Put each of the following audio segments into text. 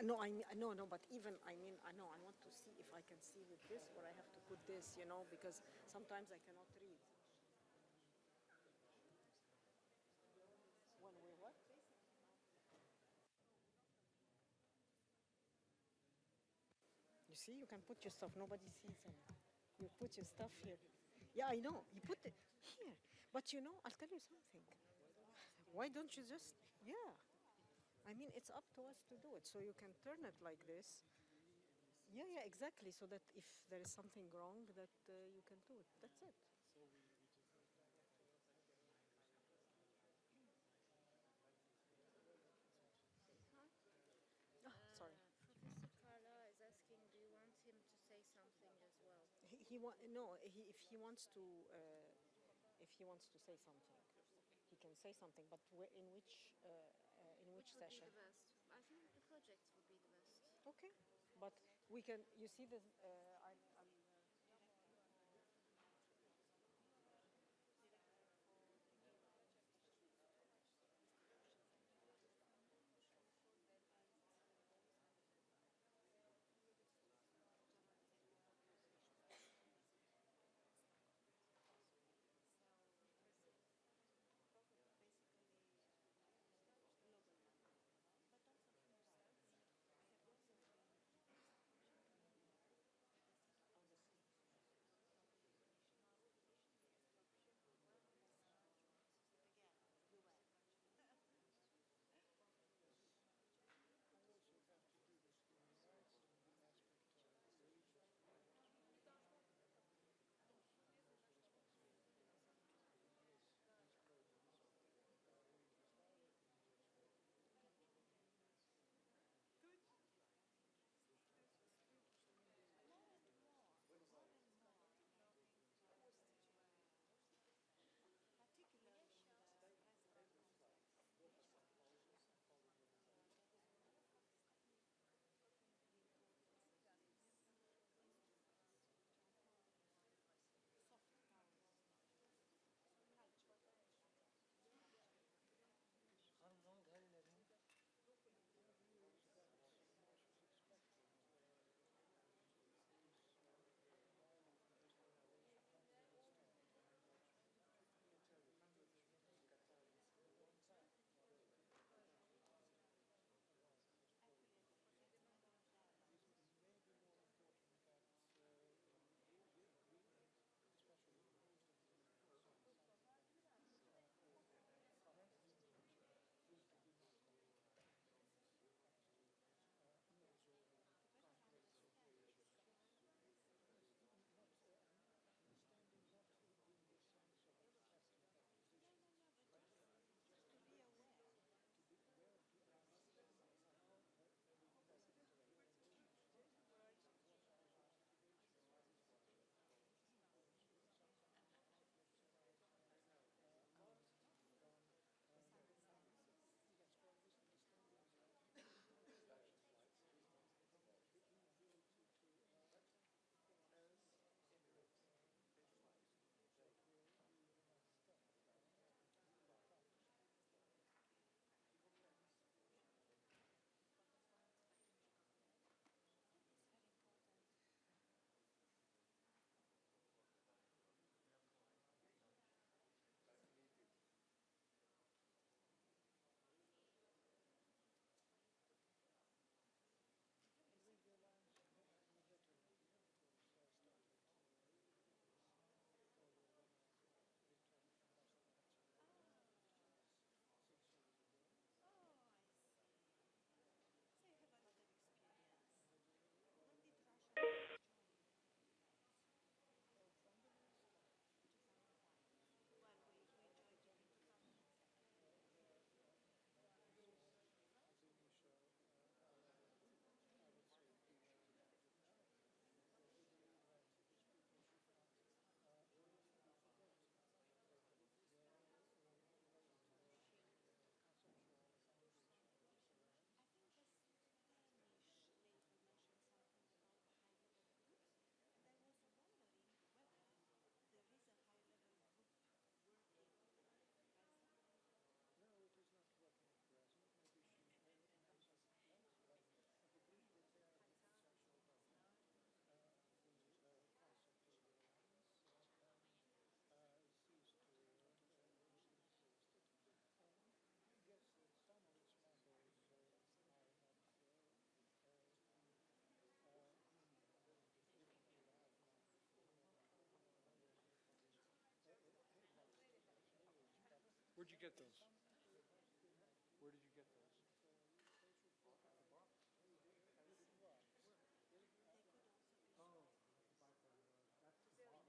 No, no, but even, I mean, I know, I want to see if I can see with this or I have to put this, you know, because sometimes I cannot read. When we what? You see, you can put your stuff, nobody sees them. You put your stuff here. Yeah, I know, you put it here. But you know, I'll tell you something. Why don't you just, yeah. I mean, it's up to us to do it. So you can turn it like this. Yeah, yeah, exactly. So that if there is something wrong, that you can do it. That's it. Oh, sorry. Professor Carla is asking, do you want him to say something as well? If he wants to, if he wants to say something, he can say something. But in which Which would session? be the best? I think the project would be the best. Okay, but we can. You see this? I'm Where'd you get those? Where did you get those? Oh, that's the bar. That's the bar. No good for her. She's so young.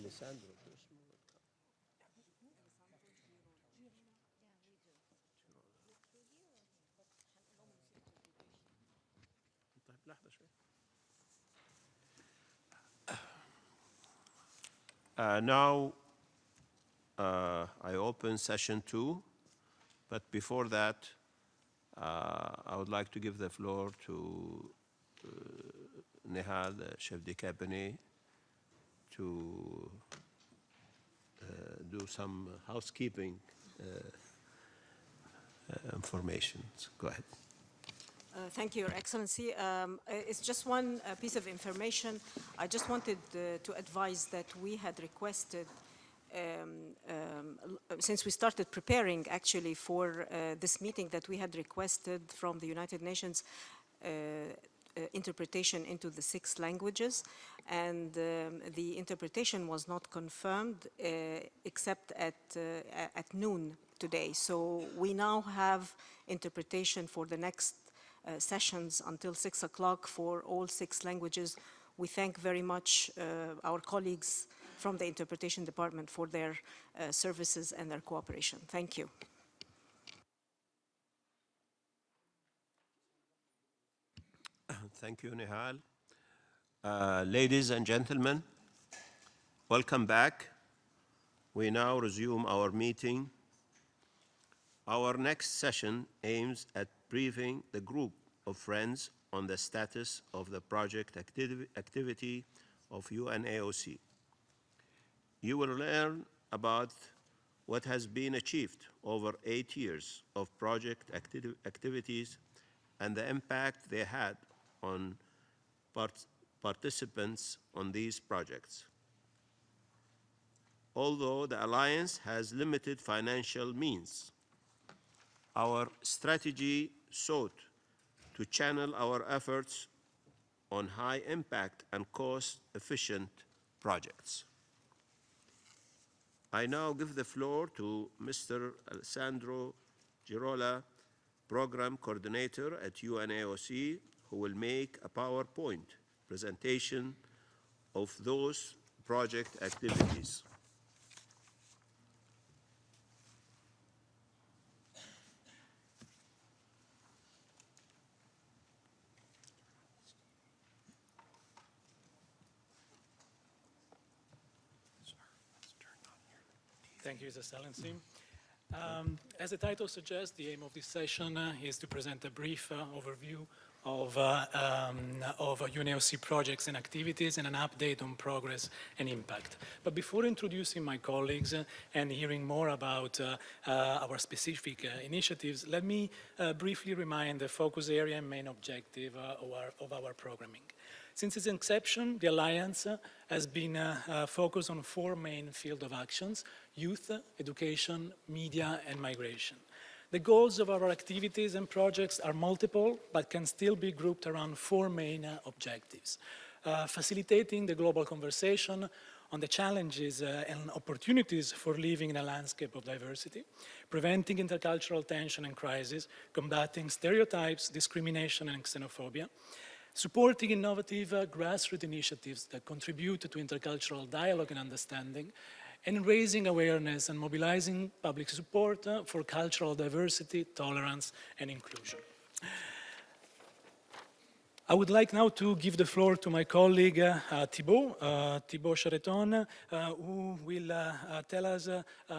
Alessandro. طيب لحظة شوي. Now I open session 2, but before that I would like to give the floor to Nehal, the chef de cabinet, to do some housekeeping information. Go ahead. Thank you, Your Excellency. It's just one piece of information. I just wanted to advise that we had requested, since we started preparing actually for this meeting, that we had requested from the United Nations interpretation into the 6 languages, and the interpretation was not confirmed except at noon today. So we now have interpretation for the next sessions until 6 o'clock for all 6 languages. We thank very much our colleagues from the interpretation department for their services and their cooperation. Thank you. Thank you, Nehal. Ladies and gentlemen, welcome back. We now resume our meeting. Our next session aims at briefing the group of friends on the status of the project activity of UNAOC. You will learn about what has been achieved over 8 years of project activities and the impact they had on participants on these projects. Although the Alliance has limited financial means, our strategy sought to channel our efforts on high impact and cost-efficient projects. I now give the floor to Mr. Alessandro Girola, Program Coordinator at UNAOC, who will make a PowerPoint presentation of those project activities. Thank you, His Excellency. As the title suggests, the aim of this session is to present a brief overview of UNAOC projects and activities and an update on progress and impact. But before introducing my colleagues and hearing more about our specific initiatives, let me briefly remind the focus area and main objective of our programming. Since its inception, the Alliance has been focused on 4 main fields of actions: youth, education, media, and migration. The goals of our activities and projects are multiple, but can still be grouped around 4 main objectives: facilitating the global conversation on the challenges and opportunities for living in a landscape of diversity, preventing intercultural tension and crisis, combating stereotypes, discrimination, and xenophobia, supporting innovative grassroots initiatives that contribute to intercultural dialogue and understanding, and raising awareness and mobilizing public support for cultural diversity, tolerance, and inclusion. I would like now to give the floor to my colleague Thibault Chareton, who will tell us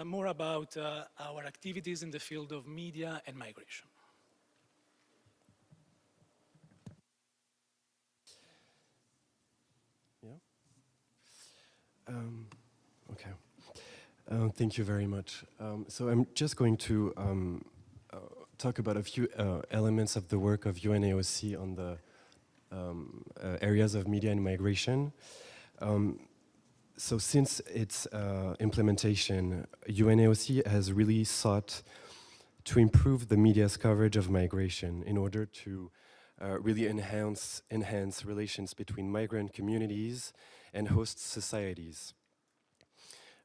more about our activities in the field of media and migration. Okay. Thank you very much. So I'm just going to talk about a few elements of the work of UNAOC on the areas of media and migration. So since its implementation, UNAOC has really sought to improve the media's coverage of migration in order to really enhance relations between migrant communities and host societies.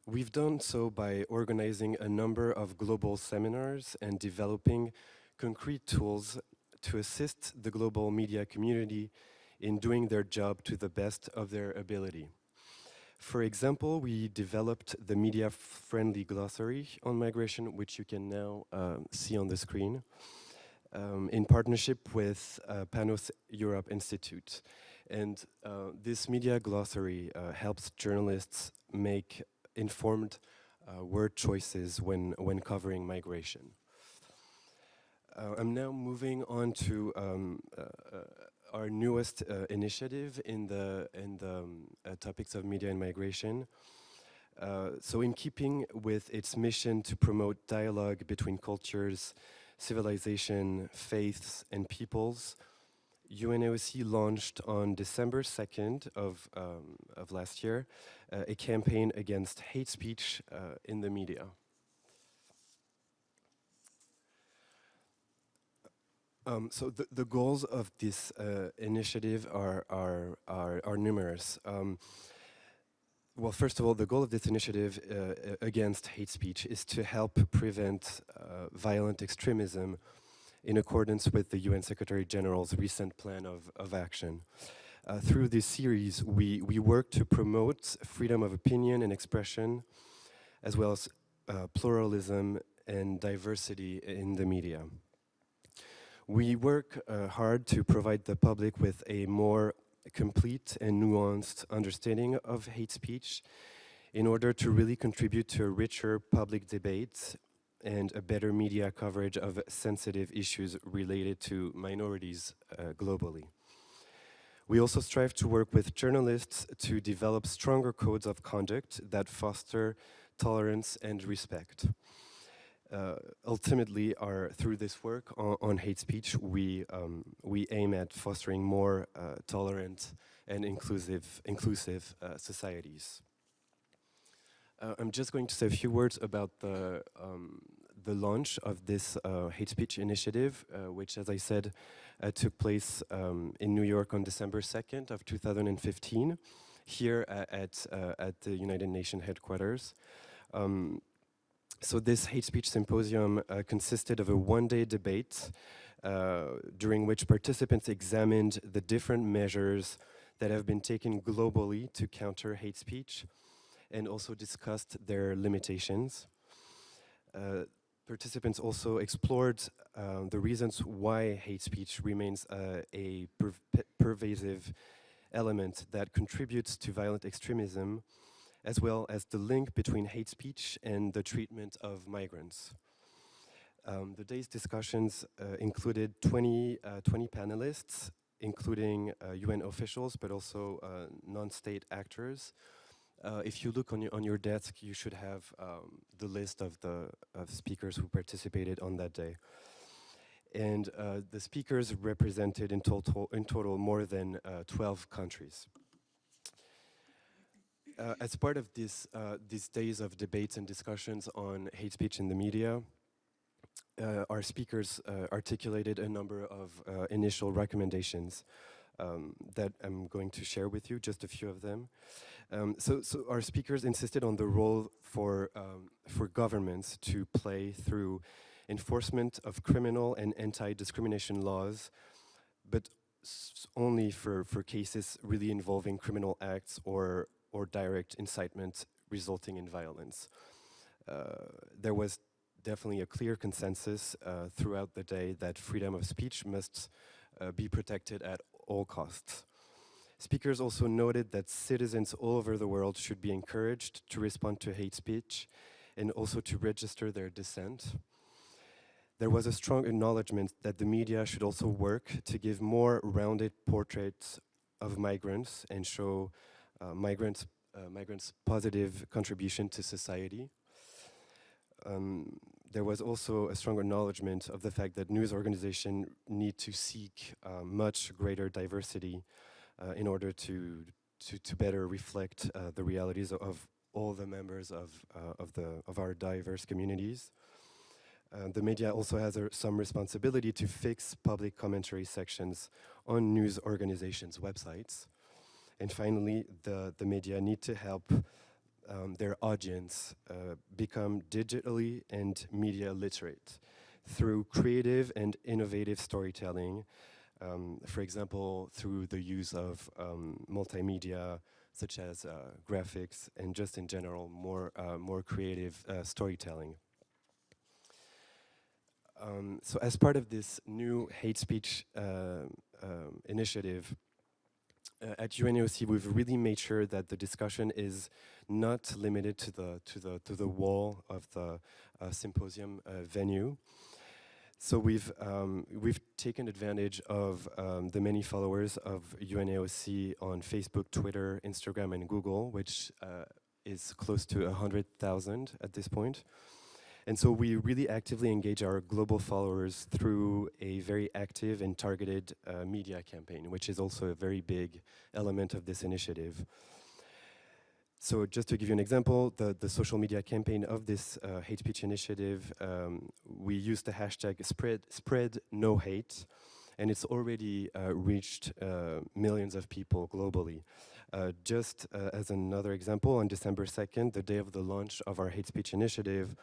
We've done so by organizing a number of global seminars and developing concrete tools to assist the global media community in doing their job to the best of their ability. For example, we developed the media-friendly glossary on migration, which you can now see on the screen, in partnership with Panos Europe Institute. And this media glossary helps journalists make informed word choices when covering migration. I'm now moving on to our newest initiative in the topics of media and migration. So in keeping with its mission to promote dialogue between cultures, civilization, faiths, and peoples, UNAOC launched on December 2nd of last year a campaign against hate speech in the media. So the goals of this initiative are numerous. Well, first of all, the goal of this initiative against hate speech is to help prevent violent extremism in accordance with the UN Secretary General's recent plan of action. Through this series, we work to promote freedom of opinion and expression, as well as pluralism and diversity in the media. We work hard to provide the public with a more complete and nuanced understanding of hate speech in order to really contribute to a richer public debate and a better media coverage of sensitive issues related to minorities globally. We also strive to work with journalists to develop stronger codes of conduct that foster tolerance and respect. Ultimately, through this work on hate speech, we aim at fostering more tolerant and inclusive societies. I'm just going to say a few words about the launch of this hate speech initiative, which, as I said, took place in New York on December 2nd of 2015, here at the United Nations headquarters. So this hate speech symposium consisted of a one-day debate during which participants examined the different measures that have been taken globally to counter hate speech and also discussed their limitations. Participants also explored the reasons why hate speech remains a pervasive element that contributes to violent extremism, as well as the link between hate speech and the treatment of migrants. The day's discussions included 20 panelists, including UN officials, but also non-state actors. If you look on your desk, you should have the list of the speakers who participated on that day. And the speakers represented in total more than 12 countries. As part of these days of debates and discussions on hate speech in the media, our speakers articulated a number of initial recommendations that I'm going to share with you, just a few of them. So our speakers insisted on the role for governments to play through enforcement of criminal and anti-discrimination laws, but only for cases really involving criminal acts or direct incitement resulting in violence. There was definitely a clear consensus throughout the day that freedom of speech must be protected at all costs. Speakers also noted that citizens all over the world should be encouraged to respond to hate speech and also to register their dissent. There was a strong acknowledgement that the media should also work to give more rounded portraits of migrants and show migrants' positive contribution to society. There was also a strong acknowledgement of the fact that news organizations need to seek much greater diversity in order to better reflect the realities of all the members of our diverse communities. The media also has some responsibility to fix public commentary sections on news organizations' websites. And finally, the media need to help their audience become digitally and media literate through creative and innovative storytelling, for example, through the use of multimedia, such as graphics, and just in general, more creative storytelling. So as part of this new hate speech initiative, at UNAOC, we've really made sure that the discussion is not limited to the wall of the symposium venue. So we've taken advantage of the many followers of UNAOC on Facebook, Twitter, Instagram, and Google, which is close to 100,000 at this point. And so we really actively engage our global followers through a very active and targeted media campaign, which is also a very big element of this initiative. So just to give you an example, the social media campaign of this hate speech initiative, we used the hashtag spread no hate, and it's already reached millions of people globally. Just as another example, on December 2nd, the day of the launch of our hate speech initiative,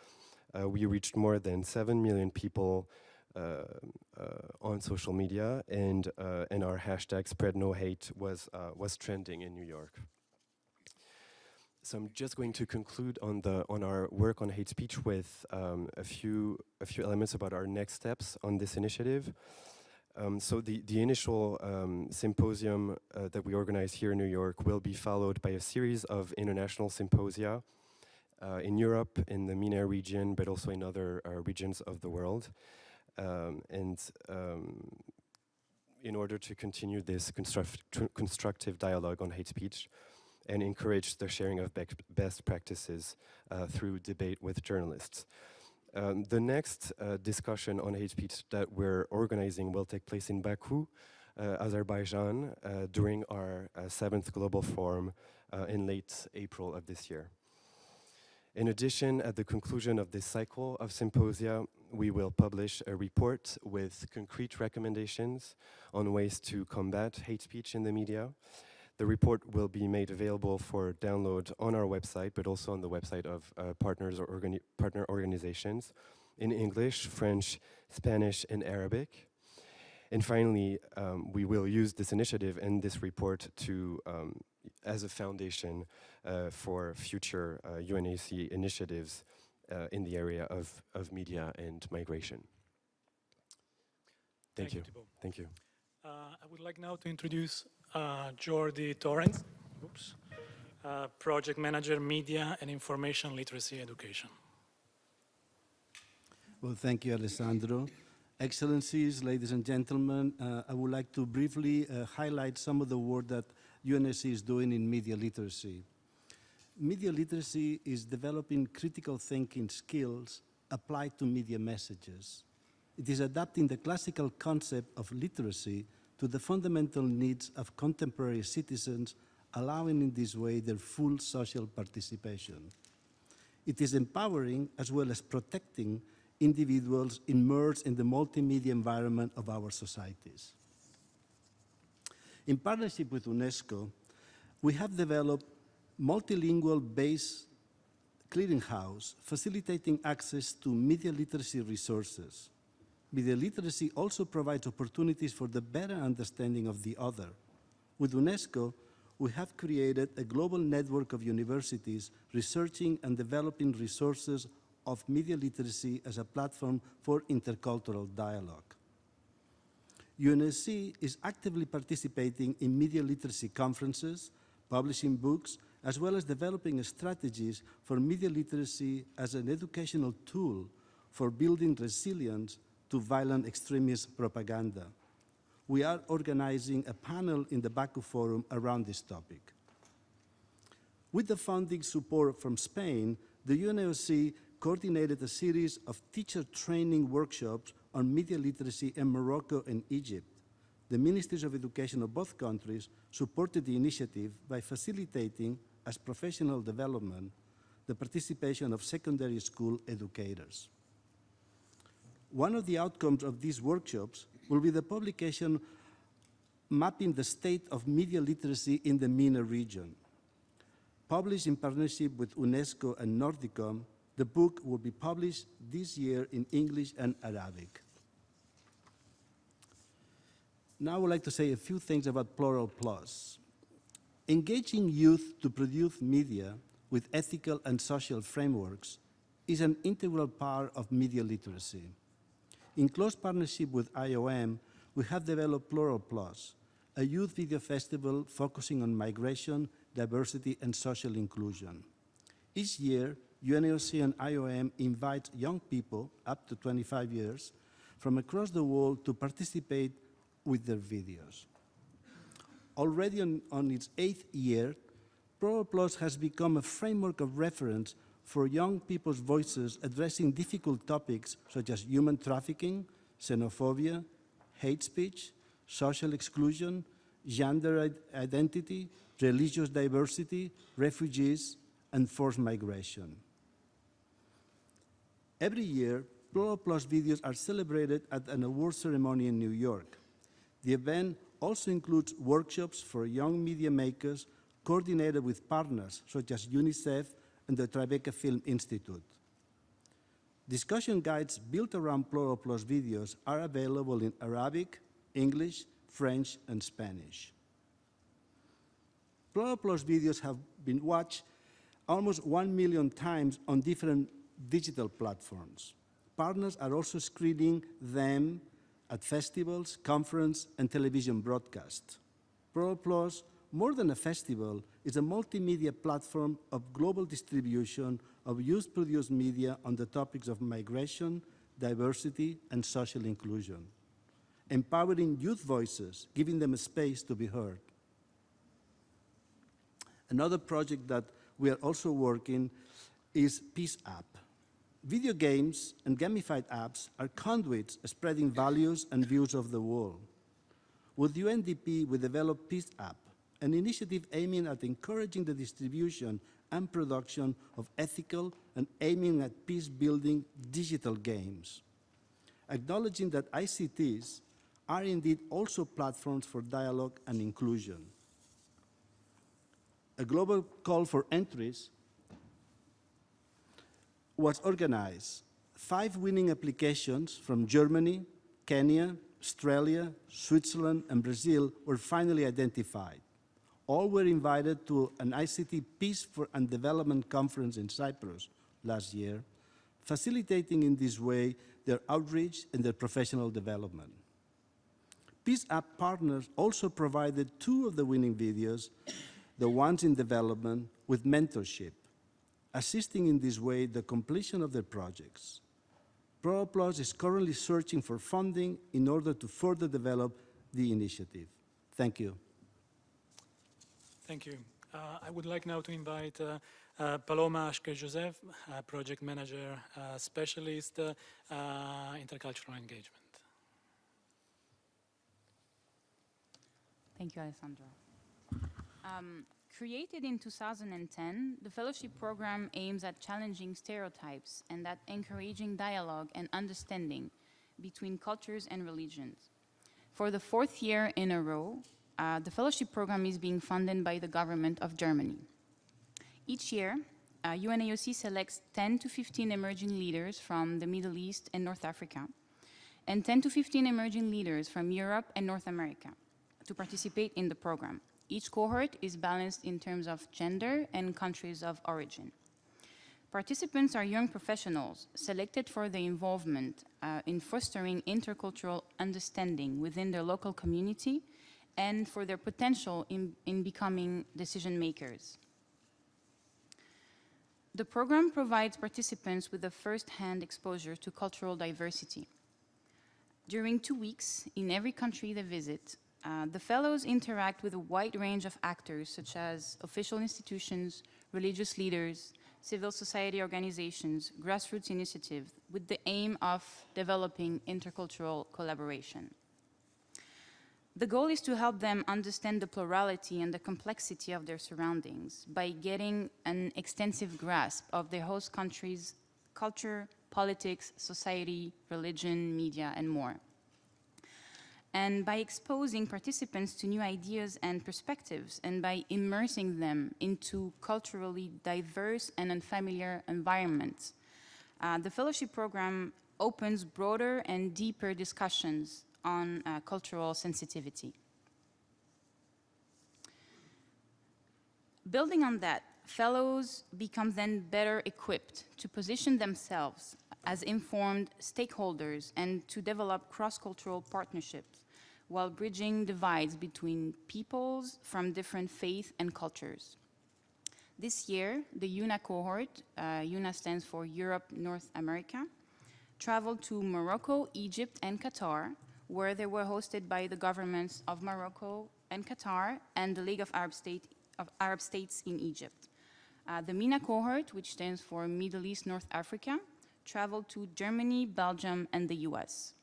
we reached more than 7 million people on social media, and our hashtag spread no hate was trending in New York. So I'm just going to conclude on our work on hate speech with a few elements about our next steps on this initiative. So the initial symposium that we organize here in New York will be followed by a series of international symposia in Europe, in the MENA region, but also in other regions of the world. In order to continue this constructive dialogue on hate speech and encourage the sharing of best practices through debate with journalists. The next discussion on hate speech that we're organizing will take place in Baku, Azerbaijan, during our 7th Global Forum in late April of this year. In addition, at the conclusion of this cycle of symposia, we will publish a report with concrete recommendations on ways to combat hate speech in the media. The report will be made available for download on our website, but also on the website of partner organizations in English, French, Spanish, and Arabic. And finally, we will use this initiative and this report to as a foundation for future UNAOC initiatives in the area of media and migration. Thank you. Thibault. Thank you. I would like now to introduce Jordi Torrens, Project Manager, Media and Information Literacy Education. Well, thank you, Alessandro. Excellencies, ladies and gentlemen, I would like to briefly highlight some of the work that UNAOC is doing in media literacy. Media literacy is developing critical thinking skills applied to media messages. It is adapting the classical concept of literacy to the fundamental needs of contemporary citizens, allowing in this way their full social participation. It is empowering as well as protecting individuals immersed in the multimedia environment of our societies. In partnership with UNESCO, we have developed multilingual-based clearinghouse facilitating access to media literacy resources. Media literacy also provides opportunities for the better understanding of the other. With UNESCO, we have created a global network of universities researching and developing resources of media literacy as a platform for intercultural dialogue. UNSC is actively participating in media literacy conferences, publishing books, as well as developing strategies for media literacy as an educational tool for building resilience to violent extremist propaganda. We are organizing a panel in the Baku Forum around this topic. With the funding support from Spain, the UNAOC coordinated a series of teacher training workshops on media literacy in Morocco and Egypt. The Ministries of Education of both countries supported the initiative by facilitating, as professional development, the participation of secondary school educators. One of the outcomes of these workshops will be the publication mapping the state of media literacy in the MENA region. Published in partnership with UNESCO and Nordicom, The book will be published this year in English and Arabic. Now I would like to say a few things about Plural Plus. Engaging youth to produce media with ethical and social frameworks is an integral part of media literacy. In close partnership with IOM, we have developed Plural Plus, a youth video festival focusing on migration, diversity, and social inclusion. Each year, UNAOC and IOM invite young people, up to 25 years, from across the world to participate with their videos. Already on its 8th year, Plural Plus has become a framework of reference for young people's voices addressing difficult topics such as human trafficking, xenophobia, hate speech, social exclusion, gender identity, religious diversity, refugees, and forced migration. Every year, Plural Plus videos are celebrated at an award ceremony in New York. The event also includes workshops for young media makers coordinated with partners such as UNICEF and the Tribeca Film Institute. Discussion guides built around Plural Plus videos are available in Arabic, English, French, and Spanish. Plural Plus videos have been watched almost 1 million times on different digital platforms. Partners are also screening them at festivals, conferences, and television broadcasts. Plural Plus, more than a festival, is a multimedia platform of global distribution of youth-produced media on the topics of migration, diversity, and social inclusion, empowering youth voices, giving them a space to be heard. Another project that we are also working is Peace App. Video games and gamified apps are conduits spreading values and views of the world. With UNDP, we developed Peace App, an initiative aiming at encouraging the distribution and production of ethical and aiming at peace-building digital games, acknowledging that ICTs are indeed also platforms for dialogue and inclusion. A global call for entries was organized. 5 winning applications from Germany, Kenya, Australia, Switzerland, and Brazil were finally identified. All were invited to an ICT Peace and Development Conference in Cyprus last year, facilitating in this way their outreach and their professional development. Peace App partners also provided 2 of the winning videos, the ones in development, with mentorship, assisting in this way the completion of their projects. Plural Plus is currently searching for funding in order to further develop the initiative. Thank you. Thank you. I would like now to invite Paloma Ashke-Joseph, Project Manager, Specialist, Intercultural Engagement. Thank you, Alessandro. Created in 2010, the fellowship program aims at challenging stereotypes and at encouraging dialogue and understanding between cultures and religions. For the 4th year in a row, the fellowship program is being funded by the government of Germany. Each year, UNAOC selects 10 to 15 emerging leaders from the Middle East and North Africa, and 10 to 15 emerging leaders from Europe and North America to participate in the program. Each cohort is balanced in terms of gender and countries of origin. Participants are young professionals selected for their involvement in fostering intercultural understanding within their local community and for their potential in becoming decision makers. The program provides participants with a first-hand exposure to cultural diversity. During 2 weeks, in every country they visit, the fellows interact with a wide range of actors such as official institutions, religious leaders, civil society organizations, grassroots initiatives, with the aim of developing intercultural collaboration. The goal is to help them understand the plurality and the complexity of their surroundings by getting an extensive grasp of their host country's culture, politics, society, religion, media, and more. And by exposing participants to new ideas and perspectives, and by immersing them into culturally diverse and unfamiliar environments, The fellowship program opens broader and deeper discussions on cultural sensitivity. Building on that, fellows become then better equipped to position themselves as informed stakeholders and to develop cross-cultural partnerships while bridging divides between peoples from different faiths and cultures. This year, the UNA cohort, UNA stands for Europe, North America, traveled to Morocco, Egypt, and Qatar, where they were hosted by the governments of Morocco and Qatar and the League of Arab States in Egypt. The MENA cohort, which stands for Middle East, North Africa, traveled to Germany, Belgium, and the US.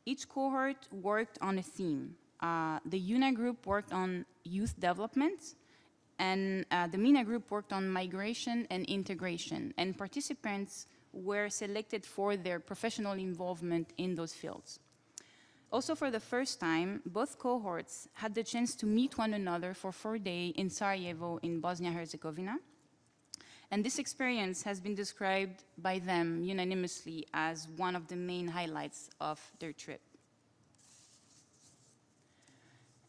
Each cohort worked on a theme. The UNA group worked on youth development, and the MENA group worked on migration and integration, and participants were selected for their professional involvement in those fields. Also, for the first time, both cohorts had the chance to meet one another for 4 days in Sarajevo in Bosnia-Herzegovina. And this experience has been described by them unanimously as one of the main highlights of their trip.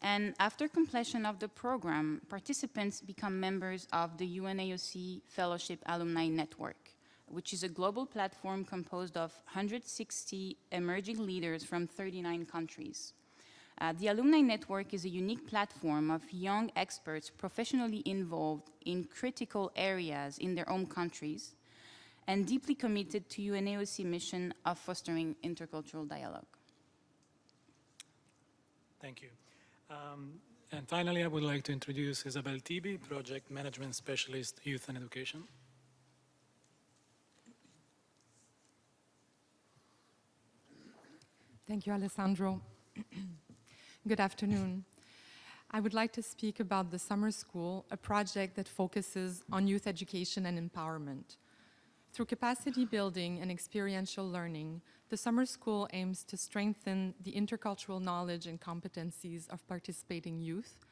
And after completion of the program, participants become members of the UNAOC Fellowship Alumni Network, which is a global platform composed of 160 emerging leaders from 39 countries. The Alumni Network is a unique platform of young experts professionally involved in critical areas in their own countries and deeply committed to UNAOC mission of fostering intercultural dialogue. Thank you. And finally, I would like to introduce Isabel Tibi, Project Management Specialist, Youth and Education. Thank you, Alessandro. Good afternoon. I would like to speak about the Summer School, a project that focuses on youth education and empowerment. Through capacity building and experiential learning, the Summer School aims to strengthen the intercultural knowledge and competencies of participating youth,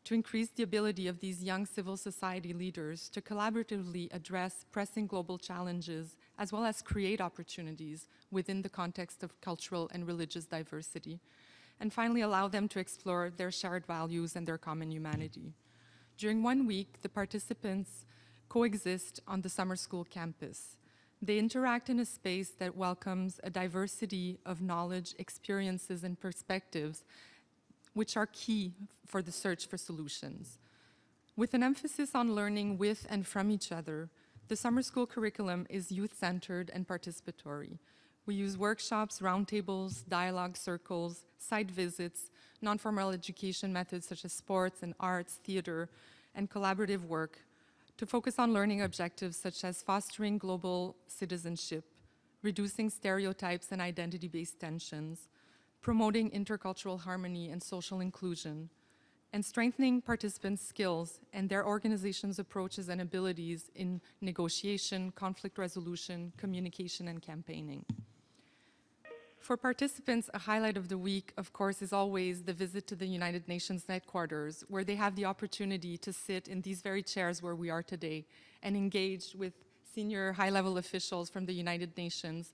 to increase the ability of these young civil society leaders to collaboratively address pressing global challenges, as well as create opportunities within the context of cultural and religious diversity, and finally allow them to explore their shared values and their common humanity. During 1 week, the participants coexist on the Summer School campus. They interact in a space that welcomes a diversity of knowledge, experiences, and perspectives, which are key for the search for solutions. With an emphasis on learning with and from each other, the Summer School curriculum is youth-centered and participatory. We use workshops, roundtables, dialogue circles, site visits, non-formal education methods such as sports and arts, theater, and collaborative work to focus on learning objectives such as fostering global citizenship, reducing stereotypes and identity-based tensions, promoting intercultural harmony and social inclusion, and strengthening participants' skills and their organization's approaches and abilities in negotiation, conflict resolution, communication, and campaigning. For participants, a highlight of the week, of course, is always the visit to the United Nations headquarters, where they have the opportunity to sit in these very chairs where we are today and engage with senior high-level officials from the United Nations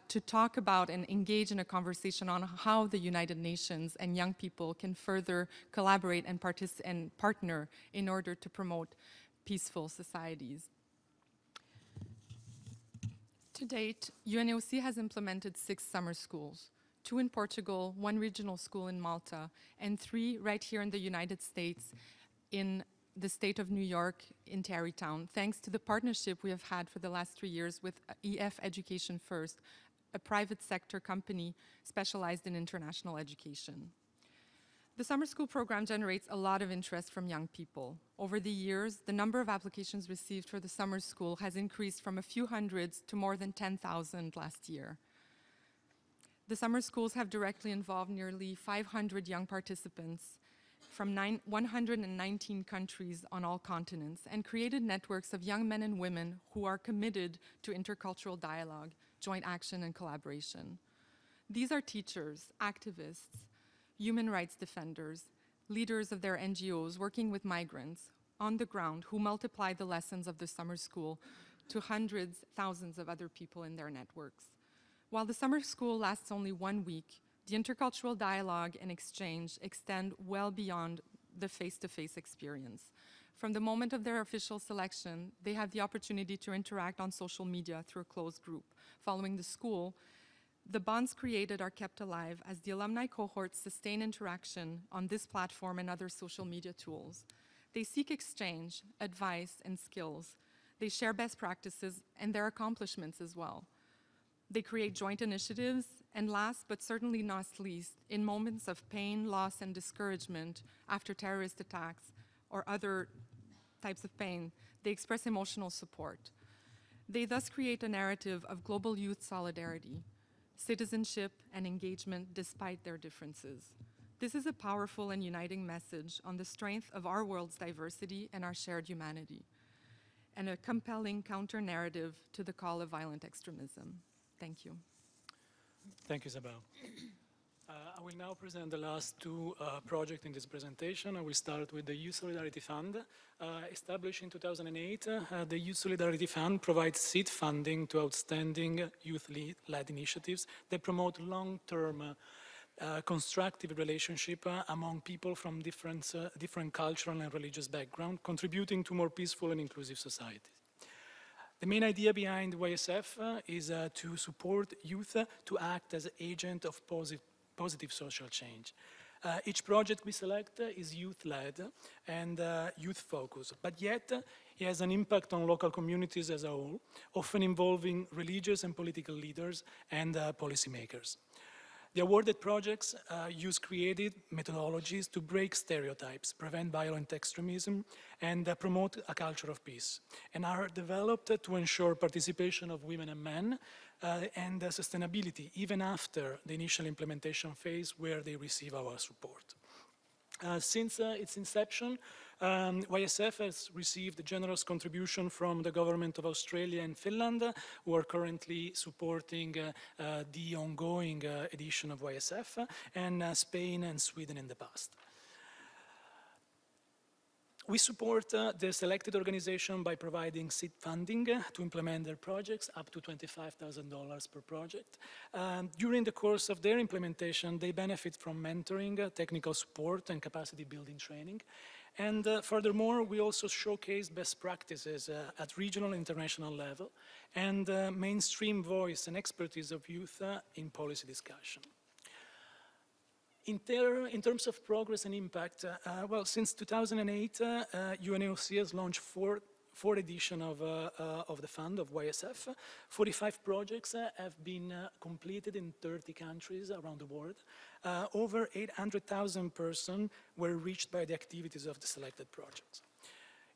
to talk about and engage in a conversation on how the United Nations and young people can further collaborate and partner in order to promote peaceful societies. To date, UNAOC has implemented 6 summer schools, 2 in Portugal, 1 regional school in Malta, and 3 right here in the United States in the state of New York in Tarrytown, thanks to the partnership we have had for the last 3 years with EF Education First, a private sector company specialized in international education. The summer school program generates a lot of interest from young people. Over the years, the number of applications received for the summer school has increased from a few hundreds to more than 10,000 last year. The summer schools have directly involved nearly 500 young participants from 119 countries on all continents and created networks of young men and women who are committed to intercultural dialogue, joint action, and collaboration. These are teachers, activists, human rights defenders, leaders of their NGOs working with migrants on the ground who multiply the lessons of the summer school to hundreds, thousands of other people in their networks. While the summer school lasts only 1 week, the intercultural dialogue and exchange extend well beyond the face-to-face experience. From the moment of their official selection, they have the opportunity to interact on social media through a closed group. Following the school, the bonds created are kept alive as the alumni cohorts sustain interaction on this platform and other social media tools. They seek exchange, advice, and skills. They share best practices and their accomplishments as well. They create joint initiatives, and last but certainly not least, in moments of pain, loss, and discouragement after terrorist attacks or other types of pain, they express emotional support. They thus create a narrative of global youth solidarity, citizenship, and engagement despite their differences. This is a powerful and uniting message on the strength of our world's diversity and our shared humanity, and a compelling counter-narrative to the call of violent extremism. Thank you. Thank you, Isabel. I will now present the last two projects in this presentation. I will start with the Youth Solidarity Fund. Established in 2008, the Youth Solidarity Fund provides seed funding to outstanding youth-led initiatives that promote long-term constructive relationship among people from different cultural and religious backgrounds, contributing to more peaceful and inclusive societies. The main idea behind YSF is to support youth to act as agent of positive social change. Each project we select is youth-led and youth-focused, but yet it has an impact on local communities as a whole, often involving religious and political leaders and policymakers. The awarded projects use creative methodologies to break stereotypes, prevent violent extremism, and promote a culture of peace, and are developed to ensure participation of women and men and sustainability, even after the initial implementation phase where they receive our support. Since its inception, YSF has received a generous contribution from the government of Australia and Finland, who are currently supporting the ongoing edition of YSF, and Spain and Sweden in the past. We support the selected organization by providing seed funding to implement their projects up to $25,000 per project. During the course of their implementation, they benefit from mentoring, technical support, and capacity building training. And furthermore, we also showcase best practices at regional and international level, and mainstream voice and expertise of youth in policy discussion. In terms of progress and impact, well, since 2008, UNAOC has launched four editions of the fund, of YSF. 45 projects have been completed in 30 countries around the world. Over 800,000 persons were reached by the activities of the selected projects.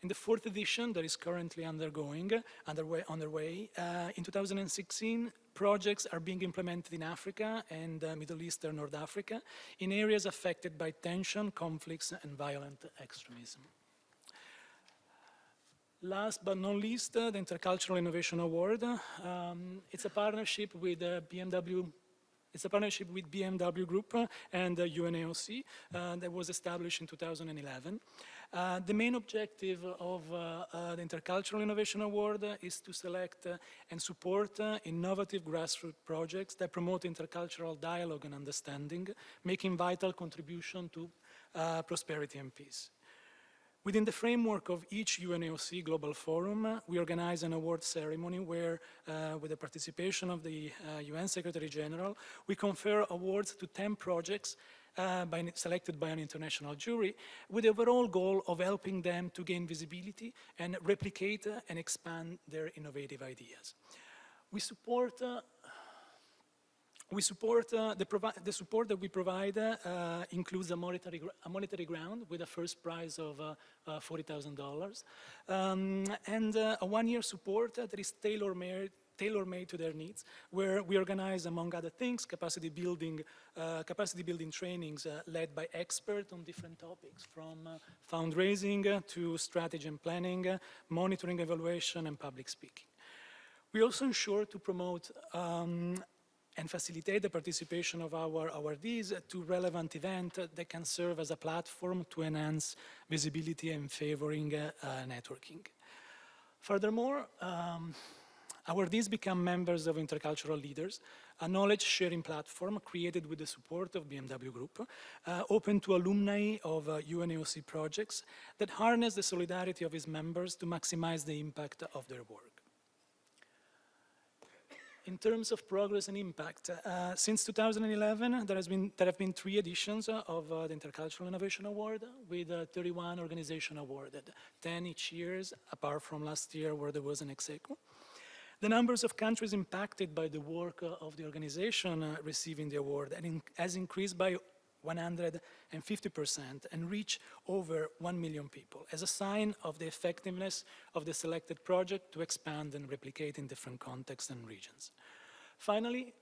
In the fourth edition that is currently underway, in 2016, projects are being implemented in Africa and Middle East and North Africa in areas affected by tension, conflicts, and violent extremism. Last but not least, the Intercultural Innovation Award. It's a partnership with BMW. It's a partnership with BMW Group and UNAOC that was established in 2011. The main objective of the Intercultural Innovation Award is to select and support innovative grassroots projects that promote intercultural dialogue and understanding, making vital contribution to prosperity and peace. Within the framework of each UNAOC Global Forum, we organize an award ceremony where, with the participation of the UN Secretary General, we confer awards to 10 projects selected by an international jury, with the overall goal of helping them to gain visibility and replicate and expand their innovative ideas. The support that we provide includes a monetary grant with a first prize of $40,000 and a one-year support that is tailor-made to their needs, where we organize, among other things, capacity building trainings led by experts on different topics, from fundraising to strategy and planning, monitoring, evaluation, and public speaking. We also ensure to promote and facilitate the participation of our awardees to relevant events that can serve as a platform to enhance visibility and favoring networking. Furthermore, awardees become members of Intercultural Leaders, a knowledge-sharing platform created with the support of BMW Group, open to alumni of UNAOC projects that harness the solidarity of its members to maximize the impact of their work. In terms of progress and impact, since 2011, there have been 3 editions of the Intercultural Innovation Award, with 31 organizations awarded, 10 each year, apart from last year where there was an ex aequo. The numbers of countries impacted by the work of the organization receiving the award has increased by 150% and reached over 1 million people, as a sign of the effectiveness of the selected project to expand and replicate in different contexts and regions. Finally,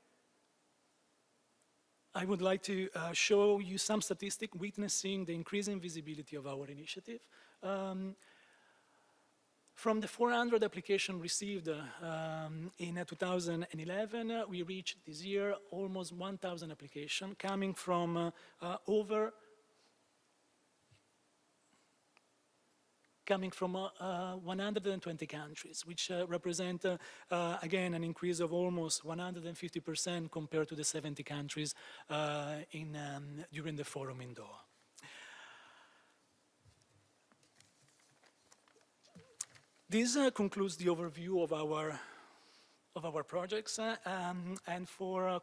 I would like to show you some statistics witnessing the increasing visibility of our initiative. From the 400 applications received in 2011, we reached this year almost 1,000 applications, coming from coming from 120 countries, which represent, again, an increase of almost 150% compared to the 70 countries during the forum in Doha. This concludes the overview of our projects, and for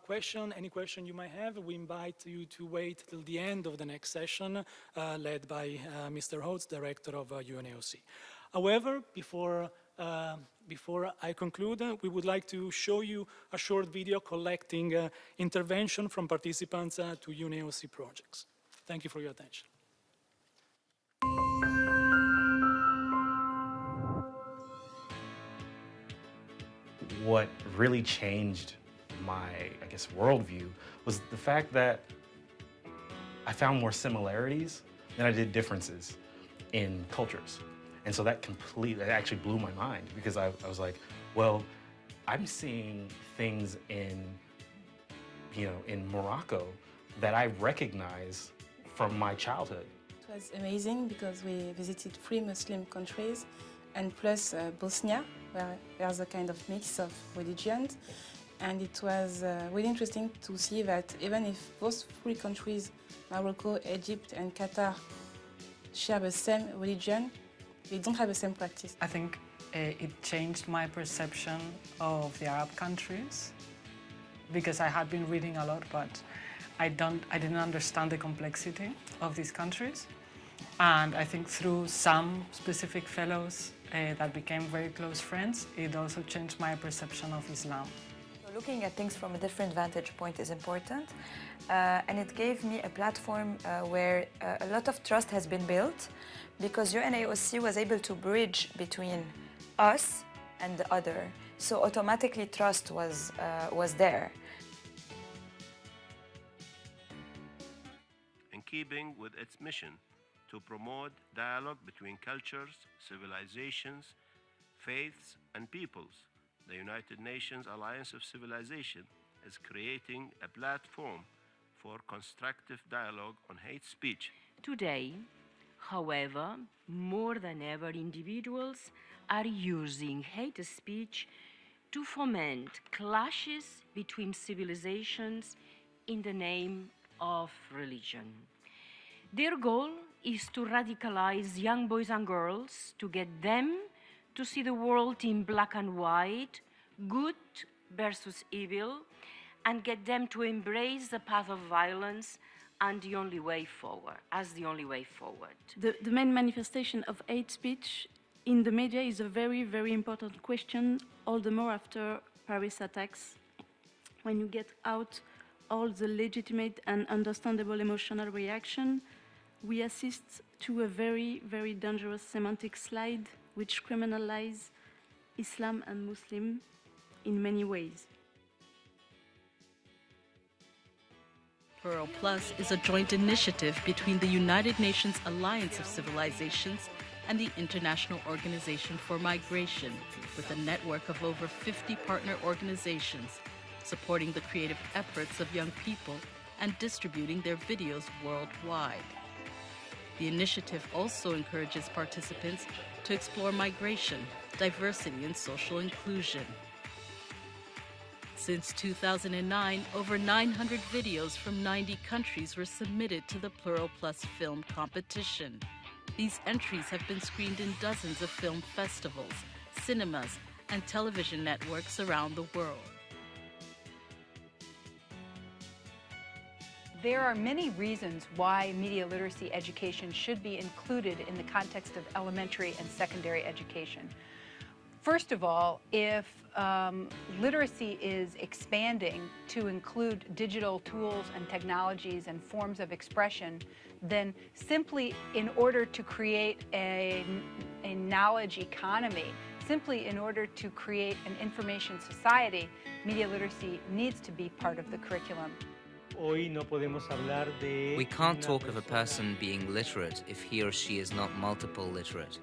any question you might have, we invite you to wait till the end of the next session, led by Mr. Holtz, Director of UNAOC. However, before I conclude, we would like to show you a short video collecting intervention from participants to UNAOC projects. Thank you for your attention. What really changed my, I guess, worldview was the fact that I found more similarities than I did differences in cultures. And so that actually blew my mind, because I was like, well, I'm seeing things in Morocco that I recognize from my childhood. It was amazing because we visited 3 Muslim countries and plus Bosnia, where there's a kind of mix of religions. And it was really interesting to see that even if those 3 countries, Morocco, Egypt and Qatar, share the same religion, they don't have the same practice. I think it changed my perception of the Arab countries, because I had been reading a lot, but I didn't understand the complexity of these countries. And I think through some specific fellows that became very close friends, it also changed my perception of Islam. Looking at things from a different vantage point is important, and it gave me a platform where a lot of trust has been built, because UNAOC was able to bridge between us and the other, so automatically trust was there. In keeping with its mission to promote dialogue between cultures, civilizations, faiths, and peoples, the United Nations Alliance of Civilization is creating a platform for constructive dialogue on hate speech. Today, however, more than ever, individuals are using hate speech to foment clashes between civilizations in the name of religion. Their goal is to radicalize young boys and girls, to get them to see the world in black and white, good versus evil, and get them to embrace the path of violence and the only way forward, as the only way forward. The main manifestation of hate speech in the media is a very, very important question, all the more after Paris attacks. When you get out all the legitimate and understandable emotional reaction, we assist to a very, very dangerous semantic slide which criminalizes Islam and Muslim in many ways. PLURAL Plus is a joint initiative between the United Nations Alliance of Civilizations and the International Organization for Migration, with a network of over 50 partner organizations supporting the creative efforts of young people and distributing their videos worldwide. The initiative also encourages participants to explore migration, diversity and social inclusion. Since 2009, over 900 videos from 90 countries were submitted to the Plural Plus film competition. These entries have been screened in dozens of film festivals, cinemas, and television networks around the world. There are many reasons why media literacy education should be included in the context of elementary and secondary education. First of all, if literacy is expanding to include digital tools and technologies and forms of expression, then simply in order to create a knowledge economy, simply in order to create an information society, media literacy needs to be part of the curriculum. We can't talk of a person being literate if he or she is not multiple literate.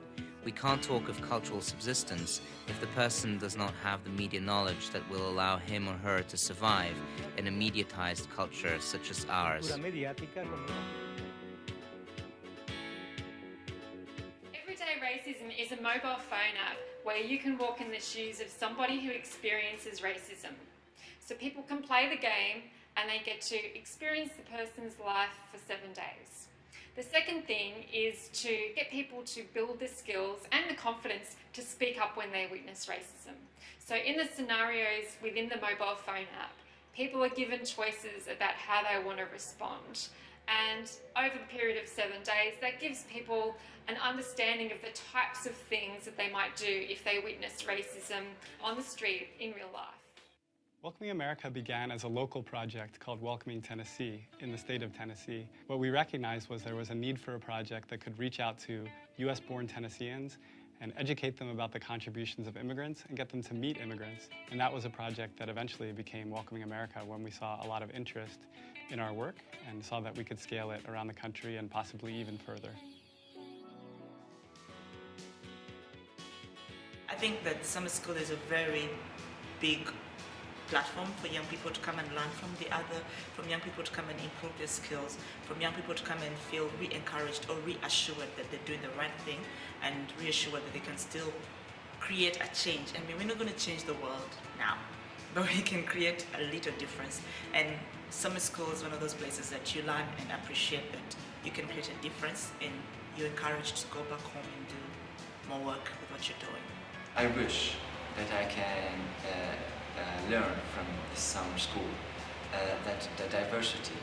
We can't talk of cultural subsistence if the person does not have the media knowledge that will allow him or her to survive in a mediatized culture such as ours. Everyday Racism is a mobile phone app where you can walk in the shoes of somebody who experiences racism. So people can play the game and they get to experience the person's life for 7 days. The second thing is to get people to build the skills and the confidence to speak up when they witness racism. So in the scenarios within the mobile phone app, people are given choices about how they want to respond. And over the period of 7 days, that gives people an understanding of the types of things that they might do if they witness racism on the street in real life. Welcoming America began as a local project called Welcoming Tennessee in the state of Tennessee. What we recognized was there was a need for a project that could reach out to US-born Tennesseans and educate them about the contributions of immigrants and get them to meet immigrants. And that was a project that eventually became Welcoming America when we saw a lot of interest in our work and saw that we could scale it around the country and possibly even further. I think that summer school is a very big platform for young people to come and learn from the other, from young people to come and improve their skills, from young people to come and feel re-encouraged or reassured that they're doing the right thing and reassured that they can still create a change. I mean, we're not going to change the world now, but we can create a little difference. And summer school is one of those places that you learn and appreciate that you can create a difference and you're encouraged to go back home and do more work with what you're doing. I wish that I can learn from the summer school that the diversity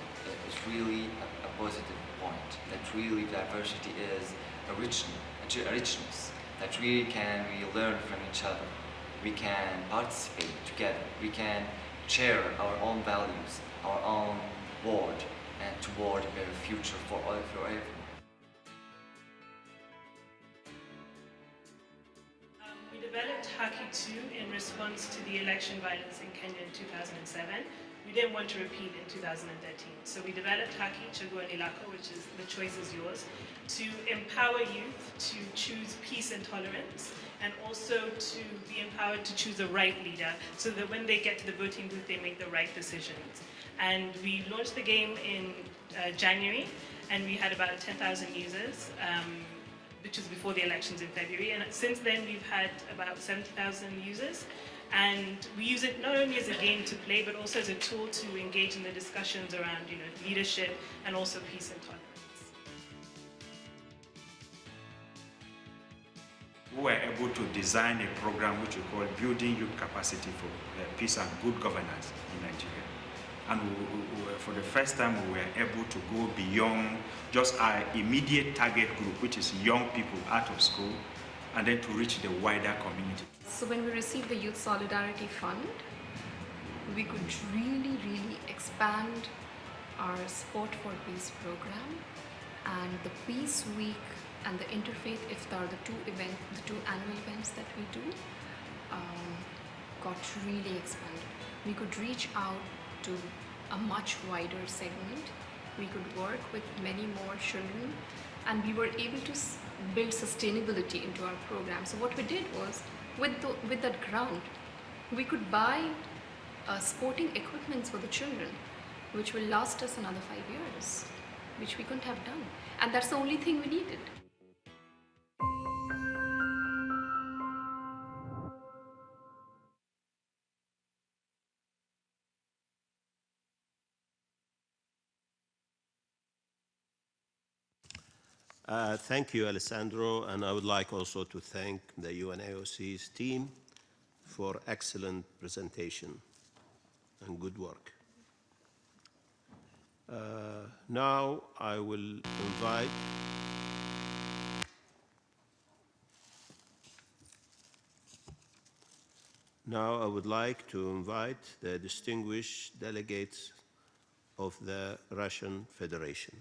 is really a positive point, that really diversity is a richness, that we learn from each other. We can participate together, we can share our own values, our own world, and toward a better future for everyone. We developed Haki 2 in response to the election violence in Kenya in 2007. We didn't want to repeat in 2013. So we developed Haki, Chagua Nilako, which is the choice is yours, to empower youth to choose peace and tolerance, and also to be empowered to choose the right leader so that when they get to the voting booth, they make the right decisions. And we launched the game in January, and we had about 10,000 users, which was before the elections in February. And since then, we've had about 70,000 users. And we use it not only as a game to play, but also as a tool to engage in the discussions around, leadership and also peace and tolerance. We were able to design a program which we call Building Youth Capacity for Peace and Good Governance in Nigeria. And for the first time, we were able to go beyond just our immediate target group, which is young people out of school, and then to reach the wider community. So when we received the Youth Solidarity Fund, we could really expand our Sport for Peace program, and the Peace Week and the Interfaith Iftar, the two annual events that we do, got really expanded. We could reach out to a much wider segment. We could work with many more children, and we were able to build sustainability into our program. So what we did was, with that grant, we could buy sporting equipments for the children, which will last us another 5 years, which we couldn't have done. And that's the only thing we needed. Thank you, Alessandro, and I would like also to thank the UNAOC's team for excellent presentation and good work. Now I will invite Now I would like to invite the distinguished delegates of the Russian Federation.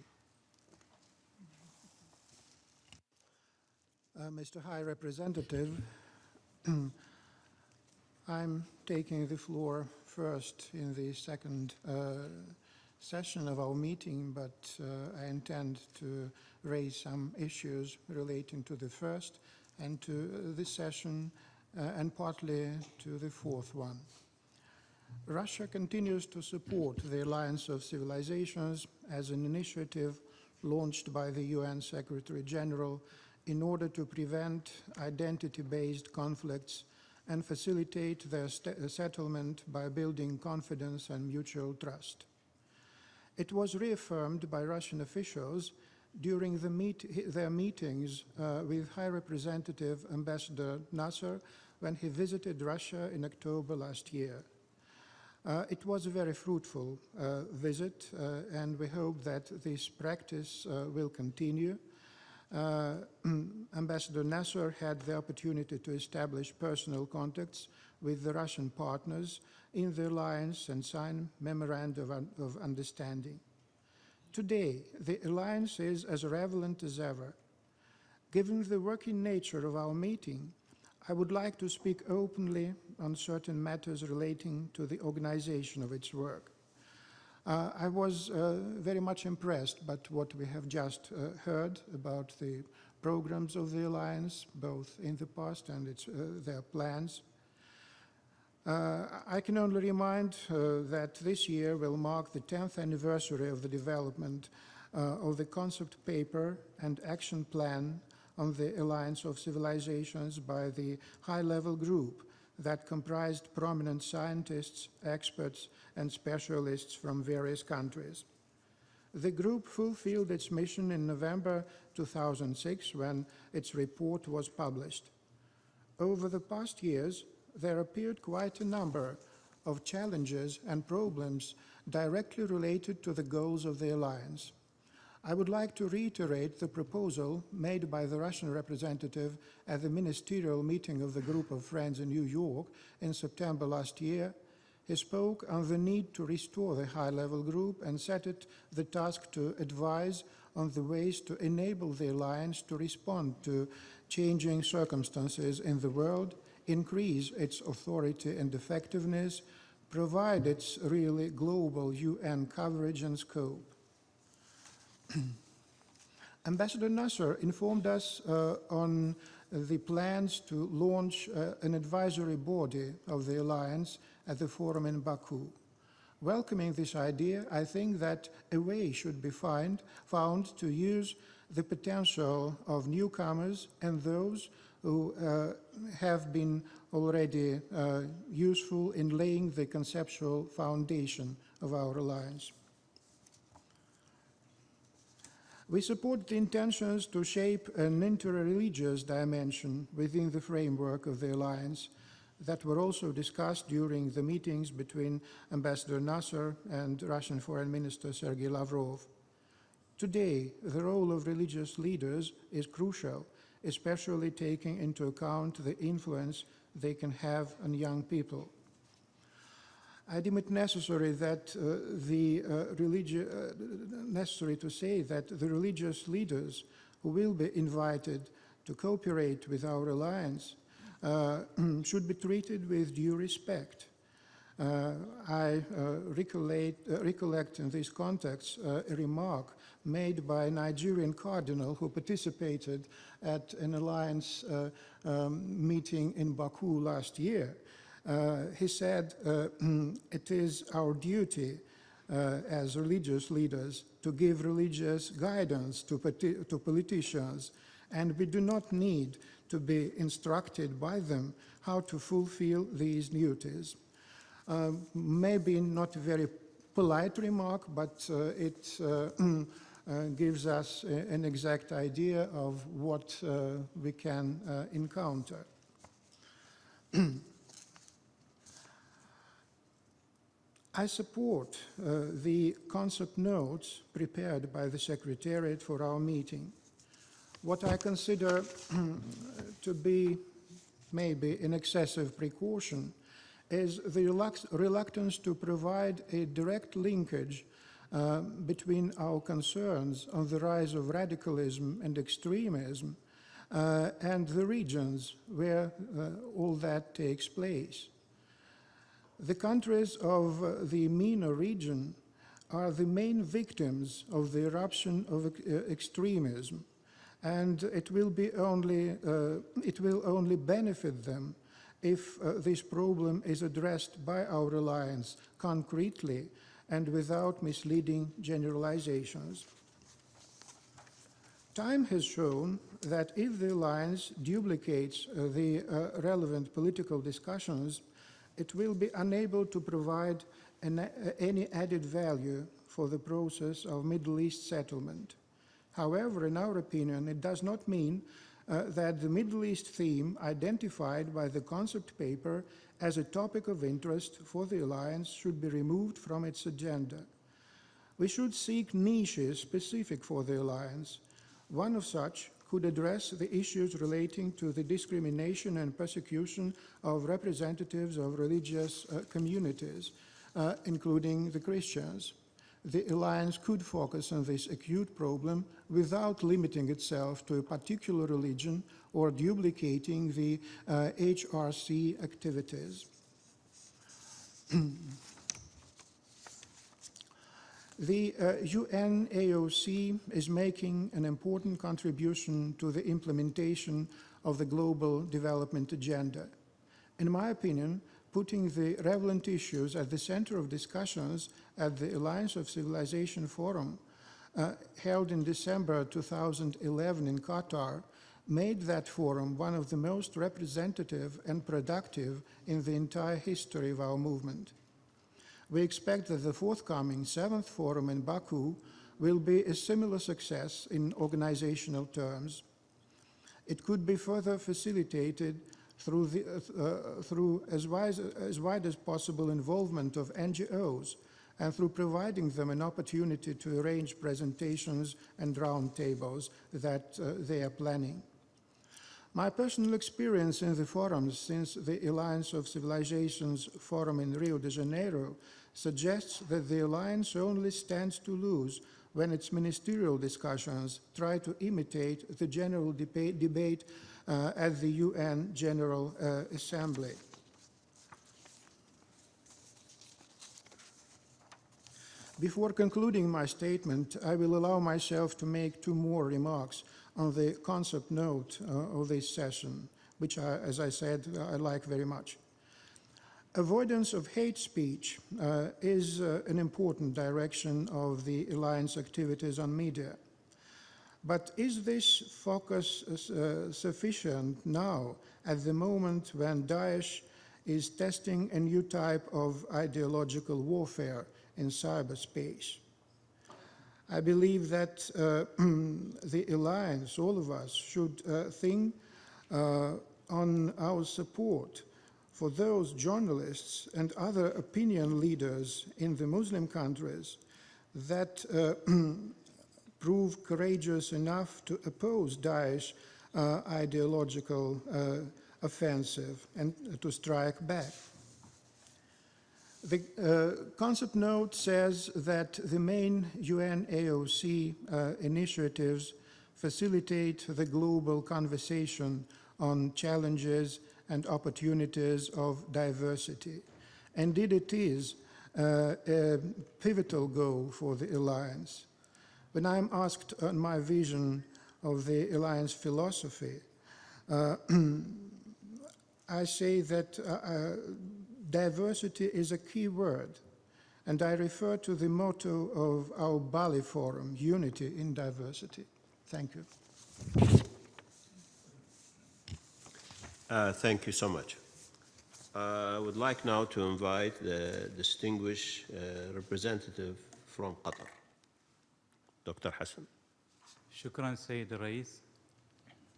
Mr. High Representative, I'm taking the floor first in the second session of our meeting, but I intend to raise some issues relating to the first and to this session and partly to the fourth one. Russia continues to support the Alliance of Civilizations as an initiative launched by the UN Secretary General in order to prevent identity-based conflicts and facilitate their settlement by building confidence and mutual trust. It was reaffirmed by Russian officials during their meetings with High Representative Ambassador Nasser when he visited Russia in October last year. It was a very fruitful visit, and we hope that this practice will continue. Ambassador Nasser had the opportunity to establish personal contacts with the Russian partners in the alliance and sign memorandum of understanding. Today, the alliance is as relevant as ever. Given the working nature of our meeting, I would like to speak openly on certain matters relating to the organization of its work. I was very much impressed by what we have just heard about the programs of the Alliance, both in the past and their plans. I can only remind that this year will mark the 10th anniversary of the development of the concept paper and action plan on the Alliance of Civilizations by the high-level group that comprised prominent scientists, experts, and specialists from various countries. The group fulfilled its mission in November 2006 when its report was published. Over the past years, there appeared quite a number of challenges and problems directly related to the goals of the Alliance. I would like to reiterate the proposal made by the Russian representative at the ministerial meeting of the Group of Friends in New York in September last year. He spoke on the need to restore the high-level group and set it the task to advise on the ways to enable the alliance to respond to changing circumstances in the world, increase its authority and effectiveness, provide its really global UN coverage and scope. Ambassador Nasser informed us on the plans to launch an advisory body of the alliance at the forum in Baku. Welcoming this idea, I think that a way should be found to use the potential of newcomers and those who have been already useful in laying the conceptual foundation of our alliance. We support the intentions to shape an interreligious dimension within the framework of the alliance that were also discussed during the meetings between Ambassador Nasser and Russian Foreign Minister Sergei Lavrov. Today, the role of religious leaders is crucial, especially taking into account the influence they can have on young people. I deem it necessary that necessary to say that the religious leaders who will be invited to cooperate with our alliance should be treated with due respect. I recollect in this context a remark made by a Nigerian cardinal who participated at an alliance meeting in Baku last year. He said, it is our duty as religious leaders to give religious guidance to politicians, and we do not need to be instructed by them how to fulfill these duties. Maybe not a very polite remark, but it gives us an exact idea of what we can encounter. I support the concept notes prepared by the Secretariat for our meeting. What I consider to be maybe an excessive precaution is the reluctance to provide a direct linkage between our concerns on the rise of radicalism and extremism and the regions where all that takes place. The countries of the MENA region are the main victims of the eruption of extremism, and it will only benefit them if this problem is addressed by our alliance concretely and without misleading generalizations. Time has shown that if the alliance duplicates the relevant political discussions, it will be unable to provide any added value for the process of Middle East settlement. However, in our opinion, it does not mean that the Middle East theme identified by the concept paper as a topic of interest for the alliance should be removed from its agenda. We should seek niches specific for the alliance. One of such could address the issues relating to the discrimination and persecution of representatives of religious communities, including the Christians. The alliance could focus on this acute problem without limiting itself to a particular religion or duplicating the HRC activities. The UNAOC is making an important contribution to the implementation of the Global Development Agenda. In my opinion, putting the relevant issues at the center of discussions at the Alliance of Civilization Forum held in December 2011 in Qatar made that forum one of the most representative and productive in the entire history of our movement. We expect that the forthcoming 7th Forum in Baku will be a similar success in organizational terms. It could be further facilitated through as wide as possible involvement of NGOs and through providing them an opportunity to arrange presentations and roundtables that they are planning. My personal experience in the forums since the Alliance of Civilizations Forum in Rio de Janeiro suggests that the Alliance only stands to lose when its ministerial discussions try to imitate the general debate at the UN General Assembly. Before concluding my statement, I will allow myself to make two more remarks on the concept note of this session, which, as I said, I like very much. Avoidance of hate speech is an important direction of the Alliance activities on media. But is this focus sufficient now, at the moment when Daesh is testing a new type of ideological warfare in cyberspace? I believe that the Alliance, all of us, should think on our support for those journalists and other opinion leaders in the Muslim countries that prove courageous enough to oppose Daesh ideological offensive and to strike back. The concept note says that the main UNAOC initiatives facilitate the global conversation on challenges and opportunities of diversity. Indeed, it is a pivotal goal for the Alliance. When I'm asked on my vision of the Alliance philosophy, I say that diversity is a key word, and I refer to the motto of our Bali Forum, unity in diversity. Thank you. Thank you so much. I would like now to invite the distinguished representative from Qatar. Dr. Hassan. شكرا سيد الرئيس.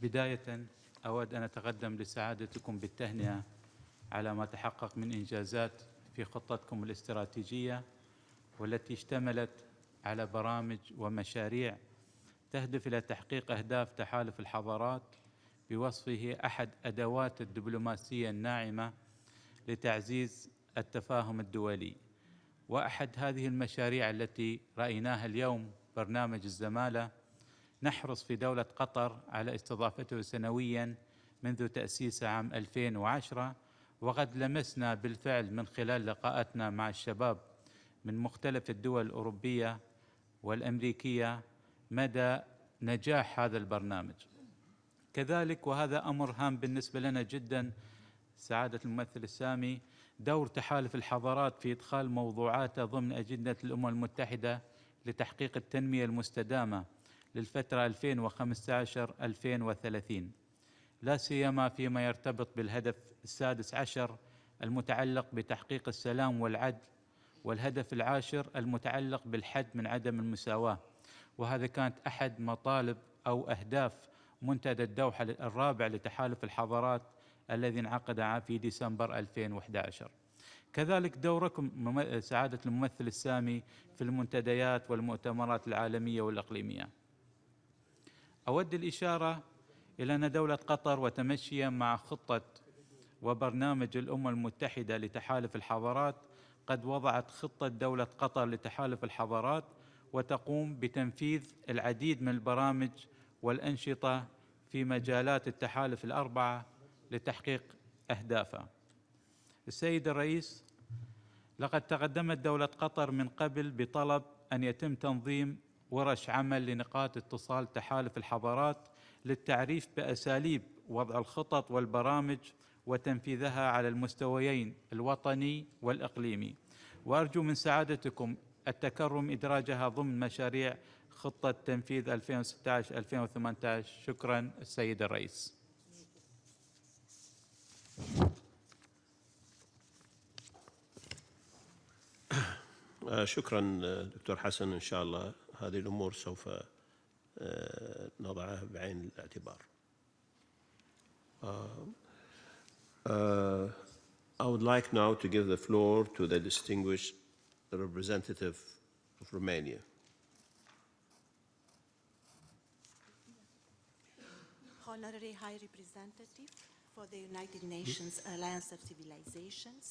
بداية أود أن أتقدم لسعادتكم بالتهنئة على ما تحقق من إنجازات في خطتكم الاستراتيجية، والتي اشتملت على برامج ومشاريع تهدف إلى تحقيق أهداف تحالف الحضارات بوصفه أحد أدوات الدبلوماسية الناعمة لتعزيز التفاهم الدولي. وأحد هذه المشاريع التي رأيناها اليوم برنامج الزمالة نحرص في دولة قطر على استضافته سنوياً منذ تأسيسه عام 2010، وقد لمسنا بالفعل من خلال لقاءاتنا مع الشباب من مختلف الدول الأوروبية والأمريكية مدى نجاح هذا البرنامج. كذلك وهذا أمر هام بالنسبة لنا جداً سعادة الممثل السامي، دور تحالف الحضارات في إدخال موضوعاته ضمن أجندة الأمم المتحدة لتحقيق التنمية المستدامة للفترة 2015-2030، لا سيما فيما يرتبط بالهدف السادس عشر المتعلق بتحقيق السلام والعدل، والهدف العاشر المتعلق بالحد من عدم المساواة. وهذا كانت أحد مطالب أو أهداف منتدى الدوحة الرابع لتحالف الحضارات الذي انعقد في ديسمبر 2011. كذلك دوركم سعادة الممثل السامي في المنتديات والمؤتمرات العالمية والإقليمية. أود الإشارة إلى أن دولة قطر وتمشيا مع خطة وبرنامج الأمم المتحدة لتحالف الحضارات قد وضعت خطة دولة قطر لتحالف الحضارات، وتقوم بتنفيذ العديد من البرامج والأنشطة في مجالات التحالف الأربعة لتحقيق أهدافه. السيد الرئيس، لقد تقدمت دولة قطر من قبل بطلب أن يتم تنظيم ورش عمل لنقاط اتصال تحالف الحضارات للتعريف بأساليب وضع الخطط والبرامج وتنفيذها على المستويين الوطني والإقليمي، وأرجو من سعادتكم التكرم إدراجها ضمن مشاريع خطة تنفيذ 2016-2018. شكرا السيد الرئيس. شكرا دكتور حسن. إن شاء الله هذه الأمور سوف نضعها بعين الاعتبار. I would like now to give the floor to the distinguished representative of Romania. Honorary High Representative for the United Nations Alliance of Civilizations,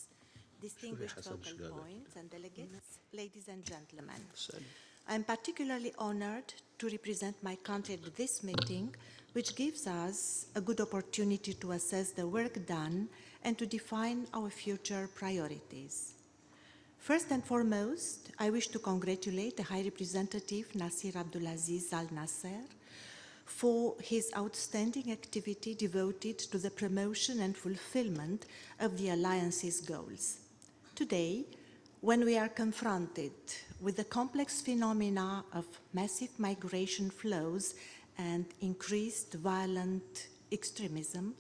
distinguished focal points and delegates, ladies and gentlemen. I am particularly honored to represent my country at this meeting, which gives us a good opportunity to assess the work done and to define our future priorities. First and foremost, I wish to congratulate the High Representative Nasir Abdulaziz Al Nasser for his outstanding activity devoted to the promotion and fulfillment of the Alliance's goals. Today, when we are confronted with the complex phenomena of massive migration flows and increased violent extremism,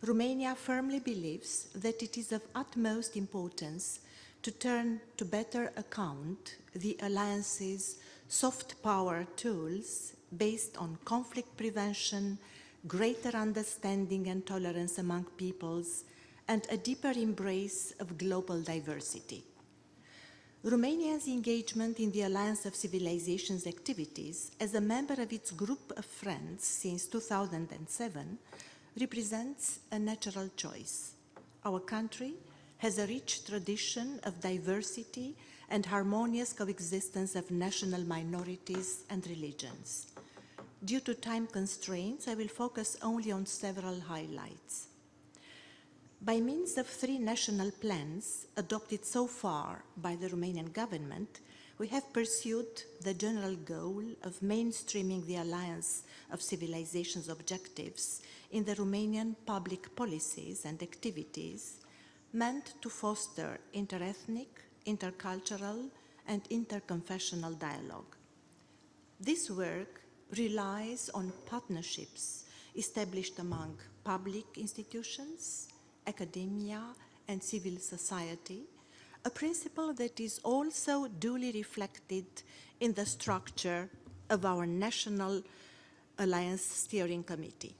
Romania firmly believes that it is of utmost importance to turn to better account the Alliance's soft power tools based on conflict prevention, greater understanding and tolerance among peoples, and a deeper embrace of global diversity. Romania's engagement in the Alliance of Civilizations activities as a member of its group of friends since 2007 represents a natural choice. Our country has a rich tradition of diversity and harmonious coexistence of national minorities and religions. Due to time constraints, I will focus only on several highlights. By means of 3 national plans adopted so far by the Romanian government, we have pursued the general goal of mainstreaming the Alliance of Civilizations objectives in the Romanian public policies and activities meant to foster interethnic, intercultural, and interconfessional dialogue. This work relies on partnerships established among public institutions, academia, and civil society, a principle that is also duly reflected in the structure of our National Alliance Steering Committee.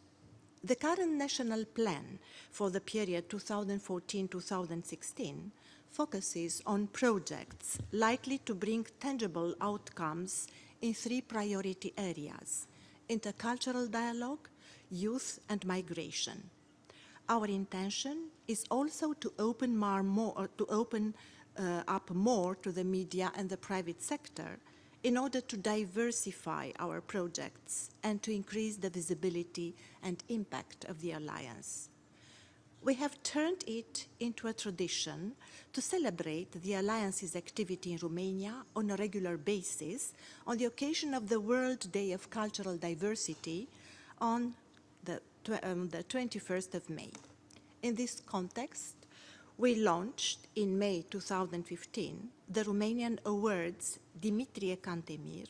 The current national plan for the period 2014-2016 focuses on projects likely to bring tangible outcomes in 3 priority areas: intercultural dialogue, youth, and migration. Our intention is also to open up more to the media and the private sector in order to diversify our projects and to increase the visibility and impact of the Alliance. We have turned it into a tradition to celebrate the Alliance's activity in Romania on a regular basis on the occasion of the World Day of Cultural Diversity on the 21st of May. In this context, we launched in May 2015 the Romanian Awards Dimitrie Cantemir,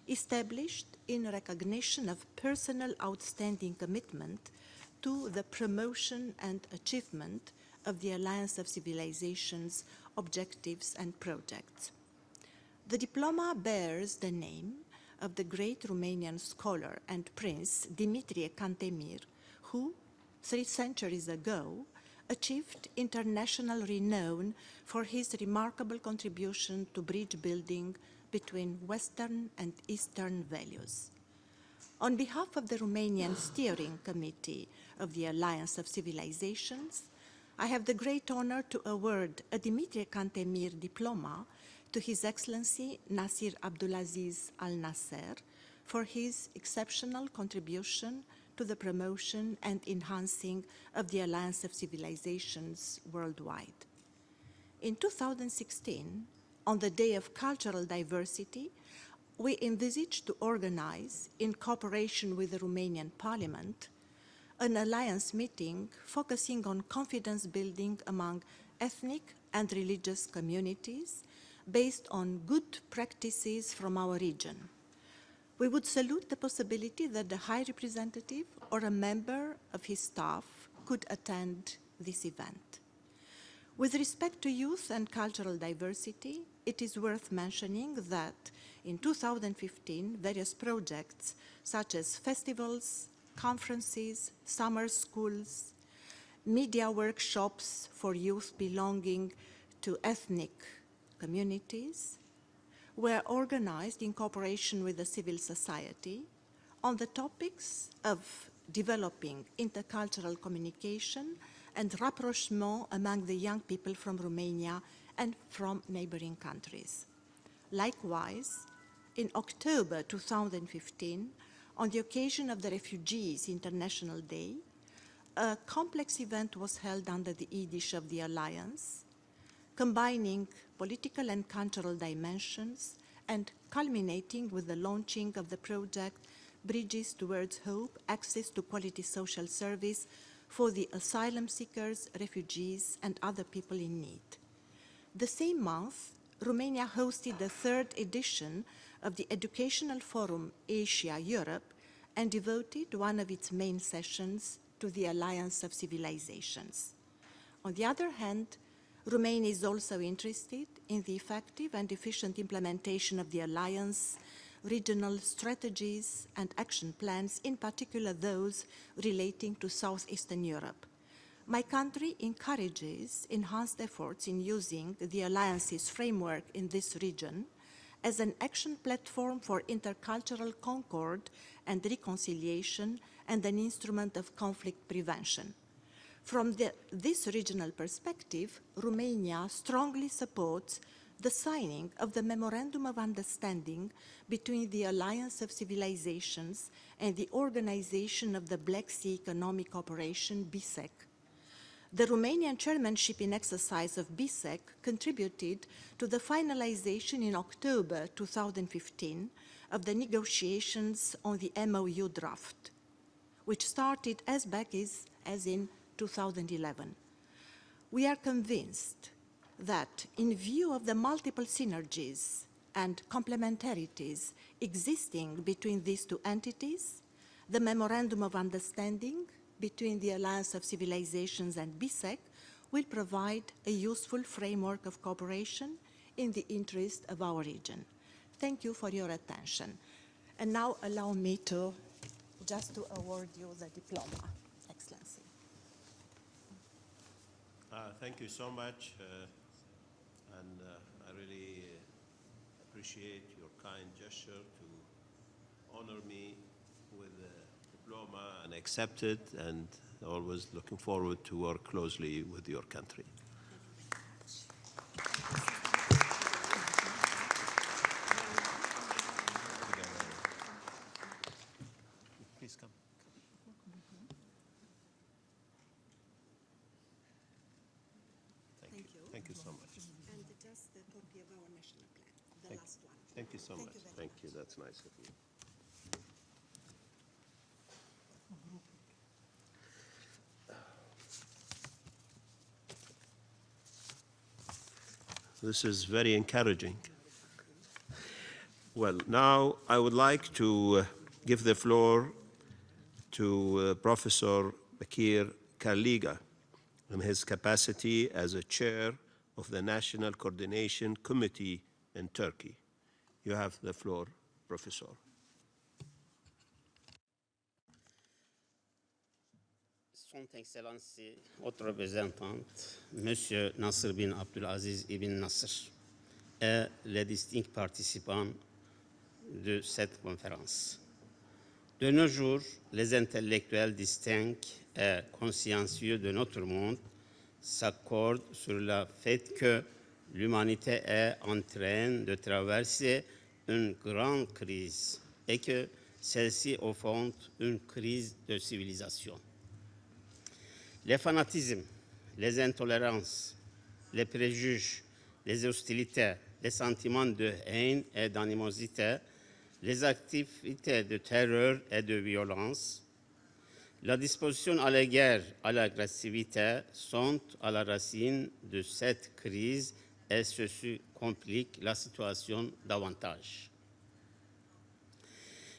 established in recognition of personal outstanding commitment to the promotion and achievement of the Alliance of Civilizations' objectives and projects. The diploma bears the name of the great Romanian scholar and prince Dimitrie Cantemir, who, 3 centuries ago, achieved international renown for his remarkable contribution to bridge building between Western and Eastern values. On behalf of the Romanian Steering Committee of the Alliance of Civilizations, I have the great honor to award a Dimitrie Cantemir diploma to His Excellency Nasir Abdulaziz Al Nasser for his exceptional contribution to the promotion and enhancing of the Alliance of Civilizations worldwide. In 2016, on the Day of Cultural Diversity, we envisage to organize, in cooperation with the Romanian Parliament, an alliance meeting focusing on confidence building among ethnic and religious communities based on good practices from our region. We would salute the possibility that the High Representative or a member of his staff could attend this event. With respect to youth and cultural diversity, it is worth mentioning that in 2015, various projects such as festivals, conferences, summer schools, media workshops for youth belonging to ethnic communities were organized in cooperation with the civil society on the topics of developing intercultural communication and rapprochement among the young people from Romania and from neighboring countries. Likewise, in October 2015, on the occasion of the Refugees International Day, a complex event was held under the aegis of the Alliance, combining political and cultural dimensions and culminating with the launching of the project Bridges Towards Hope, Access to Quality Social Service for the asylum seekers, refugees, and other people in need. The same month, Romania hosted the 3rd edition of the Educational Forum Asia-Europe and devoted one of its main sessions to the Alliance of Civilizations. On the other hand, Romania is also interested in the effective and efficient implementation of the Alliance, regional strategies and action plans, in particular those relating to Southeastern Europe. My country encourages enhanced efforts in using the Alliance's framework in this region as an action platform for intercultural concord and reconciliation and an instrument of conflict prevention. From this regional perspective, Romania strongly supports the signing of the Memorandum of Understanding between the Alliance of Civilizations and the Organization of the Black Sea Economic Cooperation, BISEC. The Romanian chairmanship in exercise of BISEC contributed to the finalization in October 2015 of the negotiations on the MOU draft, which started as back as in 2011. We are convinced that in view of the multiple synergies and complementarities existing between these two entities, the Memorandum of Understanding between the Alliance of Civilizations and BISEC will provide a useful framework of cooperation in the interest of our region. Thank you for your attention. And now allow me to just to award you the diploma, Excellency. Thank you so much, and I really appreciate your kind gesture to honor me with the diploma and accept it, and always looking forward to work closely with your country. Please come. Thank you so much. And just a copy of our national plan, the last one. Thank you so much. Thank you. That's nice of you. This is very encouraging. Well, now I would like to give the floor to Professor Bakir Karliga in his capacity as a chair of the National Coordination Committee in Turkey. You have the floor, Professor. Son Excellency, Haute Représentante, Monsieur Nasser bin Abdulaziz ibn Nasser, et les distincts participants de cette conférence. De nos jours, les intellectuels distincts et consciencieux de notre monde s'accordent sur le fait que l'humanité est en train de traverser une grande crise et que celle-ci affronte une crise de civilisation. Les fanatismes, les intolérances, les préjugés, les hostilités, les sentiments de haine et d'animosité, les activités de terreur et de violence, la disposition à la guerre, à l'agressivité sont à la racine de cette crise et ceci complique la situation davantage.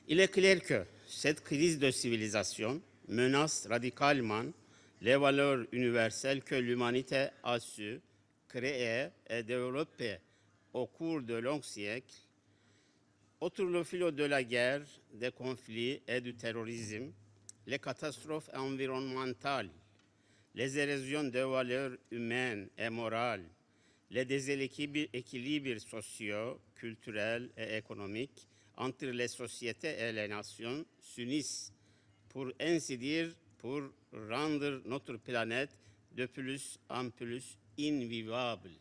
Il est clair que cette crise de civilisation menace radicalement les valeurs universelles que l'humanité a su créer et développer au cours de longs siècles, autour du fil de la guerre, des conflits et du terrorisme, les catastrophes environnementales, les érosions des valeurs humaines et morales, les déséquilibres sociaux, culturels et économiques entre les sociétés et les nations s'unissent, pour ainsi dire, pour rendre notre planète de plus en plus invivable.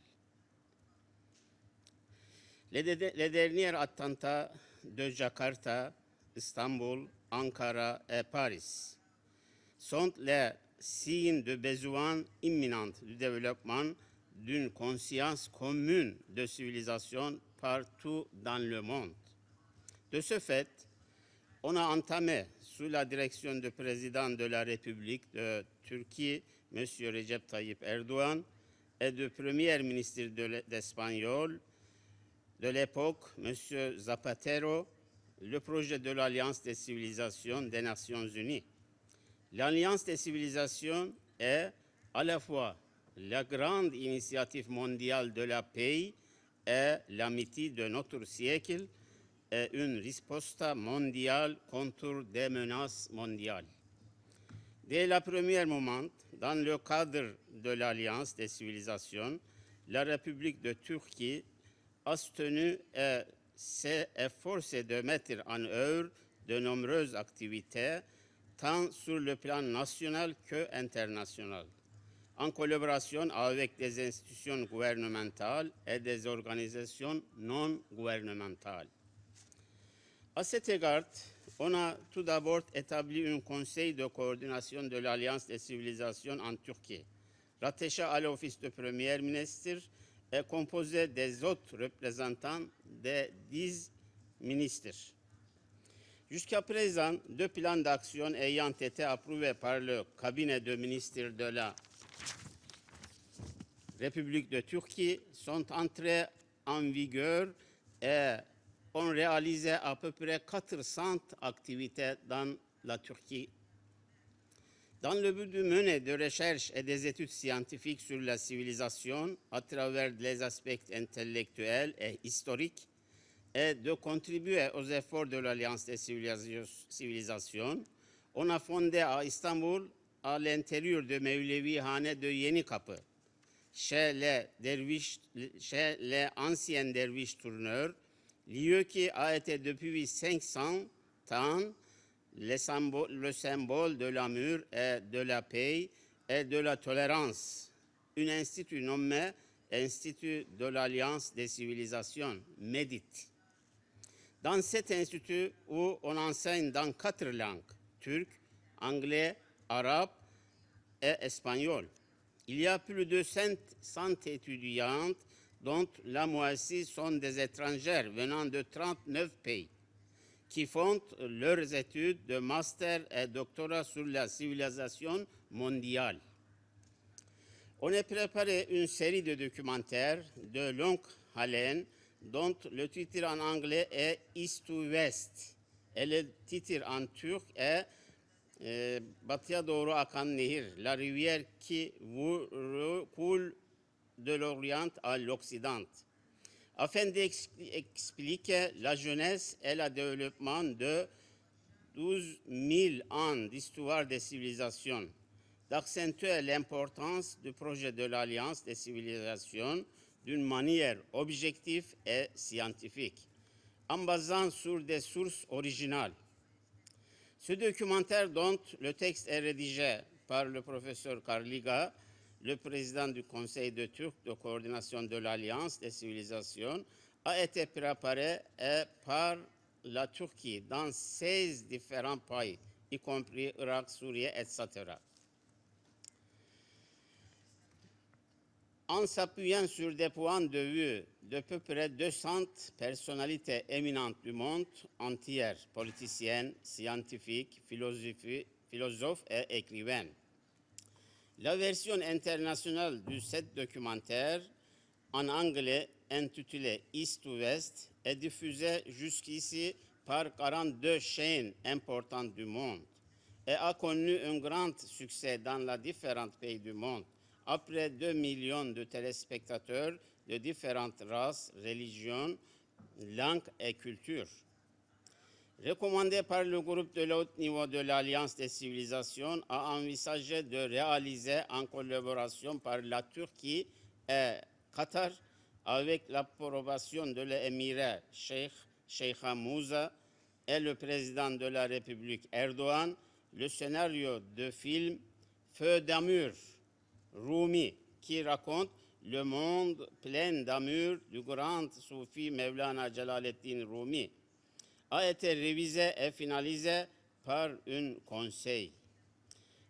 Les derniers attentats de Jakarta, Istanbul, Ankara et Paris sont les signes de besoin imminent du développement d'une conscience commune de civilisation partout dans le monde. De ce fait, on a entamé, sous la direction du président de la République de Turquie, M. Recep Tayyip Erdogan, et du premier ministre d'Espagnol de l'époque, M. Zapatero, le projet de l'Alliance des civilisations des Nations Unies. L'Alliance des civilisations est à la fois la grande initiative mondiale de la paix et l'amitié de notre siècle, et une riposte mondiale contre des menaces mondiales. Dès le premier moment, dans le cadre de l'Alliance des civilisations, la République de Turquie a soutenu et s'est efforcée de mettre en œuvre de nombreuses activités, tant sur le plan national qu'international, en collaboration avec des institutions gouvernementales et des organisations non gouvernementales. À cet égard, on a tout d'abord établi un conseil de coordination de l'Alliance des civilisations en Turquie, rattaché à l'office du Premier ministre et composé des autres représentants des 10 ministres. Jusqu'à présent, 2 plans d'action ayant été approuvés par le cabinet de ministres de la République de Turquie sont entrés en vigueur et ont réalisé à peu près 400 activités dans la Turquie. Dans le but de mener des recherches et des études scientifiques sur la civilisation à travers les aspects intellectuels et historiques, et de contribuer aux efforts de l'Alliance des civilisations, on a fondé à Istanbul, à l'intérieur de Mevlevi Hane de Yenikapı, chez les anciens derviches tourneurs, lieu qui a été depuis 500 ans le symbole de l'amour et de la paix et de la tolérance. Un institut nommé Institut de l'Alliance des civilisations, MEDIT. Dans cet institut où on enseigne dans 4 langues, turc, anglais, arabe et espagnol, il y a plus de 500 étudiantes, dont la moitié sont des étrangers venant de 39 pays, qui font leurs études de master et doctorat sur la civilisation mondiale. On a préparé une série de documentaires de longue haleine dont le titre en anglais est East to West et le titre en turc est Batıya doğru akan nehir, la rivière qui coule de l'Orient à l'Occident, afin d'expliquer la jeunesse et le développement de 12 000 ans d'histoire des civilisations, d'accentuer l'importance du projet de l'Alliance des civilisations d'une manière objective et scientifique, en basant sur des sources originales. Ce documentaire, dont le texte est rédigé par le professeur Karliga, le président du Conseil de Turcs de coordination de l'Alliance des civilisations, a été préparé par la Turquie dans 16 différents pays, y compris Irak, Syrie, etc. En s'appuyant sur des points de vue de peu près 200 personnalités éminentes du monde entier, politiciennes, scientifiques, philosophes et écrivains. La version internationale de ce documentaire, en anglais intitulé East to West, est diffusée jusqu'ici par 42 chaînes importantes du monde et a connu un grand succès dans les différents pays du monde, après 2 millions de téléspectateurs de différentes races, religions, langues et cultures. Recommandé par le groupe de haut niveau de l'Alliance des civilisations, a envisagé de réaliser en collaboration par la Turquie et Qatar, avec l'approbation de l'émirat Sheikh Moussa et le président de la République Erdogan, le scénario de film Feu d'amour, Rumi, qui raconte le monde plein d'amour du grand soufi Mevlana Celaleddin Rumi, a été révisé et finalisé par un conseil.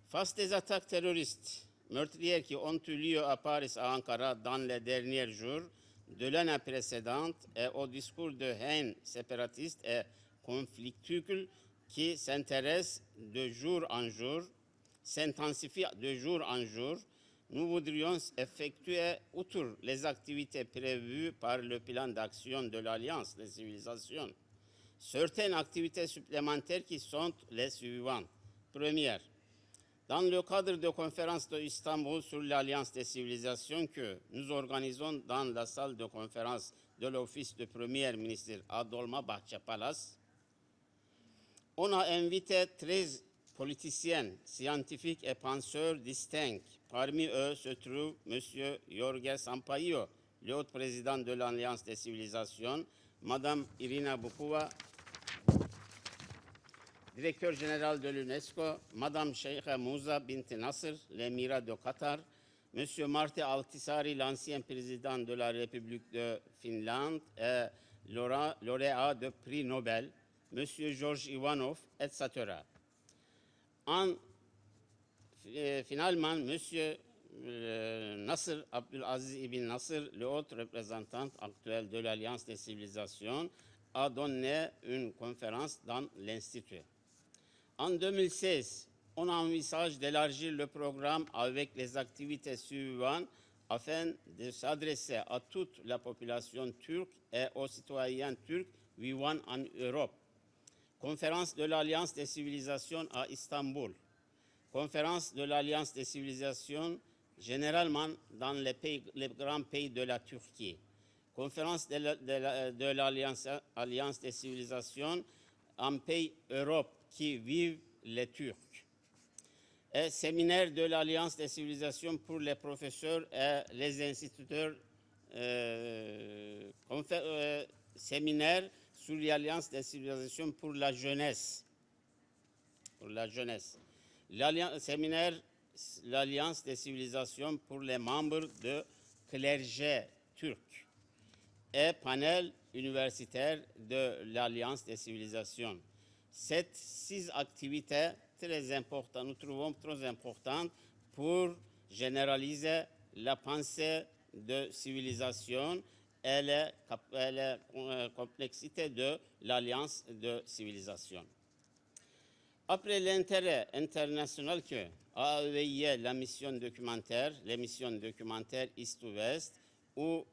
Face des attaques terroristes meurtrières qui ont eu lieu à Paris et à Ankara dans les derniers jours de l'année précédente et au discours de haine séparatiste et conflictuel qui s'intéresse de jour en jour, s'intensifie de jour en jour, nous voudrions effectuer, outre les activités prévues par le plan d'action de l'Alliance des civilisations, certaines activités supplémentaires qui sont les suivantes. Première, dans le cadre de conférence de Istanbul sur l'Alliance des civilisations que nous organisons dans la salle de conférence de l'Office du Premier ministre à Dolmabahçe Palace, on a invité 13 politiciens, scientifiques et penseurs distincts. Parmi eux se trouve M. Jorge Sampaio, le haut président de l'Alliance des civilisations, Mme Irina Bukova, directeur général de l'UNESCO, Mme Sheikha Moussa Bint Nasser, l'émirat de Qatar, M. Martti Ahtisaari, l'ancien président de la République de Finlande et lauréat de prix Nobel, M. George Ivanov, etc. Finalement, M. Nasser Abdulaziz Ibn Nasser, le haut représentant actuel de l'Alliance des civilisations, a donné une conférence dans l'Institut. En 2016, on envisage d'élargir le programme avec les activités suivantes afin de s'adresser à toute la population turque et aux citoyens turcs vivant en Europe. Conférence de l'Alliance des civilisations à Istanbul. Conférence de l'Alliance des civilisations généralement dans les grands pays de la Turquie. conférence de l'Alliance des civilisations en pays Europe qui vivent les Turcs. Et séminaire de l'Alliance des civilisations pour les professeurs et les instituteurs, séminaire sur l'Alliance des civilisations pour la jeunesse. Séminaire l'Alliance des civilisations pour les membres de clergé turc et panel universitaire de l'Alliance des civilisations. Ces 6 activités très importantes, nous trouvons très importantes pour généraliser la pensée de civilisation et la complexité de l'Alliance de civilisation. Après l'intérêt international que a éveillé la mission documentaire, l'émission documentaire East to West, où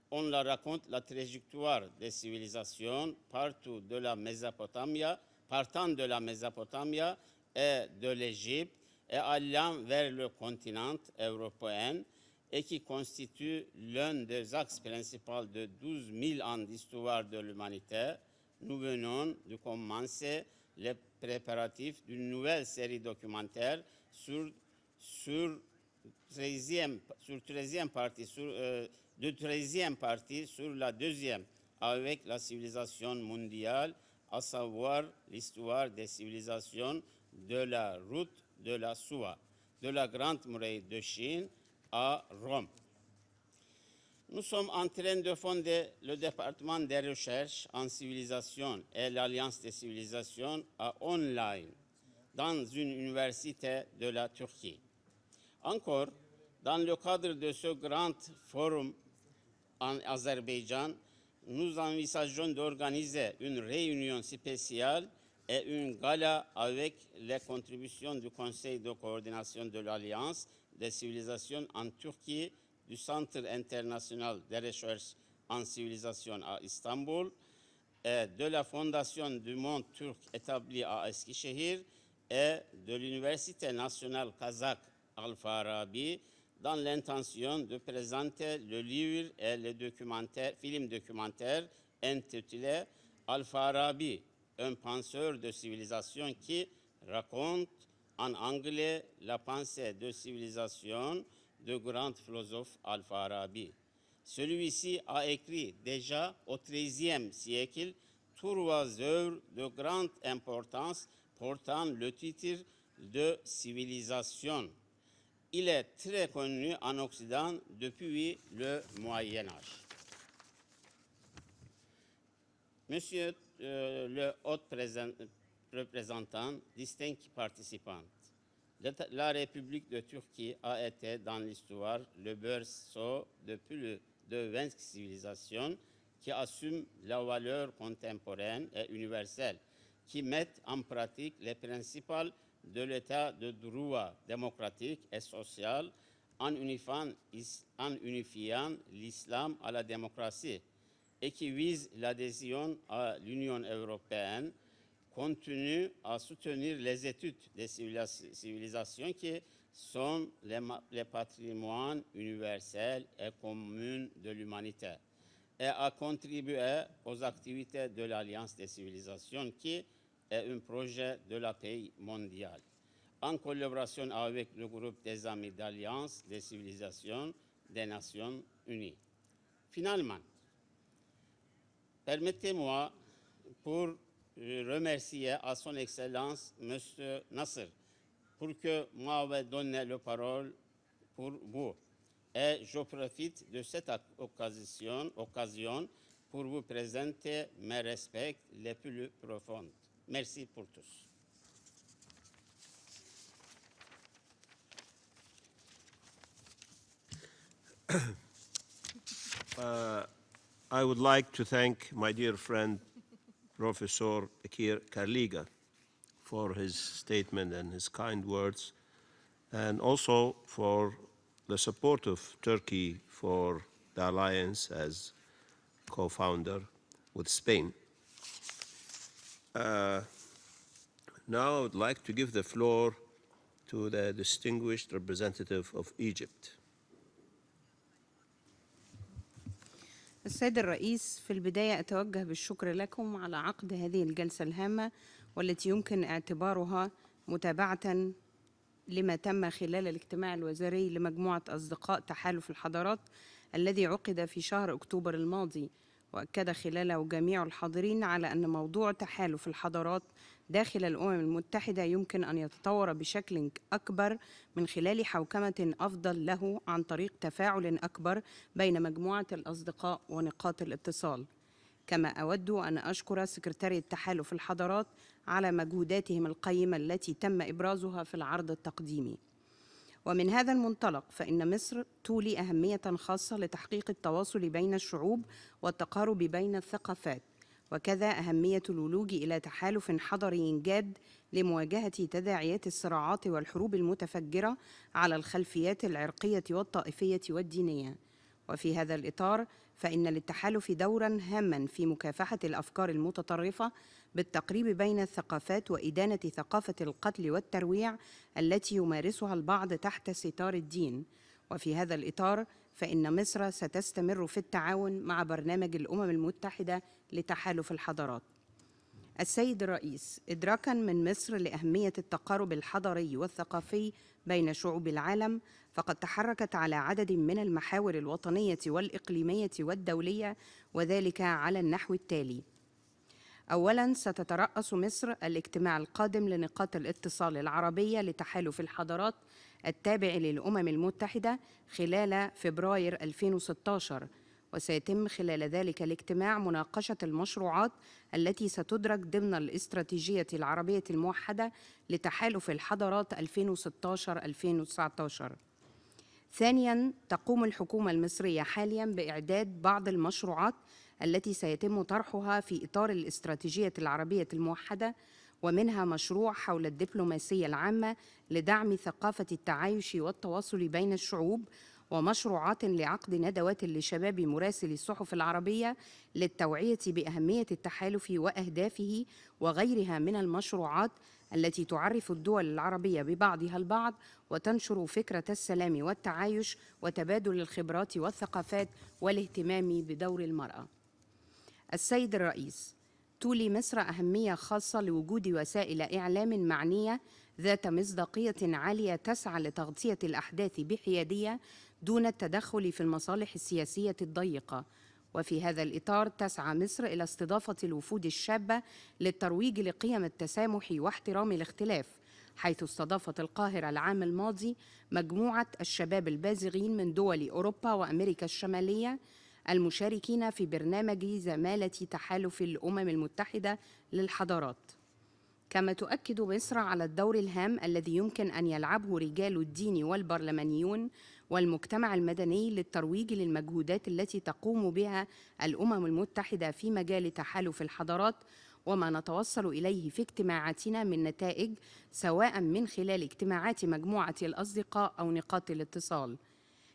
on la raconte la trajectoire des civilisations partant de la Mésopotamie et de l'Égypte et allant vers le continent européen et qui constitue l'un des axes principaux de 12 000 ans d'histoire de l'humanité, nous venons de commencer les préparatifs d'une nouvelle série documentaire sur 13e partie, de 13e partie sur la 2e, avec la civilisation mondiale, à savoir l'histoire des civilisations de la route de la soie, de la Grande Muraille de Chine à Rome. Nous sommes en train de fonder le département des recherches en civilisation et l'Alliance des civilisations à online dans une université de la Turquie. Encore, dans le cadre de ce grand forum en Azerbaïdjan, nous envisageons d'organiser une réunion spéciale et une gala avec les contributions du Conseil de coordination de l'Alliance des civilisations en Turquie, du Centre international de recherche en civilisation à Istanbul, et de la Fondation du monde turc établie à Eskişehir et de l'Université nationale kazakh Al-Farabi, dans l'intention de présenter le livre et le film documentaire intitulé Al-Farabi, un penseur de civilisation qui raconte en anglais la pensée de civilisation du grand philosophe Al-Farabi. Celui-ci a écrit déjà au XIIIe siècle 3 œuvres de grande importance portant le titre de civilisation. Il est très connu en Occident depuis le Moyen Âge. Monsieur le haut représentant, distincts participants, la République de Turquie a été dans l'histoire le berceau de plus de 20 civilisations qui assument la valeur contemporaine et universelle, qui mettent en pratique les principes de l'état de droit démocratique et social en unifiant l'islam à la démocratie et qui visent l'adhésion à l'Union européenne, continue à soutenir les études des civilisations qui sont les patrimoines universels et communs de l'humanité et à contribuer aux activités de l'Alliance des civilisations qui est un projet de la paix mondiale, en collaboration avec le groupe des amis d'Alliance des civilisations des Nations Unies. Finalement, permettez-moi pour remercier à son Excellence M. Nasser pour que m'avait donné la parole pour vous. Et je profite de cette occasion pour vous présenter mes respects les plus profonds. Merci pour tous. I would like to thank my dear friend, Professor Akir Karliga, for his statement and his kind words, and also for the support of Turkey for the alliance as co-founder with Spain. Now I would like to give the floor to the distinguished representative of Egypt. السيد الرئيس، في البداية أتوجه بالشكر لكم على عقد هذه الجلسة الهامة والتي يمكن اعتبارها متابعة لما تم خلال الاجتماع الوزاري لمجموعة أصدقاء تحالف الحضارات الذي عقد في شهر أكتوبر الماضي، وأكد خلاله جميع الحاضرين على أن موضوع تحالف الحضارات داخل الأمم المتحدة يمكن أن يتطور بشكل أكبر من خلال حوكمة أفضل له عن طريق تفاعل أكبر بين مجموعة الأصدقاء ونقاط الاتصال. كما أود أن أشكر سكرتاري تحالف الحضارات على مجهوداتهم القيمة التي تم إبرازها في العرض التقديمي. ومن هذا المنطلق فإن مصر تولي أهمية خاصة لتحقيق التواصل بين الشعوب والتقارب بين الثقافات، وكذا أهمية الولوج إلى تحالف حضري جاد لمواجهة تداعيات الصراعات والحروب المتفجرة على الخلفيات العرقية والطائفية والدينية. وفي هذا الإطار فإن للتحالف دورا هاما في مكافحة الأفكار المتطرفة بالتقريب بين الثقافات وإدانة ثقافة القتل والترويع التي يمارسها البعض تحت ستار الدين. وفي هذا الإطار فإن مصر ستستمر في التعاون مع برنامج الأمم المتحدة لتحالف الحضارات. السيد الرئيس، إدراكاً من مصر لأهمية التقارب الحضاري والثقافي بين شعوب العالم، فقد تحركت على عدد من المحاور الوطنية والإقليمية والدولية، وذلك على النحو التالي: أولاً، ستترأس مصر الاجتماع القادم لنقاط الاتصال العربية لتحالف الحضارات التابع للأمم المتحدة خلال فبراير 2016، وسيتم خلال ذلك الاجتماع مناقشة المشروعات التي ستدرج ضمن الاستراتيجية العربية الموحدة لتحالف الحضارات 2016-2019. ثانياً، تقوم الحكومة المصرية حالياً بإعداد بعض المشروعات التي سيتم طرحها في إطار الاستراتيجية العربية الموحدة، ومنها مشروع حول الدبلوماسية العامة لدعم ثقافة التعايش والتواصل بين الشعوب، ومشروعات لعقد ندوات لشباب مراسلي الصحف العربية للتوعية بأهمية التحالف وأهدافه، وغيرها من المشروعات التي تعرف الدول العربية ببعضها البعض وتنشر فكرة السلام والتعايش وتبادل الخبرات والثقافات والاهتمام بدور المرأة. السيد الرئيس، تولي مصر أهمية خاصة لوجود وسائل إعلام معنية ذات مصداقية عالية تسعى لتغطية الأحداث بحيادية دون التدخل في المصالح السياسية الضيقة. وفي هذا الإطار تسعى مصر إلى استضافة الوفود الشابة للترويج لقيم التسامح واحترام الاختلاف، حيث استضافت القاهرة العام الماضي مجموعة الشباب البازغين من دول أوروبا وأمريكا الشمالية المشاركين في برنامج زمالة تحالف الأمم المتحدة للحضارات. كما تؤكد مصر على الدور الهام الذي يمكن أن يلعبه رجال الدين والبرلمانيون والمجتمع المدني للترويج للمجهودات التي تقوم بها الأمم المتحدة في مجال تحالف الحضارات، وما نتوصل إليه في اجتماعاتنا من نتائج، سواء من خلال اجتماعات مجموعة الأصدقاء أو نقاط الاتصال.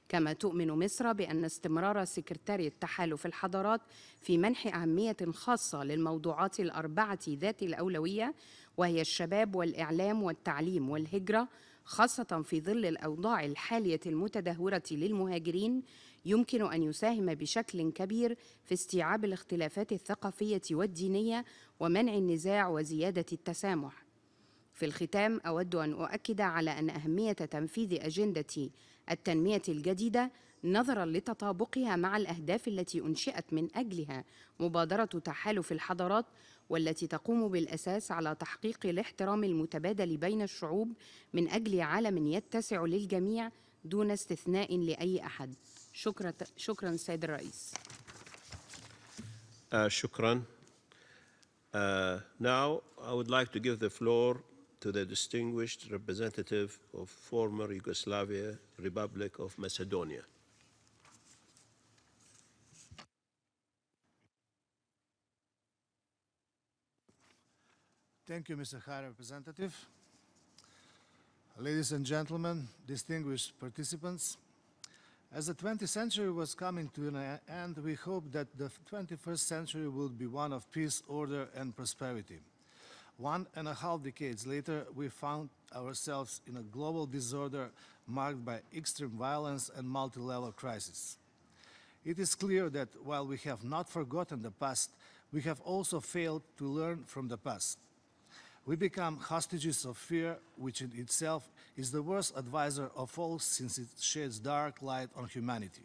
كما تؤمن مصر بأن استمرار سكرتارية تحالف الحضارات في منح أهمية خاصة للموضوعات الأربعة ذات الأولوية، وهي الشباب والإعلام والتعليم والهجرة، خاصة في ظل الأوضاع الحالية المتدهورة للمهاجرين، يمكن أن يساهم بشكل كبير في استيعاب الاختلافات الثقافية والدينية ومنع النزاع وزيادة التسامح. في الختام، أود أن أؤكد على أن أهمية تنفيذ أجندة التنمية الجديدة نظراً لتطابقها مع الأهداف التي أنشئت من أجلها مبادرة تحالف الحضارات، والتي تقوم بالأساس على تحقيق الاحترام المتبادل بين الشعوب من أجل عالم يتسع للجميع دون استثناء لأي أحد. شكراً سيد الرئيس. شكراً. Now, I would like to give the floor to the distinguished representative of former Yugoslavia Republic of Macedonia. Thank you, Mr. High Representative. Ladies and gentlemen, distinguished participants, as the 20th century was coming to an end, we hope that the 21st century will be one of peace, order, and prosperity. 1.5 decades later, we found ourselves in a global disorder marked by extreme violence and multi-level crisis. It is clear that while we have not forgotten the past, we have also failed to learn from the past. We become hostages of fear, which in itself is the worst advisor of all since it sheds dark light on humanity.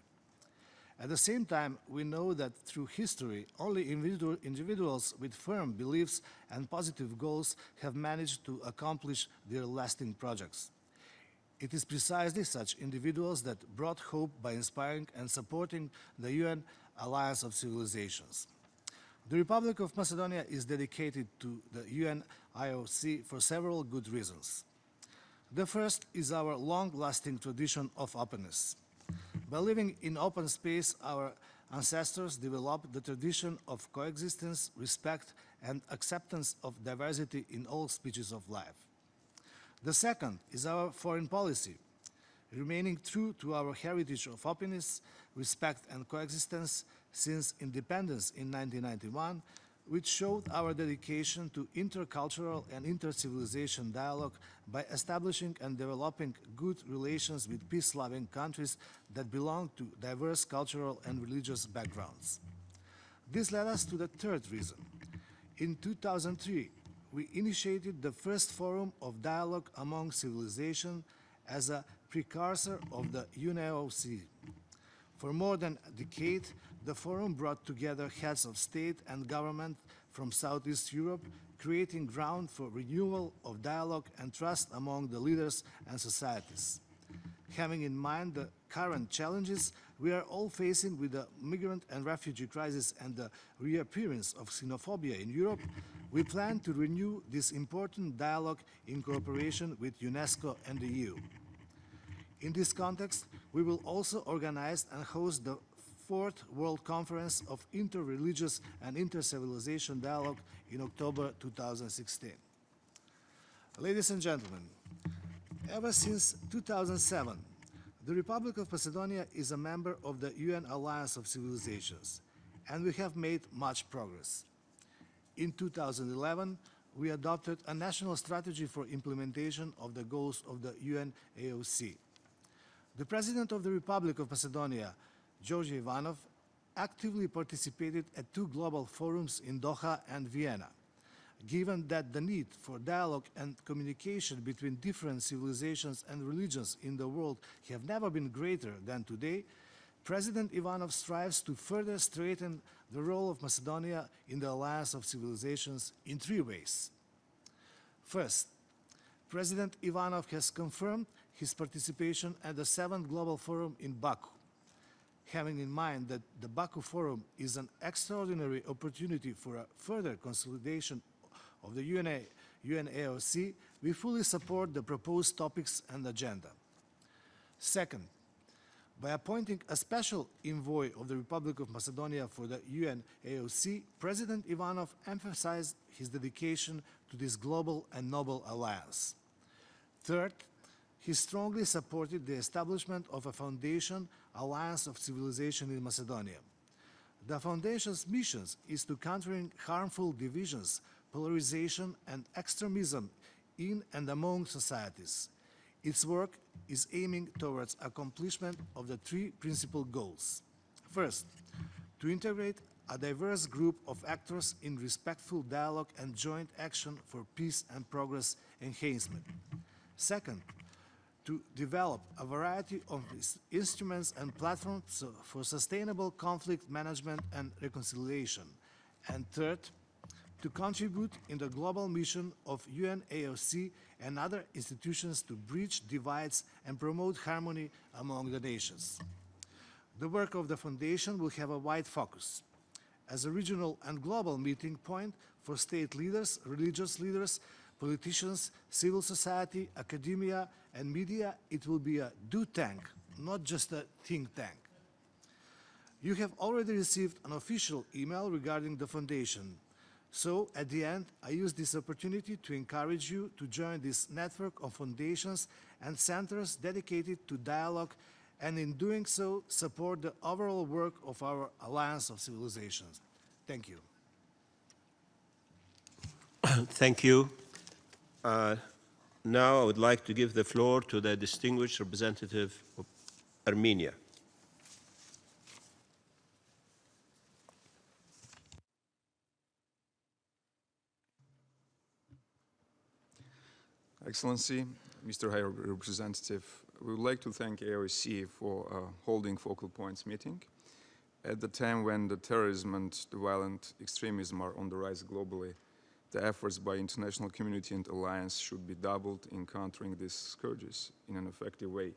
At the same time, we know that through history, only individuals with firm beliefs and positive goals have managed to accomplish their lasting projects. It is precisely such individuals that brought hope by inspiring and supporting the UN Alliance of Civilizations. The Republic of Macedonia is dedicated to the UNAOC for several good reasons. The first is our long-lasting tradition of openness. By living in open space, our ancestors developed the tradition of coexistence, respect, and acceptance of diversity in all species of life. The second is our foreign policy, remaining true to our heritage of openness, respect, and coexistence since independence in 1991, which showed our dedication to intercultural and inter-civilization dialogue by establishing and developing good relations with peace-loving countries that belong to diverse cultural and religious backgrounds. This led us to the third reason. In 2003, we initiated the first forum of dialogue among civilizations as a precursor of the UNAOC. For more than a decade, the forum brought together heads of state and government from Southeast Europe, creating ground for renewal of dialogue and trust among the leaders and societies. Having in mind the current challenges we are all facing with the migrant and refugee crisis and the reappearance of xenophobia in Europe, we plan to renew this important dialogue in cooperation with UNESCO and the EU. In this context, we will also organize and host the 4th World Conference of Inter-Religious and Inter-Civilization Dialogue in October 2016. Ladies and gentlemen, ever since 2007, the Republic of Macedonia is a member of the UN Alliance of Civilizations, and we have made much progress. In 2011, we adopted a national strategy for implementation of the goals of the UNAOC. The President of the Republic of Macedonia, George Ivanov, actively participated at 2 global forums in Doha and Vienna. Given that the need for dialogue and communication between different civilizations and religions in the world have never been greater than today, President Ivanov strives to further strengthen the role of Macedonia in the Alliance of Civilizations in 3 ways. First, President Ivanov has confirmed his participation at the 7th Global Forum in Baku. Having in mind that the Baku Forum is an extraordinary opportunity for a further consolidation of the UNAOC, we fully support the proposed topics and agenda. Second, by appointing a special envoy of the Republic of Macedonia for the UNAOC, President Ivanov emphasized his dedication to this global and noble alliance. Third, he strongly supported the establishment of a foundation, Alliance of Civilization in Macedonia. The foundation's mission is to countering harmful divisions, polarization, and extremism in and among societies. Its work is aiming towards accomplishment of the 3 principal goals. First, to integrate a diverse group of actors in respectful dialogue and joint action for peace and progress enhancement. Second, to develop a variety of instruments and platforms for sustainable conflict management and reconciliation. And third, to contribute in the global mission of UNAOC and other institutions to bridge divides and promote harmony among the nations. The work of the Foundation will have a wide focus. As a regional and global meeting point for state leaders, religious leaders, politicians, civil society, academia, and media, it will be a do tank, not just a think tank. You have already received an official email regarding the Foundation. So, at the end, I use this opportunity to encourage you to join this network of foundations and centers dedicated to dialogue, and in doing so, support the overall work of our Alliance of Civilizations. Thank you. Thank you. Now I would like to give the floor to the distinguished representative of Armenia. Excellency, Mr. High Representative, we would like to thank AOC for holding Focal Points meeting at the time when the terrorism and the violent extremism are on the rise globally. The efforts by international community and alliance should be doubled in countering these scourges in an effective way.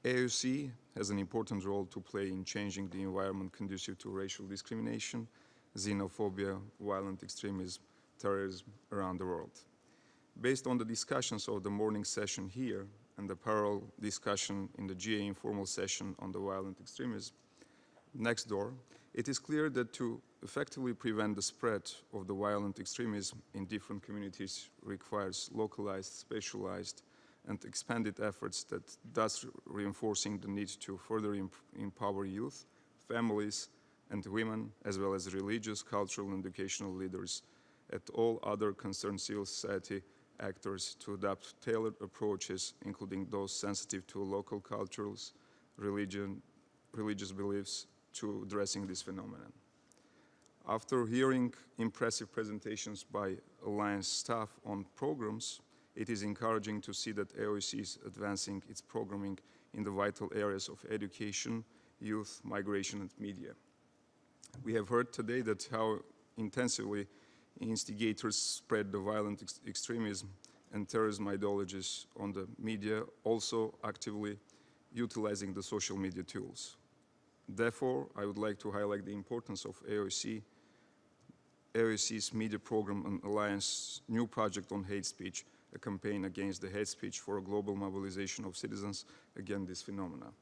AOC has an important role to play in changing the environment conducive to racial discrimination, xenophobia, violent extremism, terrorism around the world. Based on the discussions of the morning session here and the parallel discussion in the GA informal session on the violent extremism next door, it is clear that to effectively prevent the spread of the violent extremism in different communities requires localized, specialized, and expanded efforts that thus reinforcing the need to further empower youth, families, and women, as well as religious, cultural, and educational leaders at all other concerned civil society actors to adopt tailored approaches, including those sensitive to local cultures, religious beliefs, to addressing this phenomenon. After hearing impressive presentations by Alliance staff on programs, it is encouraging to see that AOC is advancing its programming in the vital areas of education, youth, migration, and media. We have heard today that how intensively instigators spread the violent extremism and terrorism ideologies on the media, also actively utilizing the social media tools. Therefore, I would like to highlight the importance of AOC's media program and Alliance new project on hate speech, a campaign against the hate speech for a global mobilization of citizens against this phenomena.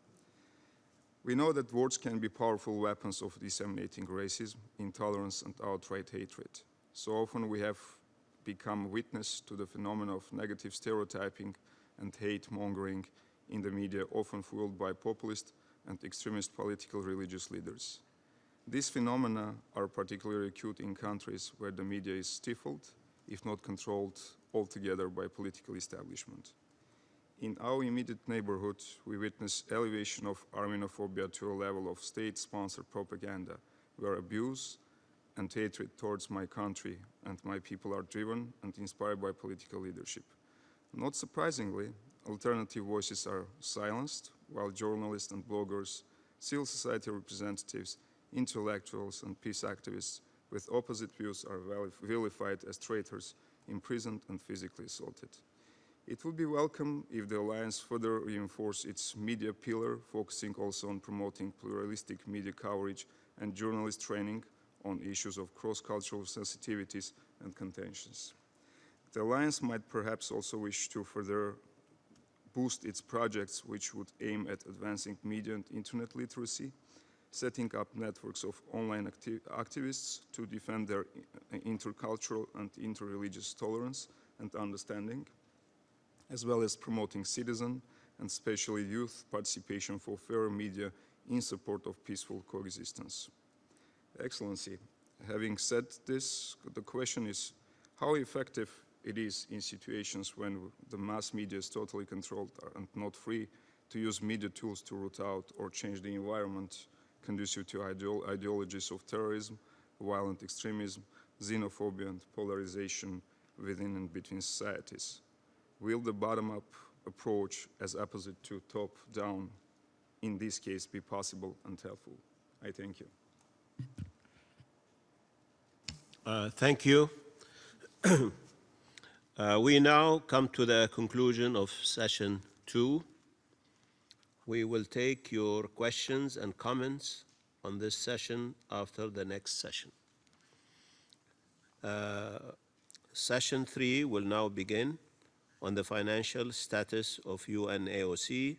We know that words can be powerful weapons of disseminating racism, intolerance, and outright hatred. So often we have become witness to the phenomenon of negative stereotyping and hate-mongering in the media, often fueled by populist and extremist political religious leaders. These phenomena are particularly acute in countries where the media is stifled, if not controlled altogether by political establishment. In our immediate neighborhood, we witness elevation of Armenophobia to a level of state-sponsored propaganda, where abuse and hatred towards my country and my people are driven and inspired by political leadership. Not surprisingly, alternative voices are silenced, while journalists and bloggers, civil society representatives, intellectuals, and peace activists with opposite views are vilified as traitors, imprisoned, and physically assaulted. It would be welcome if the Alliance further reinforced its media pillar, focusing also on promoting pluralistic media coverage and journalist training on issues of cross-cultural sensitivities and contentions. The Alliance might perhaps also wish to further boost its projects which would aim at advancing media and internet literacy, setting up networks of online activists to defend their intercultural and interreligious tolerance and understanding, as well as promoting citizen and especially youth participation for fairer media in support of peaceful coexistence. Excellency, having said this, the question is how effective it is in situations when the mass media is totally controlled and not free to use media tools to root out or change the environment conducive to ideologies of terrorism, violent extremism, xenophobia, and polarization within and between societies. Will the bottom-up approach as opposite to top-down in this case be possible and helpful? I thank you. Thank you. We now come to the conclusion of session 2. We will take your questions and comments on this session after the next session. Session 3 will now begin on the financial status of UNAOC.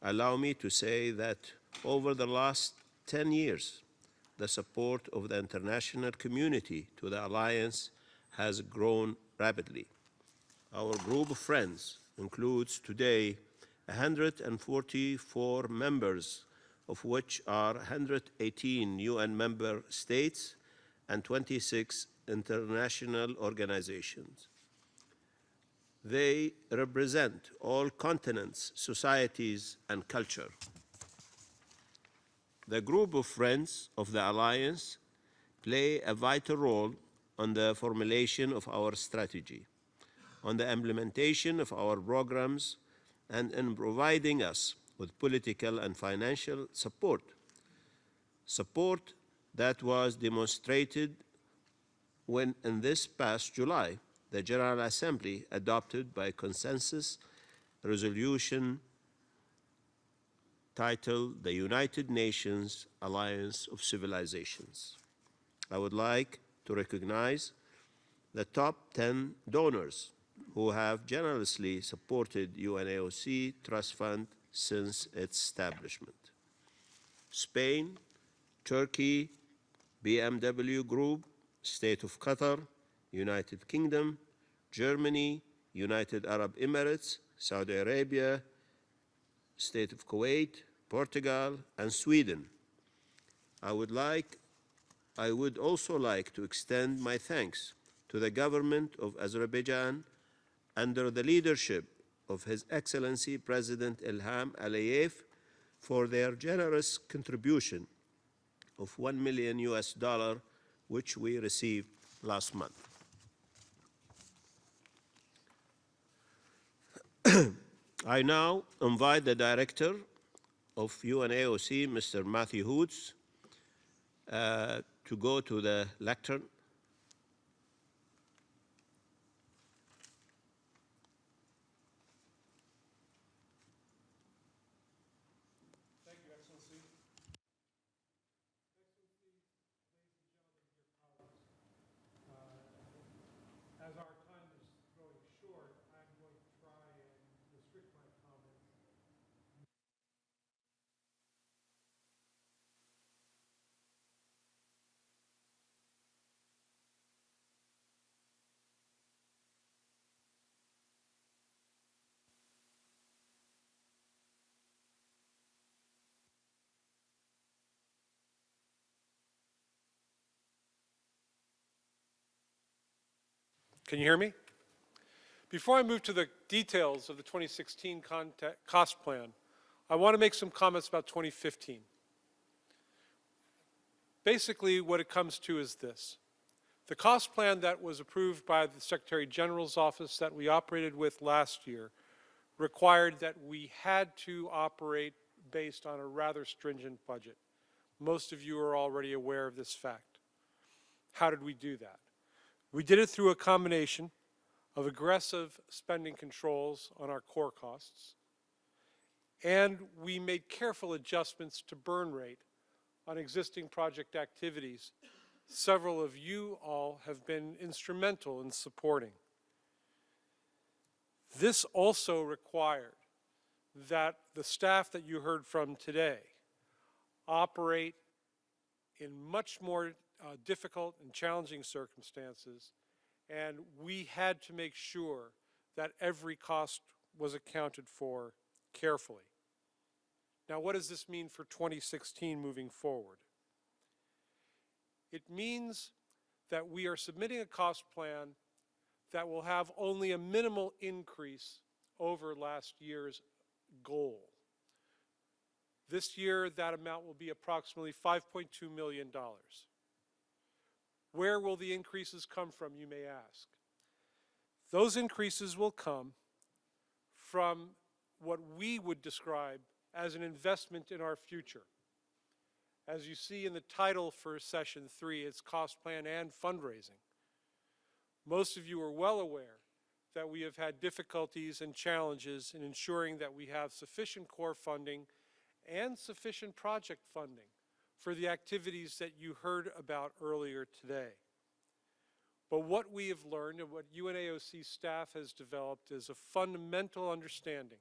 Allow me to say that over the last 10 years, the support of the international community to the Alliance has grown rapidly. Our group of friends includes today 144 members, of which are 118 UN member states and 26 international organizations. They represent all continents, societies, and culture. The group of friends of the Alliance play a vital role on the formulation of our strategy. on the implementation of our programs and in providing us with political and financial support. Support that was demonstrated when, in this past July, the General Assembly adopted by consensus a resolution titled the United Nations Alliance of Civilizations. I would like to recognize the top 10 donors who have generously supported UNAOC Trust Fund since its establishment: Spain, Turkey, BMW Group, State of Qatar, United Kingdom, Germany, United Arab Emirates, Saudi Arabia, State of Kuwait, Portugal, and Sweden. I would also like to extend my thanks to the government of Azerbaijan under the leadership of His Excellency President Ilham Aliyev for their generous contribution of $1 million, which we received last month. I now invite the Director of UNAOC, Mr. Matthew Hoots, to go to the lectern. Thank you, Excellency. As our time is growing short, I'm going to try and restrict my comments. Can you hear me? Before I move to the details of the 2016 cost plan, I want to make some comments about 2015. Basically, what it comes to is this. The cost plan that was approved by the Secretary General's office that we operated with last year required that we had to operate based on a rather stringent budget. Most of you are already aware of this fact. How did we do that? We did it through a combination of aggressive spending controls on our core costs, and we made careful adjustments to burn rate on existing project activities. Several of you all have been instrumental in supporting. This also required that the staff that you heard from today operate in much more difficult and challenging circumstances, and we had to make sure that every cost was accounted for carefully. Now, what does this mean for 2016 moving forward? It means that we are submitting a cost plan that will have only a minimal increase over last year's goal. This year, that amount will be approximately $5.2 million. Where will the increases come from, you may ask? Those increases will come from what we would describe as an investment in our future. As you see in the title for Session 3, it's Cost Plan and Fundraising. Most of you are well aware that we have had difficulties and challenges in ensuring that we have sufficient core funding and sufficient project funding for the activities that you heard about earlier today. But what we have learned and what UNAOC staff has developed is a fundamental understanding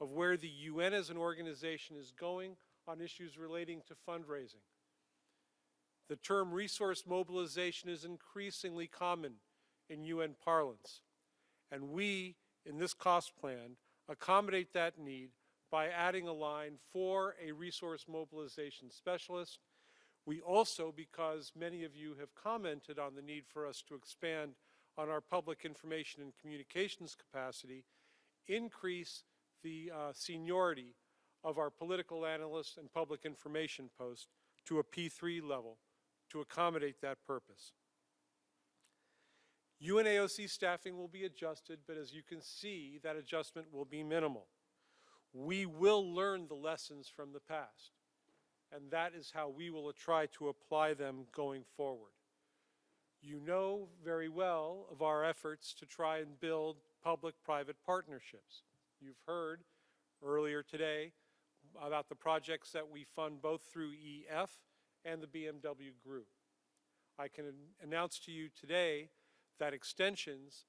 of where the UN as an organization is going on issues relating to fundraising. The term resource mobilization is increasingly common in UN parlance, and we, in this cost plan, accommodate that need by adding a line for a resource mobilization specialist. We also, because many of you have commented on the need for us to expand on our public information and communications capacity, increase the seniority of our political analysts and public information post to a P3 level to accommodate that purpose. UNAOC staffing will be adjusted, but as you can see, that adjustment will be minimal. We will learn the lessons from the past, and that is how we will try to apply them going forward. You know very well of our efforts to try and build public-private partnerships. You've heard earlier today about the projects that we fund both through EF and the BMW Group. I can announce to you today that extensions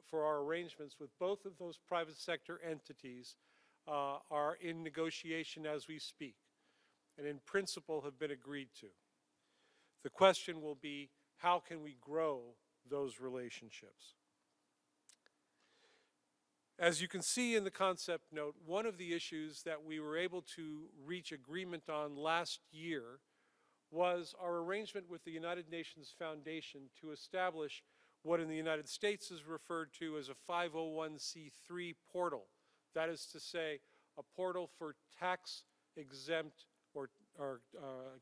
for our arrangements with both of those private sector entities are in negotiation as we speak, and in principle have been agreed to. The question will be, how can we grow those relationships? As you can see in the concept note, one of the issues that we were able to reach agreement on last year was our arrangement with the United Nations Foundation to establish what in the United States is referred to as a 501c3 portal. That is to say, a portal for tax-exempt or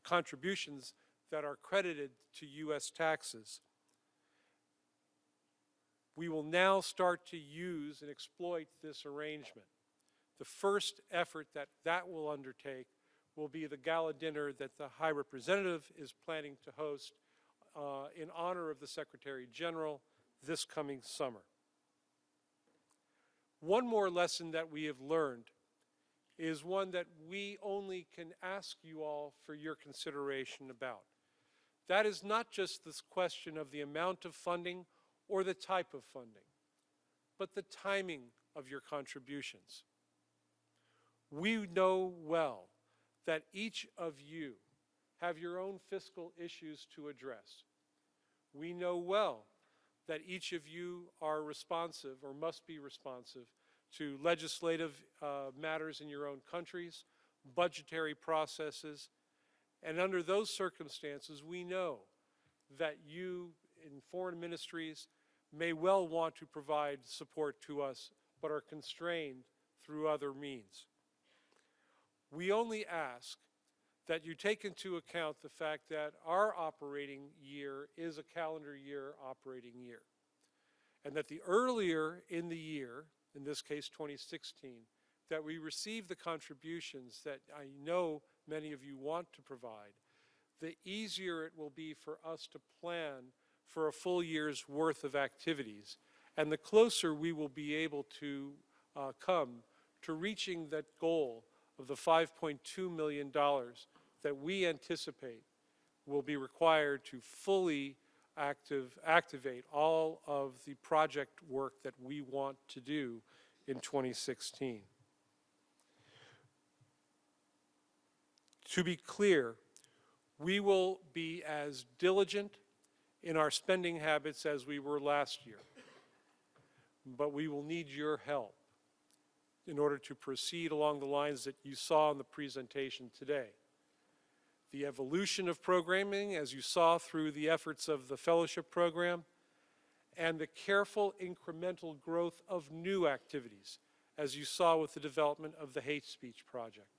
contributions that are credited to U.S. taxes. We will now start to use and exploit this arrangement. The first effort that will undertake will be the gala dinner that the High Representative is planning to host in honor of the Secretary General this coming summer. One more lesson that we have learned is one that we only can ask you all for your consideration about. That is not just this question of the amount of funding or the type of funding, but the timing of your contributions. We know well that each of you have your own fiscal issues to address. We know well that each of you are responsive or must be responsive to legislative matters in your own countries, budgetary processes, and under those circumstances, we know that you in foreign ministries may well want to provide support to us, but are constrained through other means. We only ask that you take into account the fact that our operating year is a calendar year operating year, and that the earlier in the year, in this case 2016, that we receive the contributions that I know many of you want to provide, the easier it will be for us to plan for a full year's worth of activities, and the closer we will be able to come to reaching that goal of the $5.2 million that we anticipate will be required to fully activate all of the project work that we want to do in 2016. To be clear, we will be as diligent in our spending habits as we were last year, but we will need your help in order to proceed along the lines that you saw in the presentation today. The evolution of programming, as you saw through the efforts of the fellowship program, and the careful incremental growth of new activities, as you saw with the development of the hate speech project.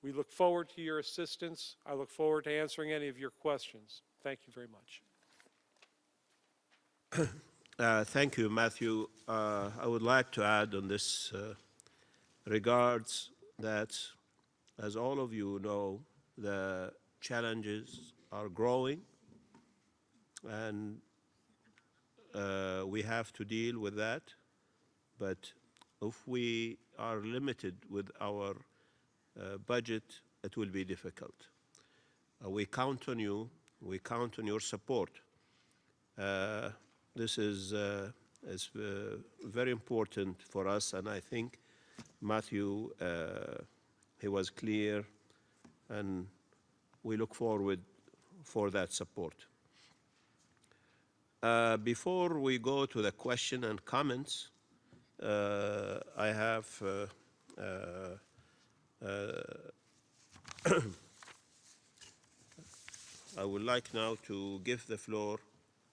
We look forward to your assistance. I look forward to answering any of your questions. Thank you very much. Thank you, Matthew. I would like to add on this regards that, as all of you know, the challenges are growing, and we have to deal with that. But if we are limited with our budget, it will be difficult. We count on you. We count on your support. This is very important for us, and I think Matthew, he was clear, and we look forward for that support. Before we go to the question and comments, I have I would like now to give the floor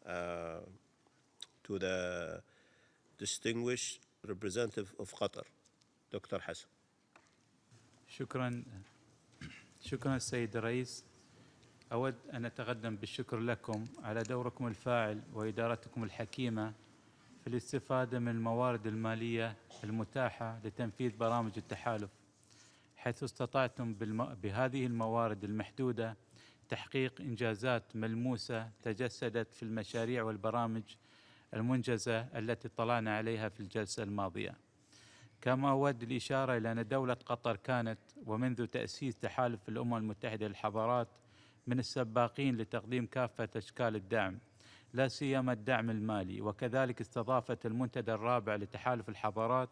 to the distinguished representative of Qatar, Dr. Hassan. شكرا السيد الرئيس. أود أن أتقدم بالشكر لكم على دوركم الفاعل وإدارتكم الحكيمة في الاستفادة من الموارد المالية المتاحة لتنفيذ برامج التحالف، حيث استطعتم بهذه الموارد المحدودة تحقيق إنجازات ملموسة تجسدت في المشاريع والبرامج المنجزة التي اطلعنا عليها في الجلسة الماضية. كما أود الإشارة إلى أن دولة قطر كانت ومنذ تأسيس تحالف الأمم المتحدة للحضارات من السباقين لتقديم كافة أشكال الدعم، لا سيما الدعم المالي، وكذلك استضافت المنتدى الرابع لتحالف الحضارات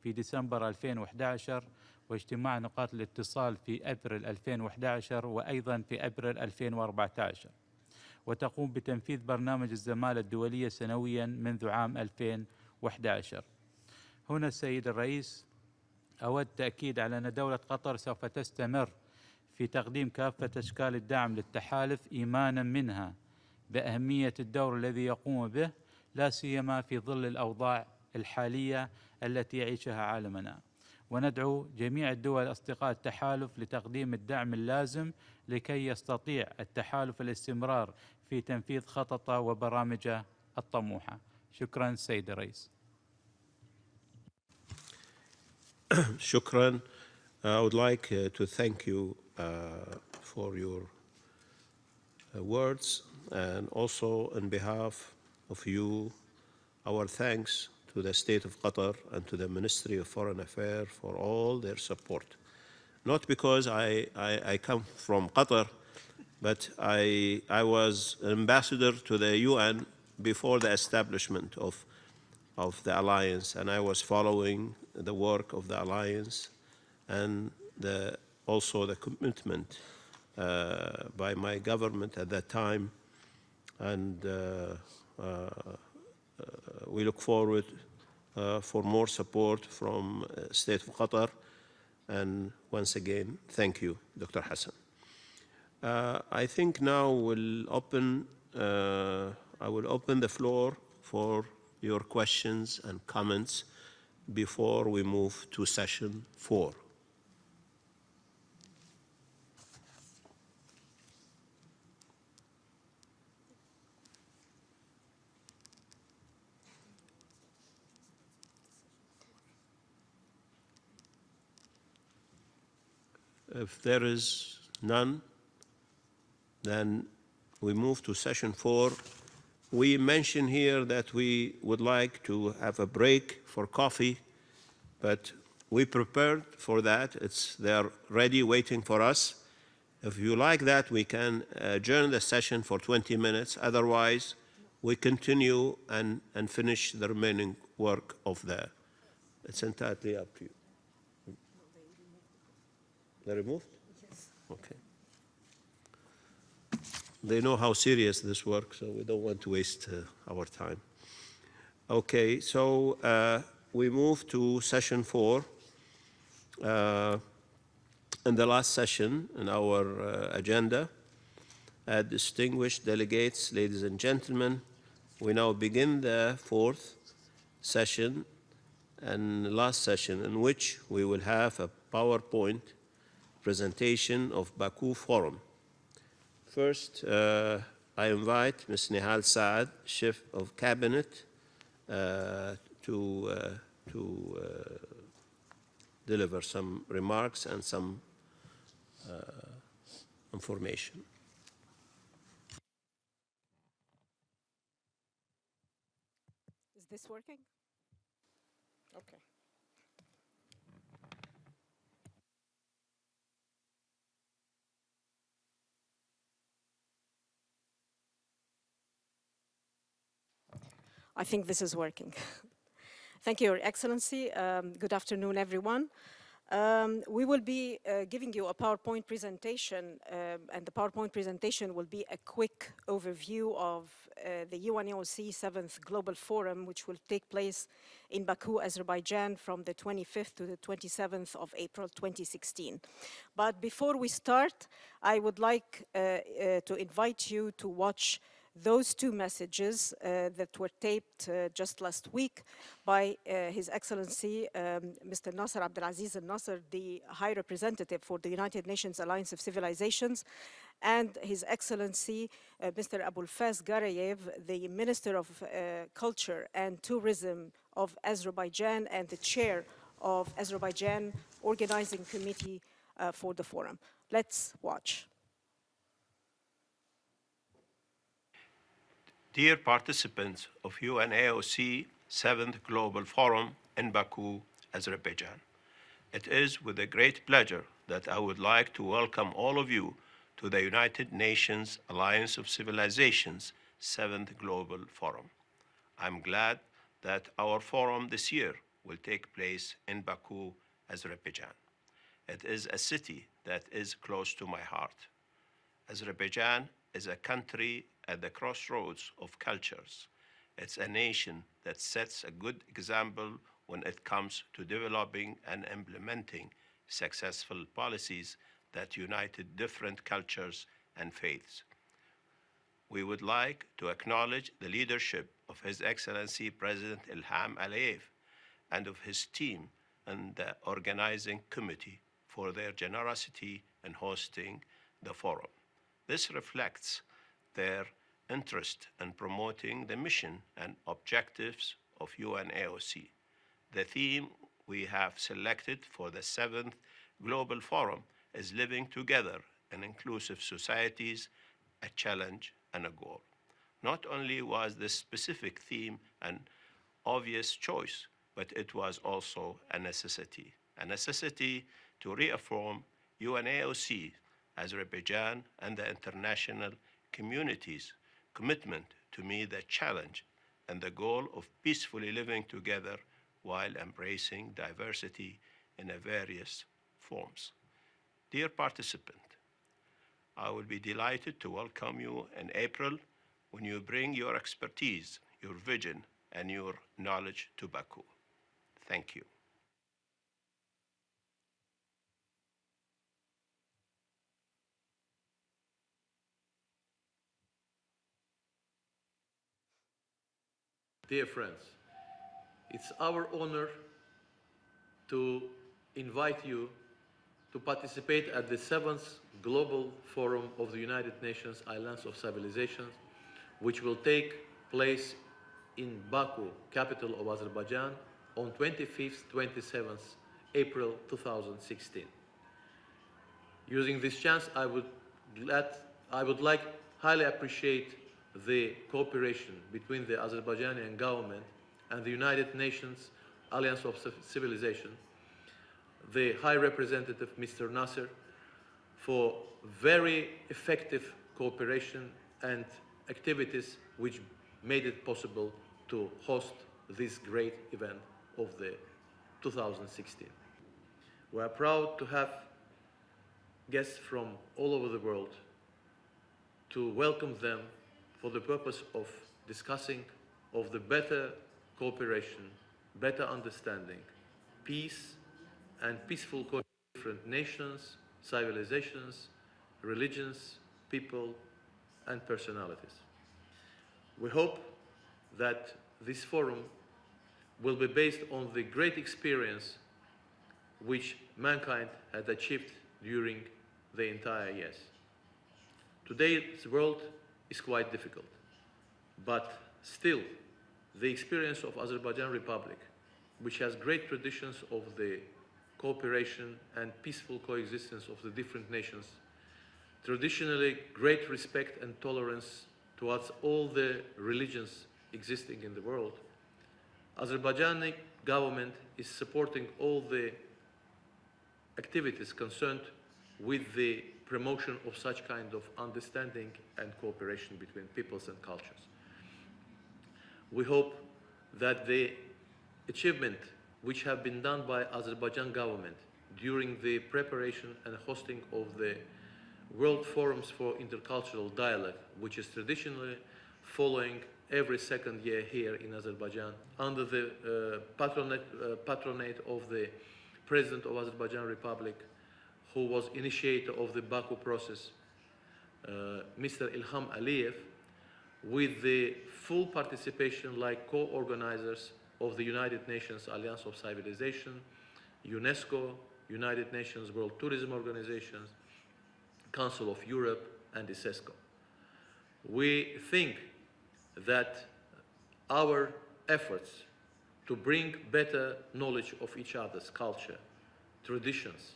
في ديسمبر 2011 واجتماع نقاط الاتصال في أبريل 2011 وأيضا في أبريل 2014، وتقوم بتنفيذ برنامج الزمالة الدولية سنويا منذ عام 2011. هنا السيد الرئيس أود التأكيد على أن دولة قطر سوف تستمر في تقديم كافة أشكال الدعم للتحالف إيمانا منها بأهمية الدور الذي يقوم به، لا سيما في ظل الأوضاع الحالية التي يعيشها عالمنا. وندعو جميع الدول أصدقاء التحالف لتقديم الدعم اللازم لكي يستطيع التحالف الاستمرار في تنفيذ خططه وبرامجه الطموحة. شكرا سيد الرئيس. Shukran. I would like to thank you for your words, and also on behalf of you, our thanks to the State of Qatar and to the Ministry of Foreign Affairs for all their support. Not because I come from Qatar, but I was ambassador to the UN before the establishment of the alliance, and I was following the work of the alliance and also the commitment by my government at that time, and we look forward for more support from State of Qatar. And once again, thank you, Dr. Hassan. I think now I will open the floor for your questions and comments before we move to session 4. If there is none, then we move to session 4. We mention here that we would like to have a break for coffee, but we prepared for that. They are ready, waiting for us. If you like that, we can adjourn the session for 20 minutes. Otherwise, we continue and finish the remaining work of it's entirely up to you. They removed? Yes. Okay. They know how serious this work, so we don't want to waste our time. Okay, so we move to session 4. In the last session in our agenda, distinguished delegates, ladies and gentlemen, we now begin the 4th session and last session, in which we will have a PowerPoint presentation of Baku Forum. First, I invite Ms. Nihal Saad, Chief of Cabinet, to deliver some remarks and some information. Is this working? Okay. I think this is working. Thank you, Your Excellency. Good afternoon, everyone. We will be giving you a PowerPoint presentation, and the PowerPoint presentation will be a quick overview of the UNAOC 7th Global Forum, which will take place in Baku, Azerbaijan from the 25th to the 27th of April 2016. But before we start, I would like to invite you to watch those two messages that were taped just last week by His Excellency Mr. Nasser Abdelaziz al-Nasser, the High Representative for the United Nations Alliance of Civilizations, and His Excellency Mr. Abulfaz Garayev, the Minister of Culture and Tourism of Azerbaijan and the Chair of Azerbaijan Organizing Committee for the Forum. Let's watch. Dear participants of UNAOC 7th Global Forum in Baku, Azerbaijan, it is with a great pleasure that I would like to welcome all of you to the United Nations Alliance of Civilizations 7th Global Forum. I'm glad that our forum this year will take place in Baku, Azerbaijan. It is a city that is close to my heart. Azerbaijan is a country at the crossroads of cultures. It's a nation that sets a good example when it comes to developing and implementing successful policies that united different cultures and faiths. We would like to acknowledge the leadership of His Excellency President Ilham Aliyev and of his team and the organizing committee for their generosity in hosting the forum. This reflects their interest in promoting the mission and objectives of UNAOC. The theme we have selected for the 7th Global Forum is Living Together in Inclusive Societies, a Challenge and a Goal. Not only was this specific theme an obvious choice, but it was also a necessity to reaffirm UNAOC, Azerbaijan, and the international community's commitment to meet the challenge and the goal of peacefully living together while embracing diversity in various forms. Dear participant, I will be delighted to welcome you in April when you bring your expertise, your vision, and your knowledge to Baku. Thank you. Dear friends, it's our honor to invite you to participate at the 7th Global Forum of the United Nations Alliance of Civilizations, which will take place in Baku, capital of Azerbaijan, on 25th, 27th April 2016. Using this chance, I would like highly appreciate the cooperation between the Azerbaijani government and the United Nations Alliance of Civilization, the High Representative, Mr. Nasser, for very effective cooperation and activities which made it possible to host this great event of the 2016. We are proud to have guests from all over the world to welcome them for the purpose of discussing of the better cooperation, better understanding, peace and peaceful coexistence of different nations, civilizations, religions, people, and personalities. We hope that this forum will be based on the great experience which mankind had achieved during the entire years. Today's world is quite difficult, but still the experience of Azerbaijan Republic, which has great traditions of the cooperation and peaceful coexistence of the different nations, traditionally great respect and tolerance towards all the religions existing in the world, Azerbaijani government is supporting all the activities concerned with the promotion of such kind of understanding and cooperation between peoples and cultures. We hope that the achievement which have been done by Azerbaijan government during the preparation and hosting of the World Forums for Intercultural Dialogue, which is traditionally following every second year here in Azerbaijan, under the patronate of the President of Azerbaijan Republic, who was initiator of the Baku process, Mr. Ilham Aliyev, with the full participation like co-organizers of the United Nations Alliance of Civilization, UNESCO, United Nations World Tourism Organization, Council of Europe, and ISESCO. We think that our efforts to bring better knowledge of each other's culture, traditions,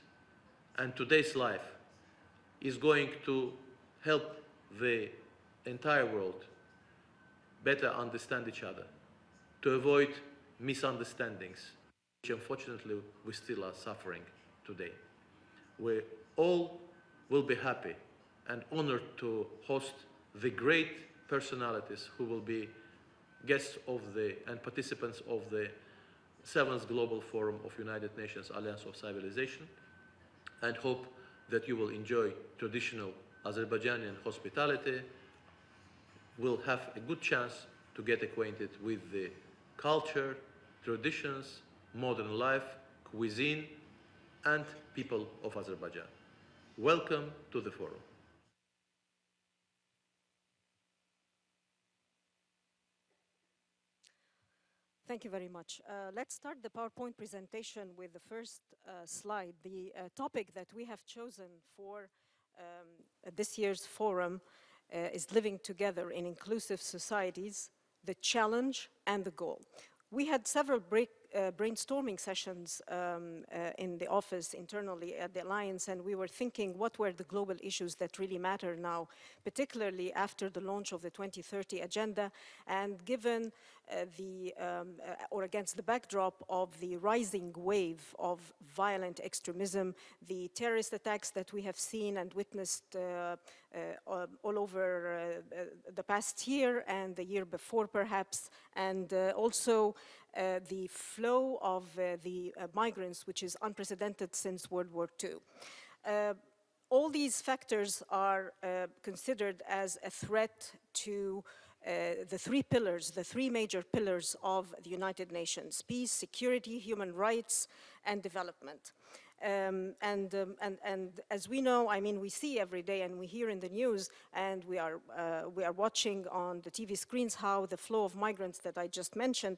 and today's life is going to help the entire world better understand each other, to avoid misunderstandings, which unfortunately we still are suffering today. We all will be happy and honored to host the great personalities who will be guests of and participants of the 7th Global Forum of United Nations Alliance of Civilization, and hope that you will enjoy traditional Azerbaijani hospitality, will have a good chance to get acquainted with the culture, traditions, modern life, cuisine, and people of Azerbaijan. Welcome to the forum. Thank you very much. Let's start the PowerPoint presentation with the first slide. The topic that we have chosen for this year's forum is living together in inclusive societies, the challenge and the goal. We had several brainstorming sessions in the office internally at the Alliance, and we were thinking what were the global issues that really matter now, particularly after the launch of the 2030 agenda, and given or against the backdrop of the rising wave of violent extremism, the terrorist attacks that we have seen and witnessed all over the past year and the year before perhaps, and also the flow of the migrants, which is unprecedented since World War II. All these factors are considered as a threat to the three major pillars of the United Nations: peace, security, human rights, and development. And as we know, I mean, we see every day and we hear in the news, and we are watching on the TV screens how the flow of migrants that I just mentioned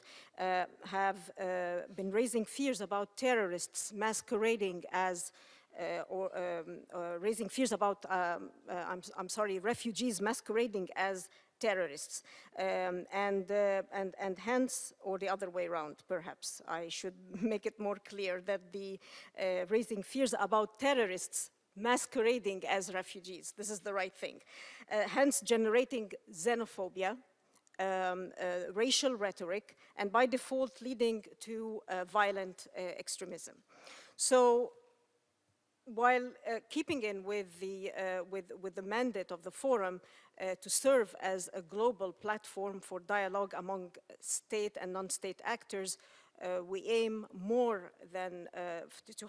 have been raising fears about terrorists masquerading as raising fears about, refugees masquerading as terrorists, and hence, or the other way around, perhaps I should make it more clear that the raising fears about terrorists masquerading as refugees. This is the right thing. Hence, generating xenophobia, racial rhetoric, and by default leading to violent extremism. So, while keeping in with the mandate of the forum to serve as a global platform for dialogue among state and non-state actors, we aim more than to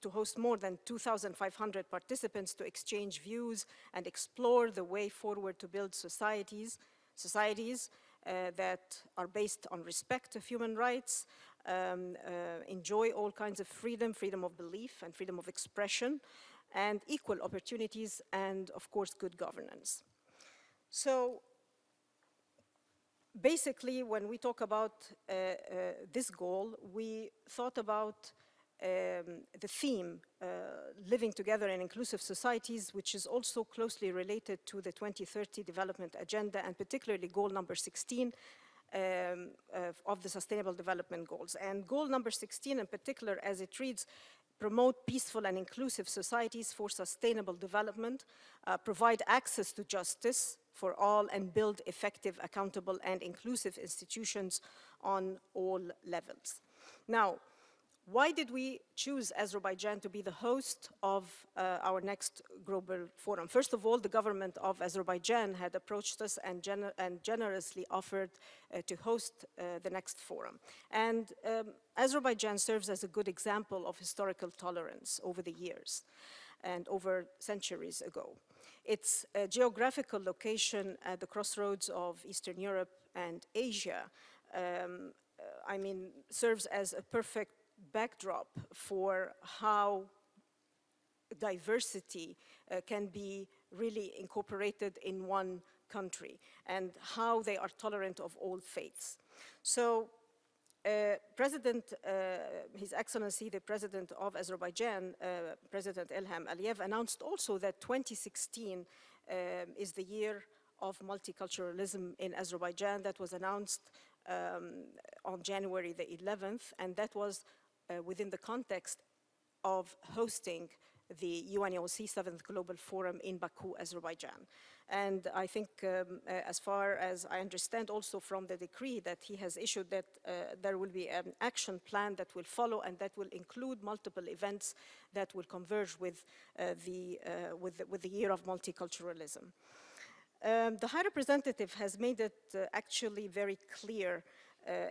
host more than 2,500 participants to exchange views and explore the way forward to build societies that are based on respect of human rights, enjoy all kinds of freedom of belief and freedom of expression, and equal opportunities, and of course good governance. So basically, when we talk about this goal, we thought about the theme, living together in inclusive societies, which is also closely related to the 2030 Development Agenda, and particularly goal number 16, of the Sustainable Development Goals. And goal number 16 in particular, as it reads, promote peaceful and inclusive societies for sustainable development, provide access to justice for all, and build effective, accountable, and inclusive institutions on all levels. Now, why did we choose Azerbaijan to be the host of our next global forum? First of all, the government of Azerbaijan had approached us and generously offered to host the next forum. And Azerbaijan serves as a good example of historical tolerance over the years and over centuries ago. Its geographical location at the crossroads of Eastern Europe and Asia, serves as a perfect backdrop for how diversity can be really incorporated in one country, and how they are tolerant of all faiths. So His Excellency, the President of Azerbaijan, President Ilham Aliyev, announced also that 2016 is the year of multiculturalism in Azerbaijan. That was announced on January the 11th, and that was within the context of hosting the UNAOC 7th Global Forum in Baku, Azerbaijan. And I think, as far as I understand also from the decree that he has issued, that there will be an action plan that will follow, and that will include multiple events that will converge with the year of multiculturalism. The High Representative has made it actually very clear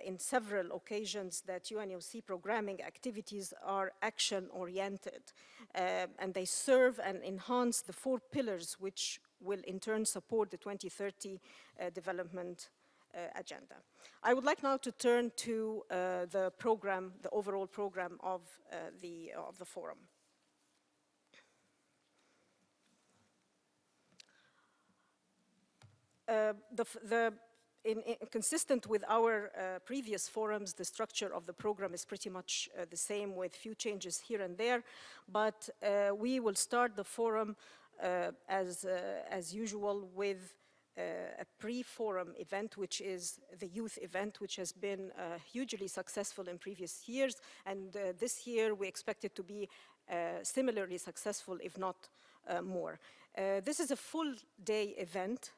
in several occasions that UNAOC programming activities are action-oriented, and they serve and enhance the 4 pillars which will in turn support the 2030 development agenda. I would like now to turn to the program, the overall program of the forum. Consistent with our previous forums, the structure of the program is pretty much the same, with few changes here and there, but we will start the forum as usual with a pre-forum event, which is the youth event, which has been hugely successful in previous years, and this year we expect it to be similarly successful, if not more. This is a full-day event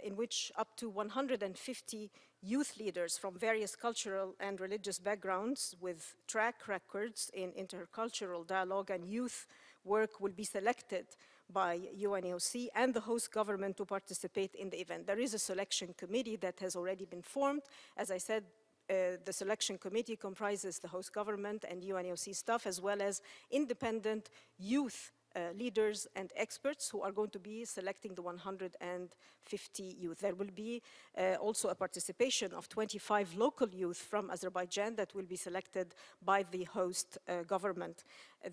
in which up to 150 youth leaders from various cultural and religious backgrounds with track records in intercultural dialogue and youth work will be selected by UNAOC and the host government to participate in the event. There is a selection committee that has already been formed. As I said, the selection committee comprises the host government and UNAOC staff, as well as independent youth leaders and experts who are going to be selecting the 150 youth. There will be also a participation of 25 local youth from Azerbaijan that will be selected by the host government.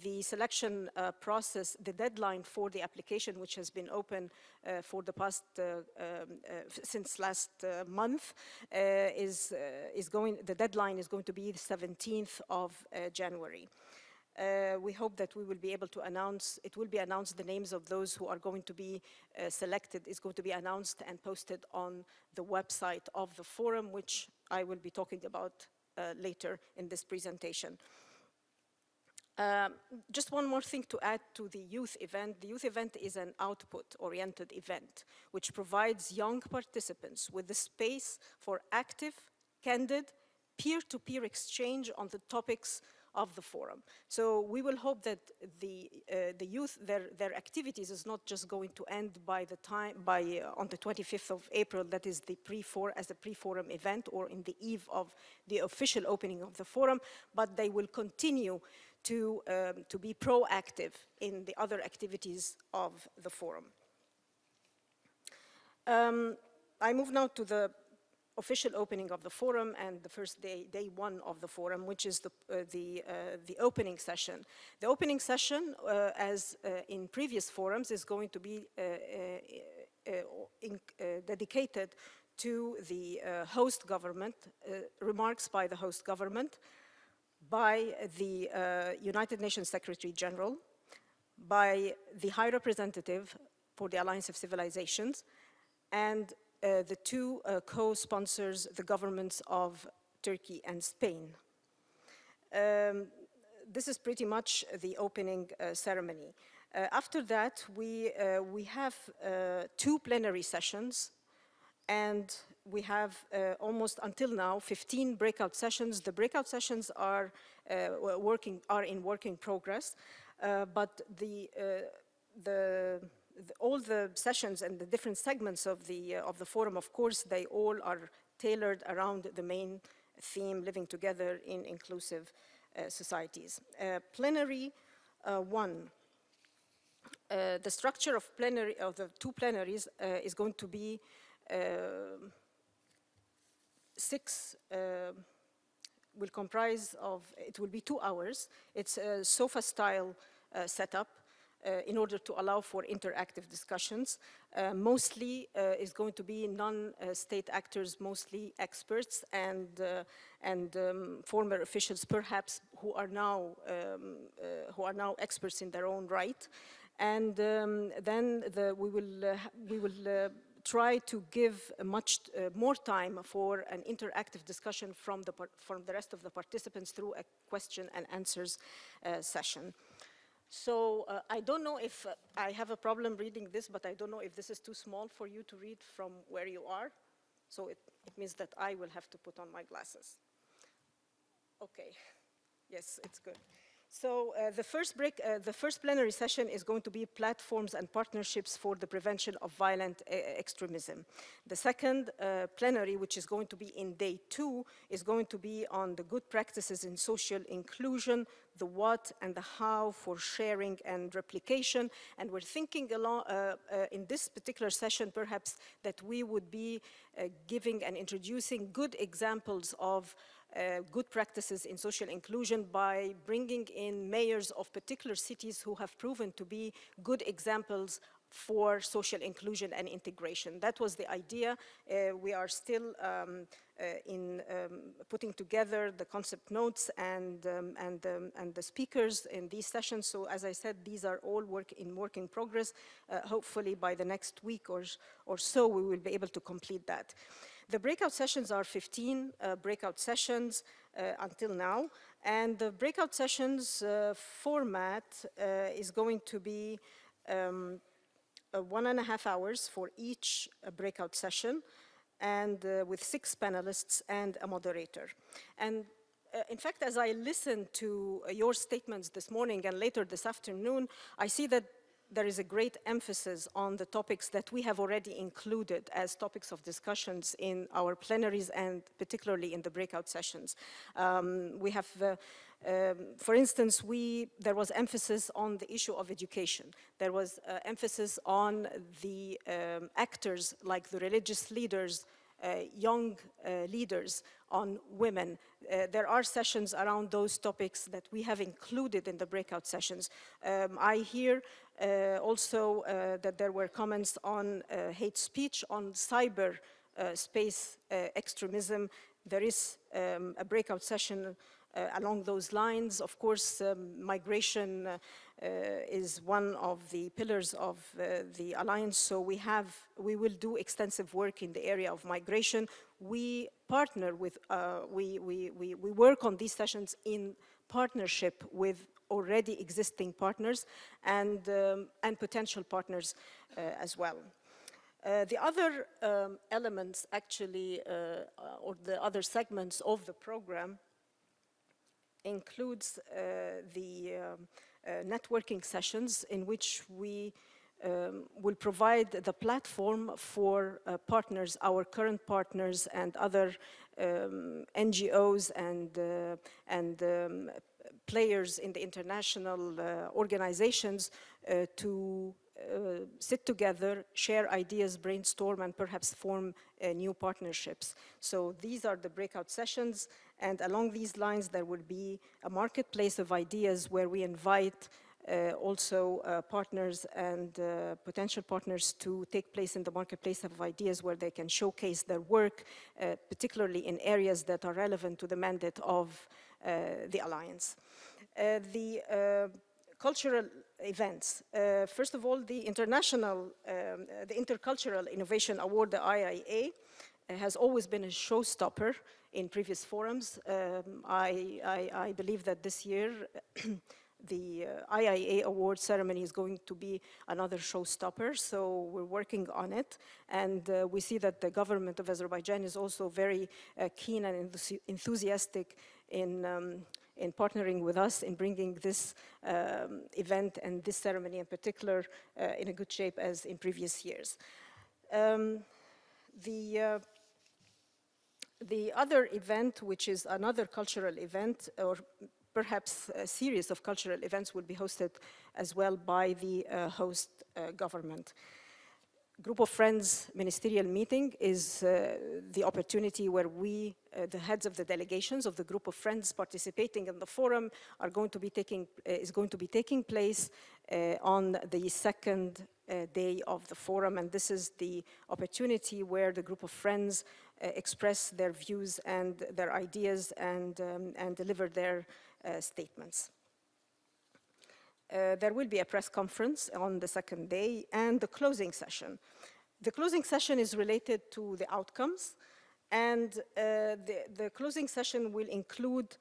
The selection process, the deadline for the application, which has been open for the past, since last month, the deadline is going to be the 17th of January. We hope that we will be able to announce, it will be announced, the names of those who are going to be selected is going to be announced and posted on the website of the forum, which I will be talking about later in this presentation. Just one more thing to add to the youth event. The youth event is an output-oriented event, which provides young participants with the space for active, candid, peer-to-peer exchange on the topics of the forum. So we will hope that the youth, their activities is not just going to end by the time, on the 25th of April, that is the pre-forum event, or in the eve of the official opening of the forum, but they will continue to be proactive in the other activities of the forum. I move now to the official opening of the forum and the first day one of the forum, which is the opening session. The opening session, as in previous forums, is going to be dedicated to the host government, remarks by the host government, by the United Nations Secretary General, by the High Representative for the Alliance of Civilizations, and the two co-sponsors, the governments of Turkey and Spain. This is pretty much the opening ceremony. After that, we have 2 plenary sessions, and we have almost until now 15 breakout sessions. The breakout sessions are in working progress, but all the sessions and the different segments of the forum, of course, they all are tailored around the main theme, living together in inclusive societies. Plenary 1. The structure of the 2 plenaries is going to be 6, will comprise of, it will be 2 hours. It's a sofa-style setup. in order to allow for interactive discussions. Mostly is going to be non-state actors, mostly experts and former officials, perhaps, who are now experts in their own right. And then we will try to give much more time for an interactive discussion from the rest of the participants through a question and answers session. So I don't know if I have a problem reading this, but I don't know if this is too small for you to read from where you are. So it means that I will have to put on my glasses. Okay, yes, it's good. So the first plenary session is going to be platforms and partnerships for the prevention of violent extremism. The second plenary, which is going to be in day 2, is going to be on the good practices in social inclusion, the what and the how for sharing and replication. And we're thinking along, in this particular session, perhaps, that we would be giving and introducing good examples of good practices in social inclusion by bringing in mayors of particular cities who have proven to be good examples for social inclusion and integration. That was the idea. We are still putting together the concept notes and the speakers in these sessions. So as I said, these are all work in progress. Hopefully by the next week or so, we will be able to complete that. The breakout sessions are 15 breakout sessions until now, and the breakout sessions format is going to be 1.5 hours for each breakout session, and with 6 panelists and a moderator. And in fact, as I listened to your statements this morning and later this afternoon, I see that there is a great emphasis on the topics that we have already included as topics of discussions in our plenaries and particularly in the breakout sessions. We have, for instance, there was emphasis on the issue of education. There was emphasis on the actors like the religious leaders, young leaders, on women. There are sessions around those topics that we have included in the breakout sessions. I hear also that there were comments on hate speech, on cyber space extremism. There is a breakout session along those lines. Of course, migration is one of the pillars of the Alliance, so we will do extensive work in the area of migration. We partner with, we work on these sessions in partnership with already existing partners and potential partners as well. The other elements actually, or the other segments of the program includes the networking sessions in which we will provide the platform for partners, our current partners and other NGOs and players in the international organizations to sit together, share ideas, brainstorm, and perhaps form new partnerships. So these are the breakout sessions, and along these lines there will be a marketplace of ideas where we invite also partners and potential partners to take place in the marketplace of ideas where they can showcase their work, particularly in areas that are relevant to the mandate of the Alliance. The cultural events. First of all, the Intercultural Innovation Award, the IIA, has always been a showstopper in previous forums. I believe that this year the IIA award ceremony is going to be another showstopper, so we're working on it. And we see that the government of Azerbaijan is also very keen and enthusiastic in partnering with us in bringing this event and this ceremony in particular in a good shape as in previous years. The other event, which is another cultural event, or perhaps a series of cultural events, will be hosted as well by the host government. Group of Friends ministerial meeting is the opportunity where we, the heads of the delegations of the Group of Friends participating in the forum, is going to be taking place on the second day of the forum, and this is the opportunity where the Group of Friends express their views and their ideas and deliver their statements. There will be a press conference on the second day and the closing session. The closing session is related to the outcomes, and the closing session will include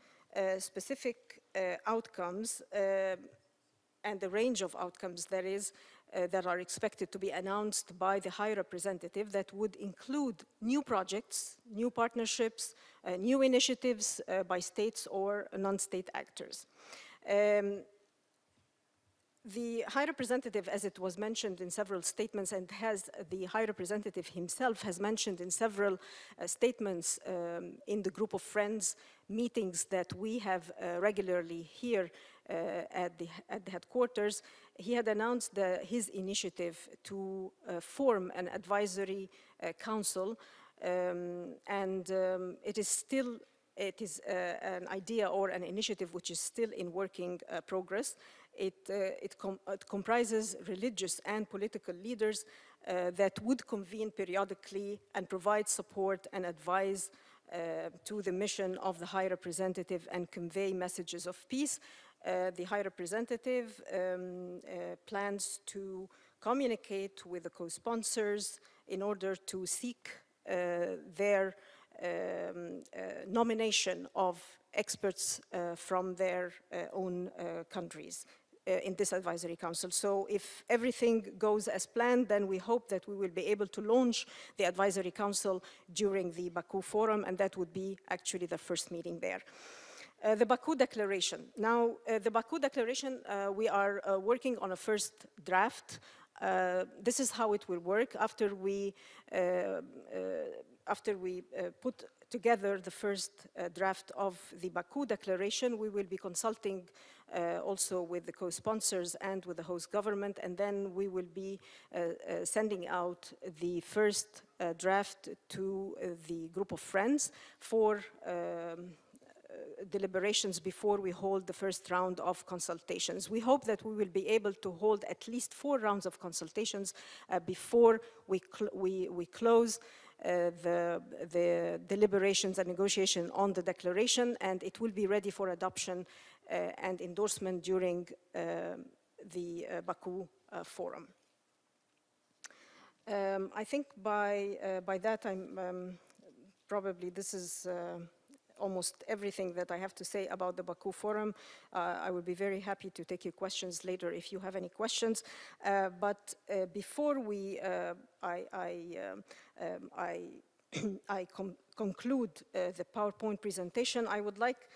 specific outcomes and the range of outcomes that are expected to be announced by the High Representative, that would include new projects, new partnerships, new initiatives by states or non-state actors. The High Representative, as it was mentioned in several statements, and the High Representative himself has mentioned in several statements in the Group of Friends meetings that we have regularly here at the headquarters, he had announced his initiative to form an advisory council, and it is an idea or an initiative which is still in working progress. It comprises religious and political leaders that would convene periodically and provide support and advise to the mission of the High Representative and convey messages of peace. The High Representative plans to communicate with the co-sponsors in order to seek their nomination of experts from their own countries in this advisory council. So if everything goes as planned, then we hope that we will be able to launch the advisory council during the Baku Forum, and that would be actually the first meeting there. The Baku Declaration. Now, the Baku Declaration, we are working on a first draft. This is how it will work. After we put together the first draft of the Baku Declaration, we will be consulting also with the co-sponsors and with the host government, and then we will be sending out the first draft to the Group of Friends for deliberations before we hold the first round of consultations. We hope that we will be able to hold at least 4 rounds of consultations before we close the deliberations and negotiation on the declaration, and it will be ready for adoption and endorsement during the Baku Forum. I think by that I'm probably this is almost everything that I have to say about the Baku Forum. I will be very happy to take your questions later if you have any questions. But before I conclude the PowerPoint presentation, I would like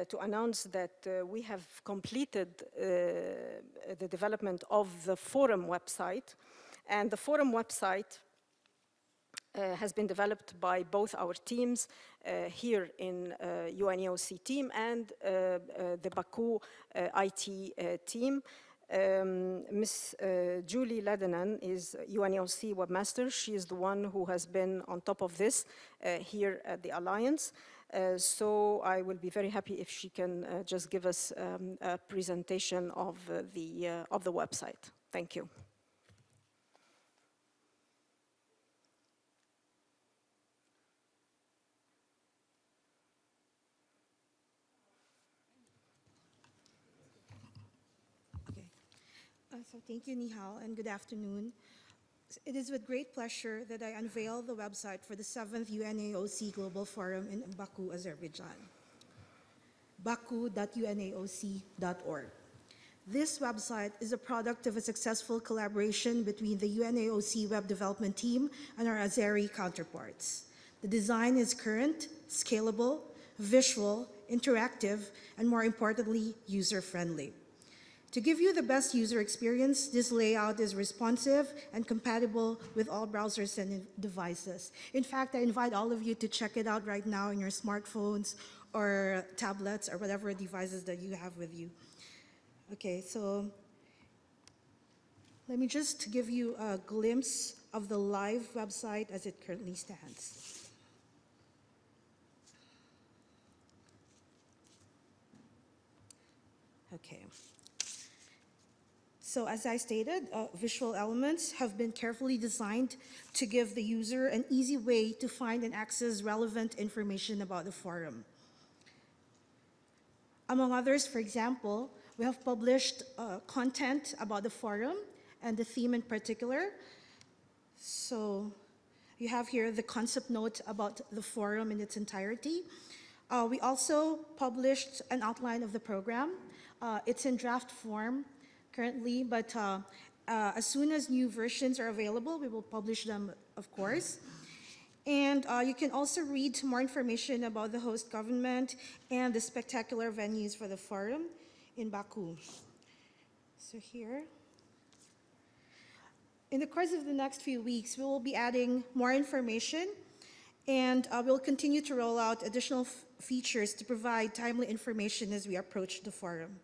to announce that we have completed the development of the forum website, and the forum website has been developed by both our teams here in UNAOC team and the Baku IT team. Ms. Julie Ledenan is UNAOC webmaster. She is the one who has been on top of this here at the Alliance. So I will be very happy if she can just give us a presentation of the website. Thank you. So thank you, Nihal, and good afternoon. It is with great pleasure that I unveil the website for the 7th UNAOC Global Forum in Baku, Azerbaijan, baku.unaoc.org. This website is a product of a successful collaboration between the UNAOC Web Development Team and our Azeri counterparts. The design is current, scalable, visual, interactive, and more importantly, user-friendly. To give you the best user experience, this layout is responsive and compatible with all browsers and devices. In fact, I invite all of you to check it out right now on your smartphones or tablets or whatever devices that you have with you. Okay, so let me just give you a glimpse of the live website as it currently stands. Okay. So as I stated, visual elements have been carefully designed to give the user an easy way to find and access relevant information about the forum. Among others, for example, we have published content about the forum and the theme in particular. So you have here the concept note about the forum in its entirety. We also published an outline of the program. It's in draft form currently, but as soon as new versions are available, we will publish them, of course. And you can also read more information about the host government and the spectacular venues for the forum in Baku. So here. In the course of the next few weeks, we will be adding more information, and we'll continue to roll out additional features to provide timely information as we approach the forum.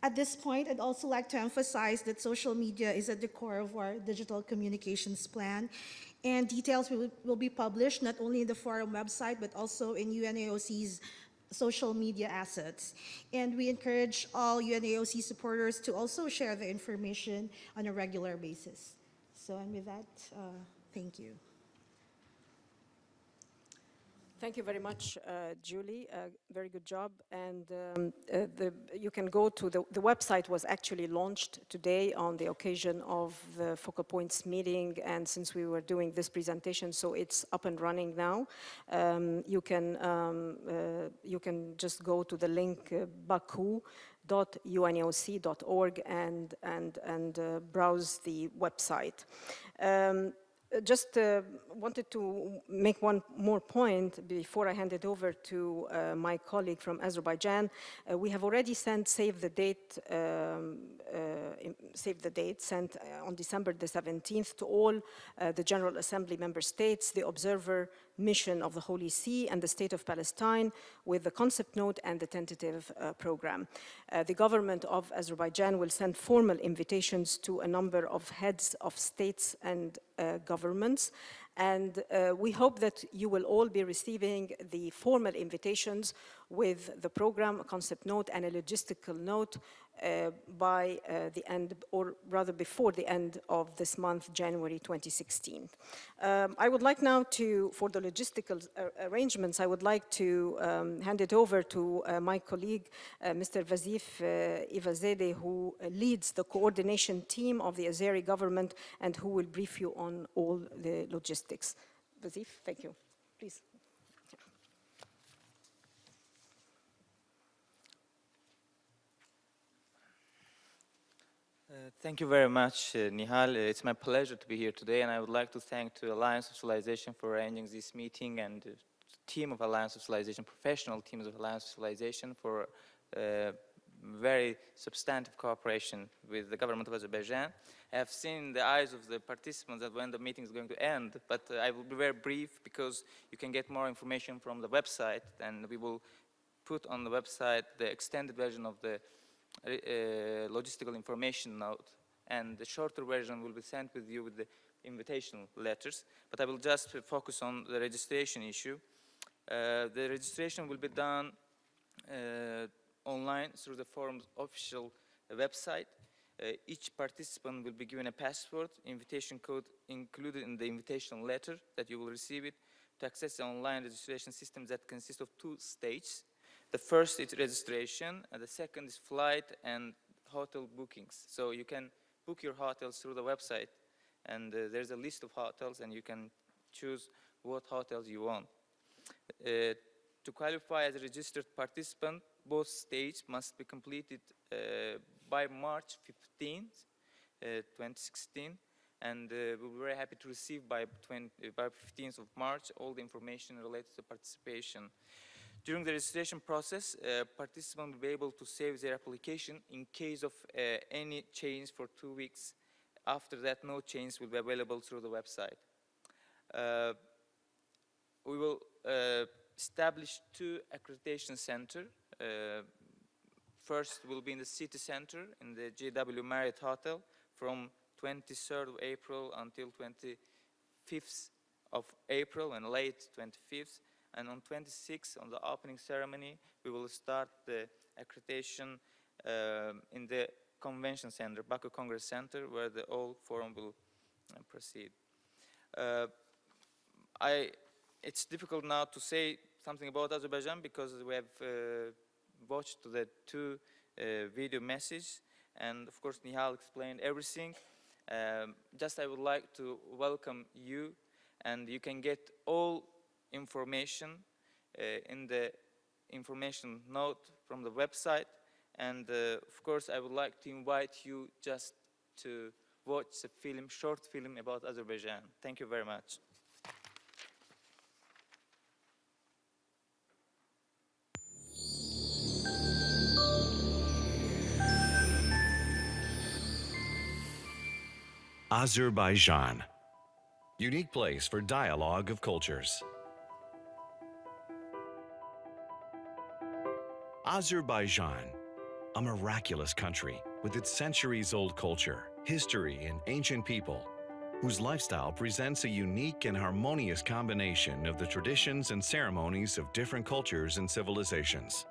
At this point, I'd also like to emphasize that social media is at the core of our digital communications plan, and details will be published not only in the forum website, but also in UNAOC's social media assets. And we encourage all UNAOC supporters to also share the information on a regular basis. So, and with that, thank you. Thank you very much, Julie. Very good job. And you can go to the website was actually launched today on the occasion of the Focal Points meeting. And since we were doing this presentation, so it's up and running now. You can just go to the link baku.unaoc.org and browse the website. Just wanted to make one more point before I hand it over to my colleague from Azerbaijan. We have already sent save the date sent on December the 17th to all the General Assembly member states, the observer mission of the Holy See and the State of Palestine with the concept note and the tentative program. The government of Azerbaijan will send formal invitations to a number of heads of states and governments, and we hope that you will all be receiving the formal invitations with the program, a concept note, and a logistical note by the end, or rather before the end of this month, January 2016. I would like now to, for the logistical arrangements, I would like to hand it over to my colleague, Mr. Vazif Ivazadeh, who leads the coordination team of the Azeri government and who will brief you on all the logistics. Vazif, thank you. Please. Thank you very much, Nihal. It's my pleasure to be here today, and I would like to thank the Alliance of Civilization for arranging this meeting and the team of Alliance of Civilization, professional teams of Alliance of Civilization, for very substantive cooperation with the government of Azerbaijan. I have seen in the eyes of the participants that when the meeting is going to end, but I will be very brief because you can get more information from the website, and we will put on the website the extended version of the logistical information note, and the shorter version will be sent with you with the invitation letters, but I will just focus on the registration issue. The registration will be done online through the forum's official website. Each participant will be given a password, invitation code included in the invitation letter that you will receive it, to access the online registration system that consists of two stages. The first is registration, and the second is flight and hotel bookings. So you can book your hotels through the website, and there's a list of hotels, and you can choose what hotels you want. To qualify as a registered participant, both stages must be completed by March 15th, 2016, and we'll be very happy to receive by 15th of March all the information related to participation. During the registration process, participants will be able to save their application in case of any change for 2 weeks. After that, no change will be available through the website. We will establish 2 accreditation centers. First will be in the city center in the JW Marriott Hotel from 23rd of April until 25th of April and late 25th. And on 26th, on the opening ceremony, we will start the accreditation in the Convention Center, Baku Congress Center, where the whole forum will proceed. It's difficult now to say something about Azerbaijan because we have watched the two video messages, and of course Nihal explained everything. Just I would like to welcome you, and you can get all information in the information note from the website. And of course I would like to invite you just to watch a film, short film about Azerbaijan. Thank you very much. Azerbaijan, unique place for dialogue of cultures. Azerbaijan, a miraculous country with its centuries-old culture, history, and ancient people, whose lifestyle presents a unique and harmonious combination of the traditions and ceremonies of different cultures and civilizations.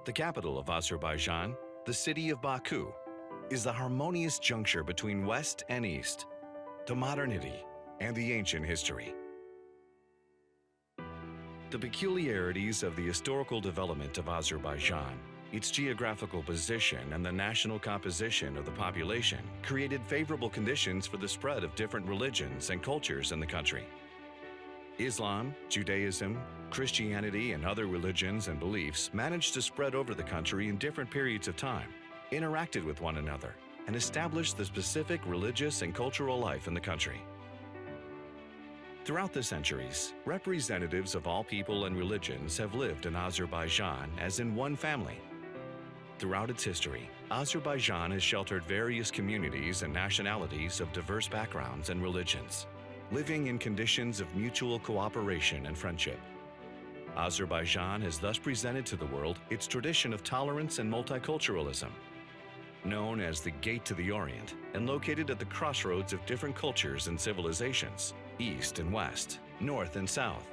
The capital of Azerbaijan, the city of Baku, is the harmonious juncture between West and East, the modernity and the ancient history. The peculiarities of the historical development of Azerbaijan, its geographical position, and the national composition of the population created favorable conditions for the spread of different religions and cultures in the country. Islam, Judaism, Christianity, and other religions and beliefs managed to spread over the country in different periods of time, interacted with one another, and established the specific religious and cultural life in the country. Throughout the centuries, representatives of all people and religions have lived in Azerbaijan as in one family. Throughout its history, Azerbaijan has sheltered various communities and nationalities of diverse backgrounds and religions, living in conditions of mutual cooperation and friendship. Azerbaijan has thus presented to the world its tradition of tolerance and multiculturalism. Known as the Gate to the Orient and located at the crossroads of different cultures and civilizations, East and West, North and South,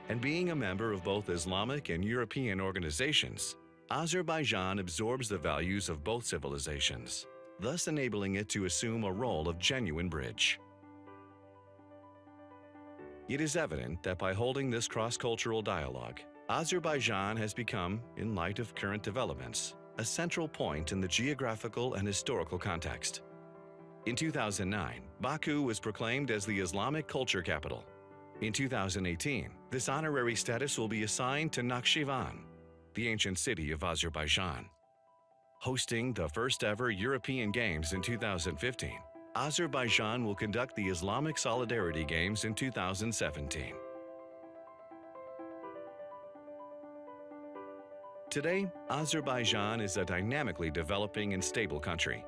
and being a member of both Islamic and European organizations, Azerbaijan absorbs the values of both civilizations, thus enabling it to assume a role of genuine bridge. It is evident that by holding this cross-cultural dialogue, Azerbaijan has become, in light of current developments, a central point in the geographical and historical context. In 2009, Baku was proclaimed as the Islamic culture capital. In 2018, this honorary status will be assigned to Nakhchivan, the ancient city of Azerbaijan. Hosting the first ever European Games in 2015, Azerbaijan will conduct the Islamic Solidarity Games in 2017. Today, Azerbaijan is a dynamically developing and stable country.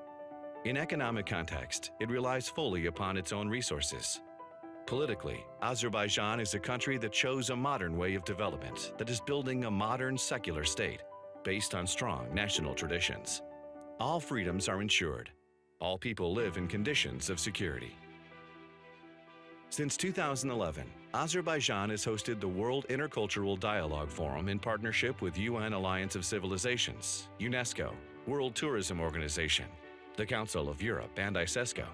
In economic context, it relies fully upon its own resources. Politically, Azerbaijan is a country that chose a modern way of development that is building a modern secular state based on strong national traditions. All freedoms are ensured. All people live in conditions of security. Since 2011, Azerbaijan has hosted the World Intercultural Dialogue Forum in partnership with UN Alliance of Civilizations, UNESCO, World Tourism Organization, the Council of Europe, and ISESCO.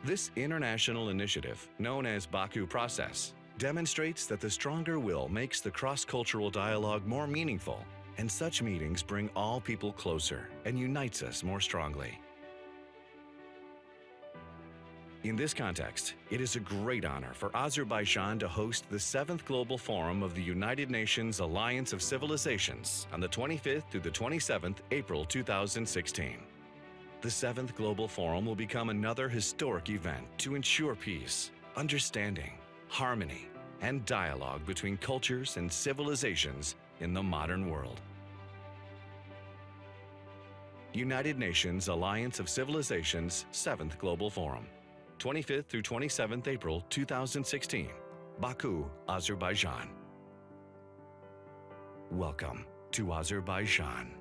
This international initiative, known as Baku Process, demonstrates that the stronger will makes the cross-cultural dialogue more meaningful, and such meetings bring all people closer and unites us more strongly. In this context, it is a great honor for Azerbaijan to host the 7th Global Forum of the United Nations Alliance of Civilizations on the 25th through the 27th April 2016. The 7th Global Forum will become another historic event to ensure peace, understanding, harmony, and dialogue between cultures and civilizations in the modern world. United Nations Alliance of Civilizations 7th Global Forum, 25th through 27th April 2016, Baku, Azerbaijan. Welcome to Azerbaijan.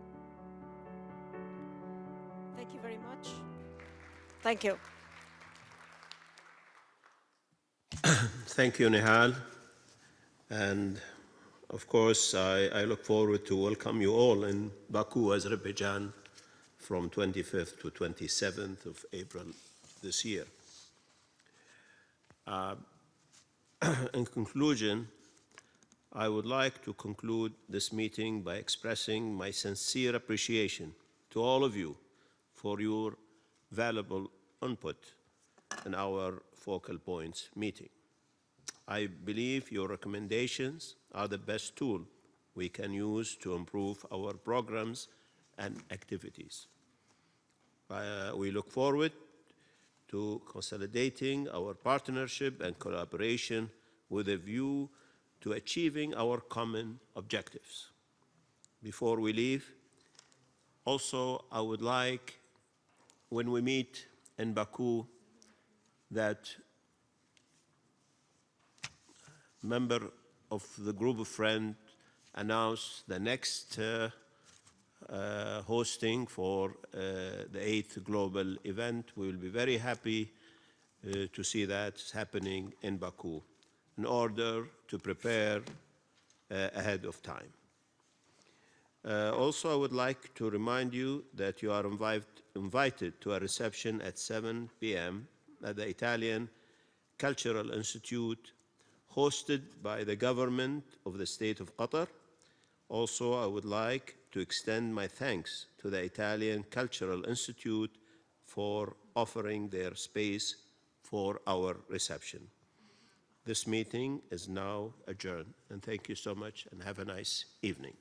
Thank you very much. Thank you. Thank you, Nihal. And of course, I look forward to welcome you all in Baku, Azerbaijan, from 25th to 27th of April this year. In conclusion, I would like to conclude this meeting by expressing my sincere appreciation to all of you for your valuable input in our focal points meeting. I believe your recommendations are the best tool we can use to improve our programs and activities. We look forward to consolidating our partnership and collaboration with a view to achieving our common objectives. Before we leave, also I would like, when we meet in Baku, that member of the group of friends announce the next hosting for the 8th global event. We will be very happy to see that happening in Baku in order to prepare ahead of time. Also, I would like to remind you that you are invited to a reception at 7 p.m. at the Italian Cultural Institute, hosted by the government of the State of Qatar. Also, I would like to extend my thanks to the Italian Cultural Institute for offering their space for our reception. This meeting is now adjourned, and thank you so much, and have a nice evening.